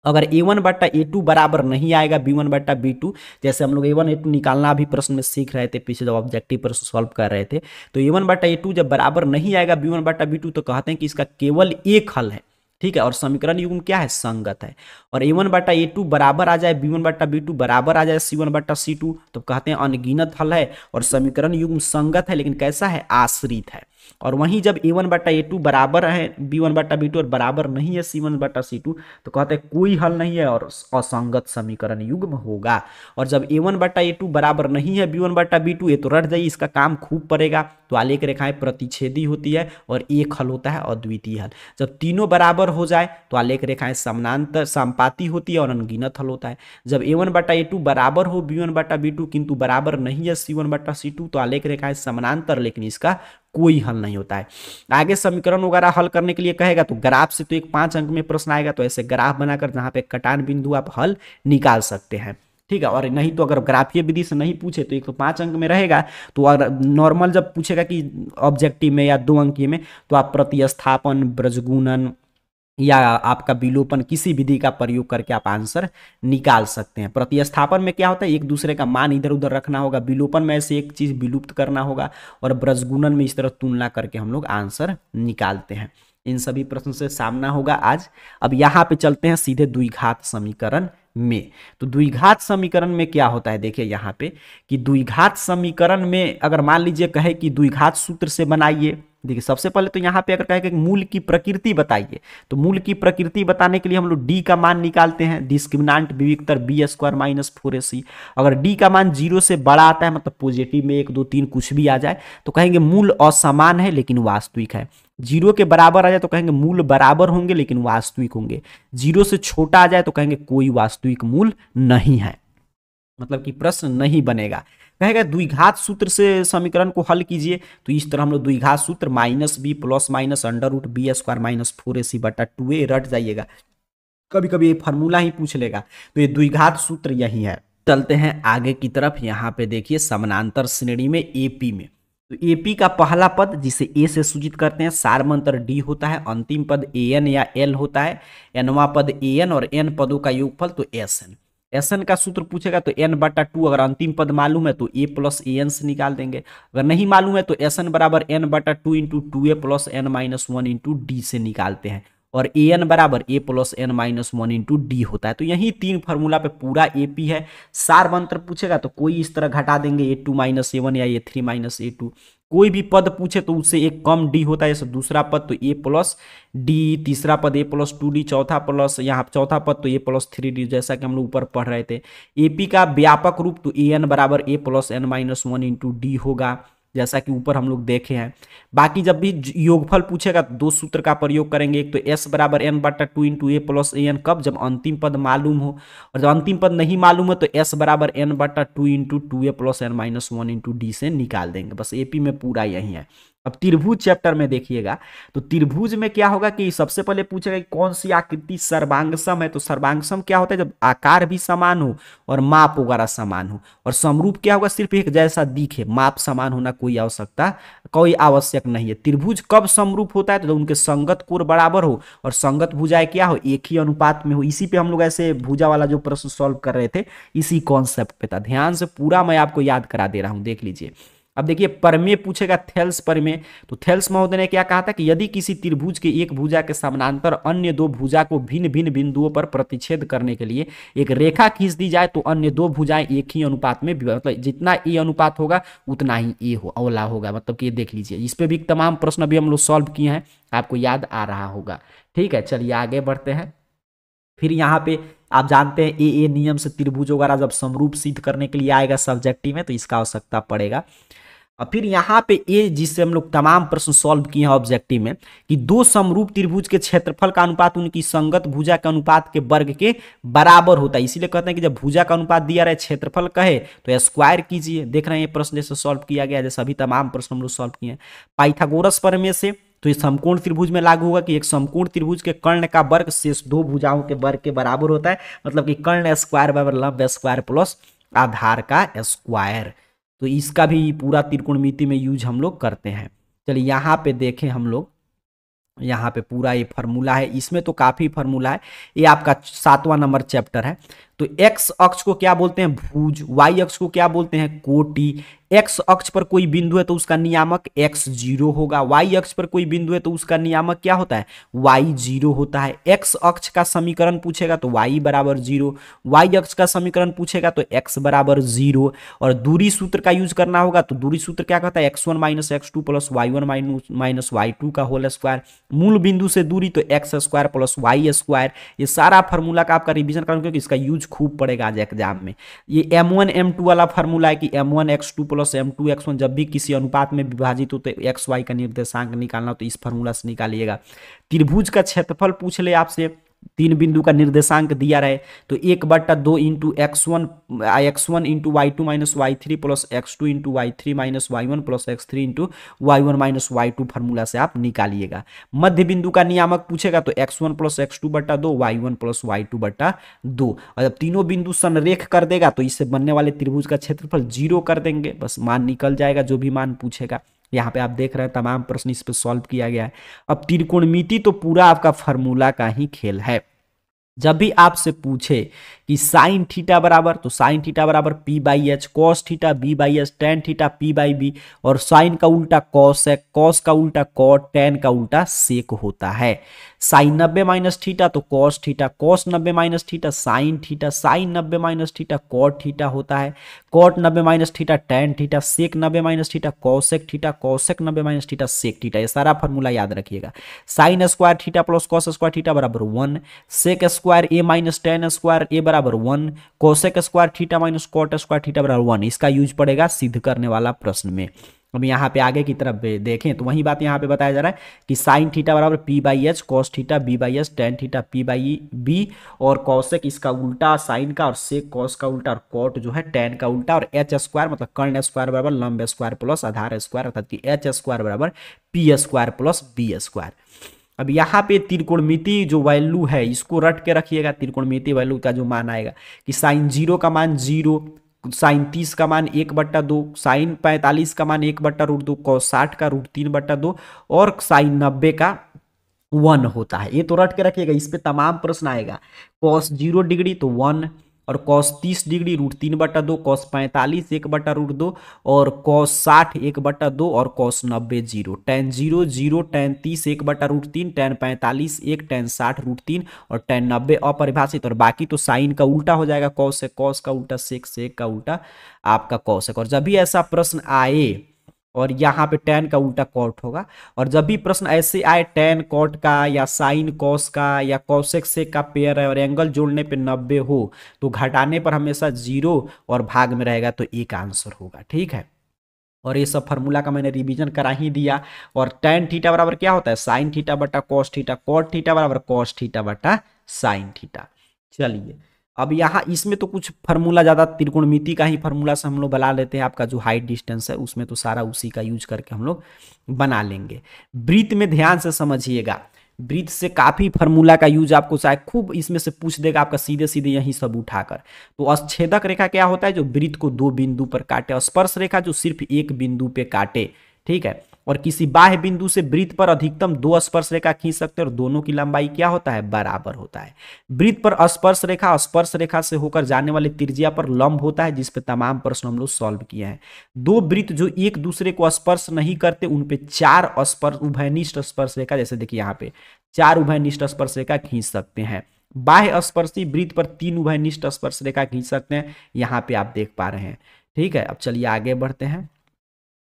अगर a1 बट्टा a2 बराबर नहीं आएगा b1 बट्टा b2, जैसे हम लोग a1 a2 निकालना अभी प्रश्न में सीख रहे थे, पीछे जब ऑब्जेक्टिव प्रश्न सॉल्व कर रहे थे, तो a1 बट्टा a2 जब बराबर नहीं आएगा b1 बट्टा b2 तो कहते हैं कि इसका केवल एक हल है, ठीक है, और समीकरण युग्म क्या है, संगत है। और a1 बट्टा a2 बराबर आ जाए b1 बट्टा b2 बराबर आ जाए c1 बट्टा c2 तो कहते हैं अनगिनत हल है और समीकरण युग्म संगत है, लेकिन कैसा है, आश्रित है। और वहीं जब a1 बट्टा a2 बराबर है b1 बट्टा b2 और बराबर नहीं है c1 बट्टा c2 तो कहते हैं कोई हल नहीं है और असंगत समीकरण युग्म होगा। और जब a1 बट्टा a2 बराबर नहीं है b1 बट्टा b2, ये तो रट जाइए, इसका काम खूब पड़ेगा। तो आलेख रेखाएं प्रतिच्छेदी होती है और एक हल होता है अद्वितीय हल। जब तीनों बराबर हो जाए तो आलेख रेखाएं समानांतर समपाती होती है और अनगिनत हल होता है। जब a1 बट्टा a2 बराबर हो b1 बट्टा b2 किंतु बराबर नहीं है c1 बट्टा c2 तो आलेख रेखाएं समानांतर, लेकिन इसका कोई हल नहीं होता है। आगे समीकरण वगैरह हल करने के लिए कहेगा तो ग्राफ से तो एक 5 अंक में प्रश्न आएगा, तो ऐसे ग्राफ बनाकर जहां पे कटान बिंदु आप हल निकाल सकते हैं, ठीक है। और नहीं तो अगर ग्राफीय विधि से नहीं पूछे तो एक तो 5 अंक में रहेगा, तो अगर नॉर्मल जब पूछेगा कि ऑब्जेक्टिव में या 2 अंकीय में तो आप प्रतिस्थापन, ब्रजगुणन या आपका विलोपन किसी विधि का प्रयोग करके आप आंसर निकाल सकते हैं। प्रतिस्थापन में क्या होता है, एक दूसरे का मान इधर उधर रखना होगा, विलोपन में ऐसे एक चीज विलुप्त करना होगा, और ब्रजगुणन में इस तरह तुलना करके हम लोग आंसर निकालते हैं। इन सभी प्रश्न से सामना होगा आज। अब यहाँ पे चलते हैं सीधे द्विघात समीकरण में। तो द्विघात समीकरण में क्या होता है, देखिए यहाँ पे कि द्विघात समीकरण में अगर मान लीजिए कहे कि द्विघात सूत्र से बनाइए, देखिए सबसे पहले तो यहाँ पे अगर कहे कि मूल की प्रकृति बताइए तो मूल की प्रकृति बताने के लिए हम लोग d का मान निकालते हैं, डिस्क्रिमिनांट विविक्तर बी स्क्वायर माइनस 4ac। अगर d का मान 0 से बड़ा आता है मतलब पॉजिटिव में 1 2 3 कुछ भी आ जाए तो कहेंगे मूल असमान है लेकिन वास्तविक है। 0 के बराबर आ जाए तो कहेंगे मूल बराबर होंगे लेकिन वास्तविक होंगे। 0 से छोटा आ जाए तो कहेंगे कोई वास्तविक मूल नहीं है, मतलब कि प्रश्न नहीं बनेगा। कहेगा द्विघात सूत्र से समीकरण को हल कीजिए तो इस तरह हम लोग द्विघात सूत्र minus B plus minus under root B square minus 4ac बटा 2a, रट जाइएगा, कभी कभी ये फार्मूला ही पूछ लेगा, तो ये द्विघात सूत्र यही है। चलते हैं आगे की तरफ। यहाँ पे देखिए समानांतर श्रेणी में एपी में, तो एपी का पहला पद जिसे ए से सूचित करते हैं सारमंतर डी होता है, अंतिम पद एन या एल होता है, एनवा पद एन और एन पदों का योगफल तो एसएन। एसएन का सूत्र पूछेगा तो एन बटा 2, अगर अंतिम पद मालूम है तो ए प्लस ए एन से निकाल देंगे, अगर नहीं मालूम है तो एसएन बराबर एन बटा 2 into 2a plus N minus 1 into D से निकालते हैं, और ए एन बराबर A plus N minus 1 into D होता है। तो यही 3 फार्मूला पे पूरा एपी है। सार मंत्र पूछेगा तो कोई इस तरह घटा देंगे a2 माइनस a1 या a3 माइनस a2। कोई भी पद पूछे तो उससे एक कम डी होता है, जैसे दूसरा पद तो ए प्लस डी, तीसरा पद ए प्लस 2d, चौथा प्लस यहाँ चौथा पद तो ए प्लस 3d, जैसा कि हम लोग ऊपर पढ़ रहे थे। एपी का व्यापक रूप तो ए एन बराबर A plus N minus 1 into D होगा, जैसा कि ऊपर हम लोग देखे हैं। बाकी जब भी योगफल पूछेगा तो 2 सूत्र का प्रयोग करेंगे, एक तो s बराबर एन बटा 2 into A plus A N, कब, जब अंतिम पद मालूम हो, और जब अंतिम पद नहीं मालूम हो तो s बराबर एन बटा 2 into 2a plus N minus 1 into D से निकाल देंगे। बस एपी में पूरा यही है। अब त्रिभुज चैप्टर में देखिएगा तो त्रिभुज में क्या होगा कि सबसे पहले पूछेगा कि कौन सी आकृति सर्वांगसम है, तो सर्वांगसम क्या होता है, जब आकार भी समान हो और माप वगैरह समान हो, और समरूप क्या होगा, सिर्फ एक जैसा दिखे, माप समान होना कोई आवश्यक नहीं है। त्रिभुज कब समरूप होता है, तो उनके संगत कोण बराबर हो और संगत भुजाएं क्या हो, एक ही अनुपात में हो। इसी पे हम लोग ऐसे भुजा वाला जो प्रश्न सॉल्व कर रहे थे इसी कॉन्सेप्ट पे था। ध्यान से पूरा मैं आपको याद करा दे रहा हूं, देख लीजिए। अब देखिए परमेय पूछेगा, थेल्स परमेय, तो थेल्स महोदय ने क्या कहा था कि यदि किसी त्रिभुज के एक भुजा के समानांतर अन्य 2 भुजा को भिन्न भिन्न बिंदुओं पर प्रतिच्छेद करने के लिए एक रेखा खींच दी जाए तो अन्य 2 भुजाएं एक ही अनुपात में, मतलब जितना ए अनुपात होगा उतना ही ए अवला होगा, मतलब कि ये देख लीजिए। इस पे भी तमाम प्रश्न अभी हम लोग सॉल्व किए हैं, आपको याद आ रहा होगा। ठीक है, चलिए आगे बढ़ते हैं। फिर यहाँ पे आप जानते हैं ए नियम से त्रिभुज वगैरह जब समरूप सिद्ध करने के लिए आएगा सब्जेक्टिव में तो इसका आवश्यकता पड़ेगा। और फिर यहाँ पे ये जिससे हम लोग तमाम प्रश्न सॉल्व किए हैं ऑब्जेक्टिव में कि दो समरूप त्रिभुज के क्षेत्रफल का अनुपात उनकी संगत भुजा के अनुपात के वर्ग के बराबर होता है। इसीलिए कहते हैं कि जब भुजा का अनुपात दिया रहे क्षेत्रफल कहे तो स्क्वायर कीजिए। देख रहे हैं ये प्रश्न जैसे सॉल्व किया गया, जैसे अभी तमाम प्रश्न हम लोग सॉल्व किए हैं। पाइथागोरस प्रमेय से तो ये समकोण त्रिभुज में लागू होगा कि एक समकोण त्रिभुज के कर्ण का वर्ग शेष दो भुजाओं के वर्ग के बराबर होता है, मतलब कि कर्ण स्क्वायर बराबर लंब स्क्वायर प्लस आधार का स्क्वायर। तो इसका भी पूरा त्रिकोणमिति में यूज हम लोग करते हैं। चलिए यहाँ पे देखें हम लोग, यहाँ पे पूरा ये फार्मूला है, इसमें तो काफी फार्मूला है। ये आपका 7वां नंबर चैप्टर है। तो एक्स अक्ष को क्या बोलते हैं? भुज। वाई अक्ष को क्या बोलते हैं? कोटि। एक्स अक्ष पर कोई बिंदु है तो उसका नियामक x0 होगा। वाई अक्ष पर कोई बिंदु है तो उसका नियामक क्या होता है? y0 होता है। एक्स अक्ष का समीकरण पूछेगा तो y बराबर 0, वाई अक्ष का समीकरण पूछेगा तो x बराबर 0। और दूरी सूत्र का यूज करना होगा तो दूरी सूत्र क्या कहता है? x1 minus x2 plus y1 minus y2 का होल स्क्वायर। मूल बिंदु से दूरी तो x square plus y square. ये सारा फार्मूला का आपका रिवीजन करूंगा क्योंकि इसका यूज खूब पड़ेगा आज एग्जाम में। ये m1 m2 वाला फार्मूला है कि m1 x2 plus m2 x1 जब भी किसी अनुपात में विभाजित हो तो एक्स वाई का निर्देशांक निकालना हो तो इस फार्मूला से निकालिएगा। त्रिभुज का क्षेत्रफल पूछ ले आपसे, तीन बिंदु का निर्देशांक दिया रहे तो 1/2 into x1 into y2 minus y3 plus x2 into y3 minus y1 plus x3 into y1 minus y2 formula से आप निकालिएगा। मध्य बिंदु का नियामक पूछेगा तो x1 plus x2/2 y1 plus y2/2। और जब तीनों बिंदु संरेख कर देगा तो इससे बनने वाले त्रिभुज का क्षेत्रफल 0 कर देंगे, बस मान निकल जाएगा जो भी मान पूछेगा। यहाँ पे आप देख रहे हैं तमाम प्रश्न इस पे सॉल्व किया गया है। अब त्रिकोणमिति तो पूरा आपका फार्मूला का ही खेल है। जब भी आपसे पूछे कि साइन थीटा बराबर, तो साइन थीटा बराबर p/h, cos theta b/s, tan theta p/b, और साइन का उल्टा कॉस है, कॉस का उल्टा कॉट, टेन का उल्टा सेक होता है। साइन 90 माइनस थीटा तो cos theta, cos 90 minus theta sine theta, sine 90 minus theta cot theta होता है, cot 90 minus theta tan theta, sec 90 minus theta cosec theta, cosec 90 minus theta sec theta. ये सारा formula याद रखिएगा। Sine square theta plus cos square theta बराबर 1, sec square A minus tan square A बराबर 1, cosec square theta minus cot square theta बराबर 1। इसका use पड़ेगा सिद्ध करने वाला प्रश्न में। अब यहाँ पे आगे की तरफ देखें तो वही बात यहाँ पे बताया जा रहा है कि साइन थीटा बराबर p/h, cos theta b/s, tan theta p/b, और कॉसेक इसका उल्टा साइन का, और सेक कॉस का उल्टा, और कॉट जो है टेन का उल्टा, और h स्क्वायर मतलब कर्ण स्क्वायर बराबर लंब स्क्वायर प्लस आधार स्क्वायर, अर्थात कि h स्क्वायर बराबर p square plus b square. अब यहाँ पे त्रिकोणमिति जो वैल्यू है इसको रट के रखिएगा। त्रिकोणमिति वैल्यू का जो मान आएगा कि साइन 0 का मान 0, साइन 30 का मान 1/2, साइन 45 का मान 1/√2, कॉस 60 का √3/2, और साइन 90 का 1 होता है। ये तो रट के रखिएगा, इस पे तमाम प्रश्न आएगा। कॉस 0 डिग्री तो 1, और कॉस 30 डिग्री √3/2, कॉस 45 1/√2, और कॉस 60 1/2, और cos 90 0, ten 0 0, ten 30 1/√3, ten 45 1, ten 60 √3, और टेन 90 अपरिभाषित। और बाकी तो साइन का उल्टा हो जाएगा, कॉस से कॉस का उल्टा, सेक का उल्टा आपका कॉसेक। और जब भी ऐसा प्रश्न आए और यहाँ पे टेन का उल्टा कॉट होगा, और जब भी प्रश्न ऐसे आए टेन कॉट का या साइन कॉस का या कॉसेक सेक का पेयर है और एंगल जोड़ने पे 90 हो तो घटाने पर हमेशा 0 और भाग में रहेगा तो एक आंसर होगा। ठीक है, और ये सब फार्मूला का मैंने रिवीजन करा ही दिया। और टेन थीटा बराबर क्या होता है? साइन थीटा बटा कॉस थीटा, कॉट थीटा बराबर कॉस थीटा बटा साइन थीटा। चलिए अब यहाँ इसमें तो कुछ फार्मूला ज़्यादा त्रिकोणमिति का ही फार्मूला से हम लोग बना लेते हैं। आपका जो हाइट डिस्टेंस है उसमें तो सारा उसी का यूज करके हम लोग बना लेंगे। वृत्त में ध्यान से समझिएगा, वृत्त से काफी फार्मूला का यूज आपको चाहे खूब इसमें से पूछ देगा आपका सीधे सीधे यही सब उठाकर। तो छेदक रेखा क्या होता है? जो वृत्त को दो बिंदु पर काटे। स्पर्श रेखा जो सिर्फ एक बिंदु पे काटे। ठीक है, और किसी बाह्य बिंदु से वृत्त पर अधिकतम 2 स्पर्श रेखा खींच सकते हैं और दोनों की लंबाई क्या होता है? बराबर होता है। वृत्त पर स्पर्श रेखा से होकर जाने वाली त्रिज्या पर लंब होता है, जिस पे तमाम प्रश्न हम लोग सॉल्व किए हैं। दो वृत्त जो एक दूसरे को स्पर्श नहीं करते उन पे 4 उभयनिष्ठ स्पर्श रेखा, जैसे देखिए यहाँ पे 4 उभयनिष्ठ स्पर्श रेखा खींच सकते हैं। बाह्य स्पर्शी वृत्त पर 3 उभयनिष्ठ स्पर्श रेखा खींच सकते हैं, यहाँ पे आप देख पा रहे हैं। ठीक है, अब चलिए आगे बढ़ते हैं।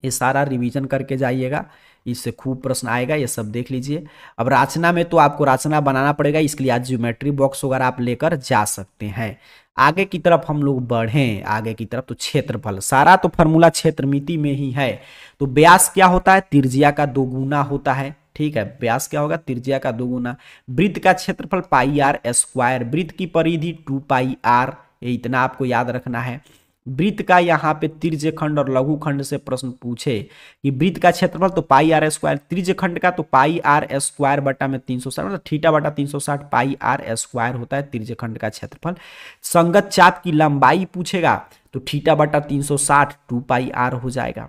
ये सारा रिवीजन करके जाइएगा, इससे खूब प्रश्न आएगा, ये सब देख लीजिए। अब रचना में तो आपको रचना बनाना पड़ेगा, इसके लिए आज ज्योमेट्री बॉक्स वगैरह आप लेकर जा सकते हैं। आगे की तरफ हम लोग बढ़ें, आगे की तरफ तो क्षेत्रफल, सारा तो फॉर्मूला क्षेत्रमिति में ही है। तो व्यास क्या होता है, त्रिज्या का दोगुना होता है, ठीक है। व्यास क्या होगा, त्रिज्या का दोगुना। वृत्त का क्षेत्रफल पाई आर स्क्वायर, वृत्त की परिधि 2 पाई आर, ये इतना आपको याद रखना है। वृत्त का यहाँ पे तिर्य खंड और लघु खंड से प्रश्न पूछे कि वृत्त का क्षेत्रफल तो पाई आर स्क्वायर, तिर्य खंड का तो पाई आर स्क्वायर बटा में 360, मतलब थीटा बटा 360 पाई आर स्क्वायर होता है तिर्य खंड का क्षेत्रफल। संगत चाप की लंबाई पूछेगा तो थीटा बटा 360 2 पाई आर हो जाएगा।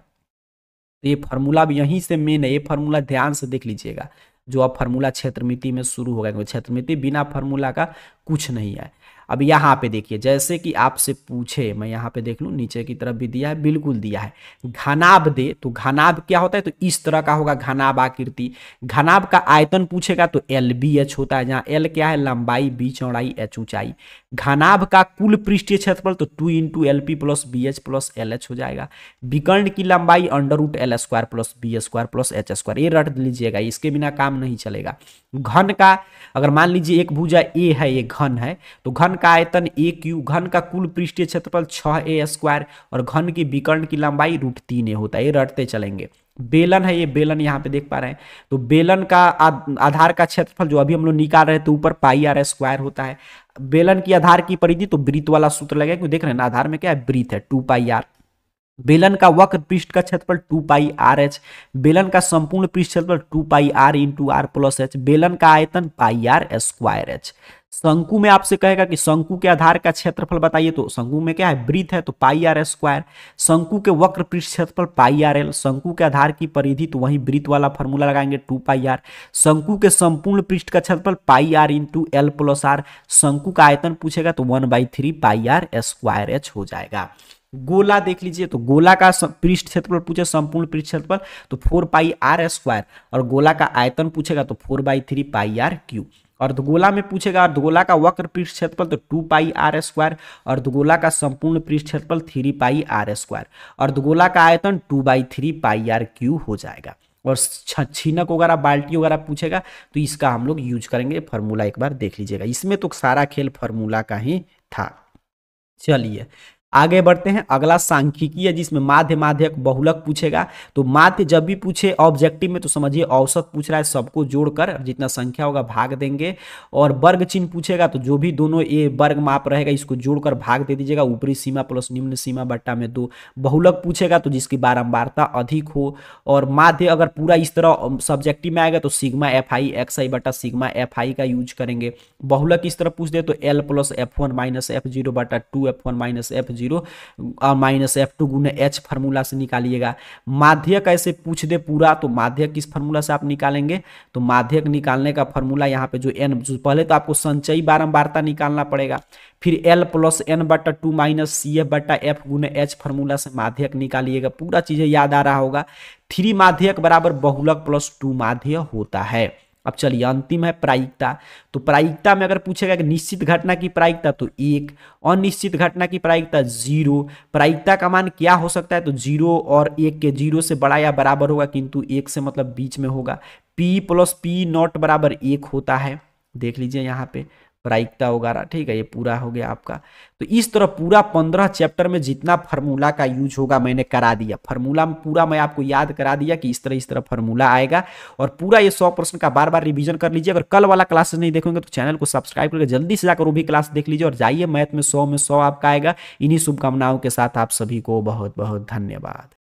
तो ये फार्मूला भी यहीं से मेन है, ये फार्मूला ध्यान से देख लीजिएगा जो अब फार्मूला क्षेत्रमिति में शुरू होगा, क्योंकि क्षेत्रमिति बिना फार्मूला का कुछ नहीं है। अब यहाँ पे देखिए, जैसे कि आपसे पूछे, मैं यहाँ पे देख लूँ नीचे की तरफ भी दिया है, बिल्कुल दिया है, घनाभ दे तो घनाभ क्या होता है, तो इस तरह का होगा घनाभ आकृति। घनाभ का आयतन पूछेगा तो एल बी एच होता है, जहाँ एल क्या है, लंबाई, बी चौड़ाई, एच ऊंचाई। घनाभ का कुल पृष्ठीय क्षेत्रफल तो 2 into L P plus B H plus L H हो जाएगा। विकर्ण की लंबाई under root L square plus B square plus H square, ये रट लीजिएगा, इसके बिना काम नहीं चलेगा। घन का अगर मान लीजिए एक भुजा ए है, ये घन है, तो घन का आयतन ए क्यू, घन का कुल पृष्ठीय क्षेत्रफल 6a स्क्वायर और घन की विकर्ण की लंबाई √3a होता है, ये रटते चलेंगे। बेलन है, ये बेलन यहाँ पे देख पा रहे हैं, तो बेलन का आधार का क्षेत्रफल जो अभी हम लोग निकाल रहे थे ऊपर पाई आर स्क्वायर होता है। बेलन की आधार की परिधि तो वृत्त वाला सूत्र लगेगा, क्योंकि देख रहे हैं ना आधार में क्या है, वृत्त है, 2 पाई आर। बेलन का वक्र पृष्ठ का क्षेत्रफल 2 पाई आर एच, बेलन का संपूर्ण पृष्ठ क्षेत्रफल 2 pi R into R plus H, बेलन का आयतन पाई आर स्क्वायर एच। शंकु में आपसे कहेगा कि शंकु के आधार का क्षेत्रफल बताइए, तो शंकु में क्या है, वृत्त है, तो पाई आर स्क्वायर। शंकु के वक्र पृष्ठ क्षेत्रफल पाई आर एल, शंकु के आधार की परिधि तो वही वृत्त वाला फॉर्मूला लगाएंगे 2 पाई आर। शंकु के संपूर्ण पृष्ठ का क्षेत्रफल pi R into L plus R. शंकु का आयतन पूछेगा तो 1/3 पाई आर स्क्वायर एच हो जाएगा। गोला देख लीजिए, तो गोला का पृष्ठ क्षेत्रफल पूछे, संपूर्ण पृष्ठ क्षेत्रफल तो 4 पाई आर स्क्वायर, और गोला का आयतन पूछेगा तो 4/3 पाई आर क्यूब। अर्धगोला में पूछेगा अर्धगोला का वक्र पृष्ठ क्षेत्रफल तो 2 पाई आर स्क्वायर, अर्धगोला का संपूर्ण पृष्ठ क्षेत्रफल 3 पाई आर स्क्वायर, अर्धगोला का आयतन 2/3 पाई आर क्यूब हो जाएगा। और छीनक वगैरह बाल्टी वगैरह पूछेगा तो इसका हम लोग यूज करेंगे, फार्मूला एक बार देख लीजिएगा, इसमें तो सारा खेल फार्मूला का ही था। चलिए आगे बढ़ते हैं, अगला सांख्यिकी है जिसमें माध्य, माध्यक, बहुलक पूछेगा। तो माध्य जब भी पूछे ऑब्जेक्टिव में तो समझिए औसत पूछ रहा है, सबको जोड़कर जितना संख्या होगा भाग देंगे। और वर्ग चिन्ह पूछेगा तो जो भी दोनों ये वर्ग माप रहेगा इसको जोड़कर भाग दे दीजिएगा, ऊपरी सीमा प्लस निम्न सीमा बट्टा में 2। बहुलक पूछेगा तो जिसकी बारंबारता अधिक हो। और माध्य अगर पूरा इस तरह सब्जेक्टिव में आएगा तो सिग्मा एफ आई एक्स आई बटा सिग्मा एफ आई का यूज करेंगे। बहुलक इस तरह पूछ दे तो L plus F1 minus F0 बटा 2F1 माइनस F0 और माइनस F2 गुने H फार्मूला से निकालिएगा। माध्यक ऐसे पूछ दे पूरा तो माध्यक किस फार्मूला से आप निकालेंगे, तो माध्यक निकालने का फार्मूला यहाँ पे जो n, पहले तो आपको संचयी बारंबारता निकालना पड़ेगा, फिर L प्लस n बटा 2 माइनस CF बटा F गुने H फार्मूला से माध्यक निकालिएगा। पूरा चीजें याद आ रहा होगा। 3 माध्यक बराबर बहुलक प्लस 2 माध्य होता है। अब चलिए अंतिम है प्रायिकता। तो प्रायिकता में अगर पूछेगा कि निश्चित घटना की प्रायिकता तो 1, अनिश्चित घटना की प्रायिकता 0। प्रायिकता का मान क्या हो सकता है, तो 0 और 1 के 0 से बड़ा या बराबर होगा, किंतु 1 से मतलब बीच में होगा। P प्लस P नॉट बराबर 1 होता है, देख लीजिए यहाँ पे प्रायिकता वगैरह, ठीक है, ये पूरा हो गया आपका। तो इस तरह पूरा 15 चैप्टर में जितना फार्मूला का यूज होगा मैंने करा दिया, फार्मूला में पूरा मैं आपको याद करा दिया कि इस तरह फार्मूला आएगा। और पूरा ये 100% का बार बार रिवीजन कर लीजिए। अगर कल वाला क्लासेस नहीं देखोगे तो चैनल को सब्सक्राइब करके जल्दी से जाकर वो भी क्लास देख लीजिए और जाइए, मैथ में 100 में 100 आपका आएगा। इन्हीं शुभकामनाओं के साथ आप सभी को बहुत बहुत धन्यवाद।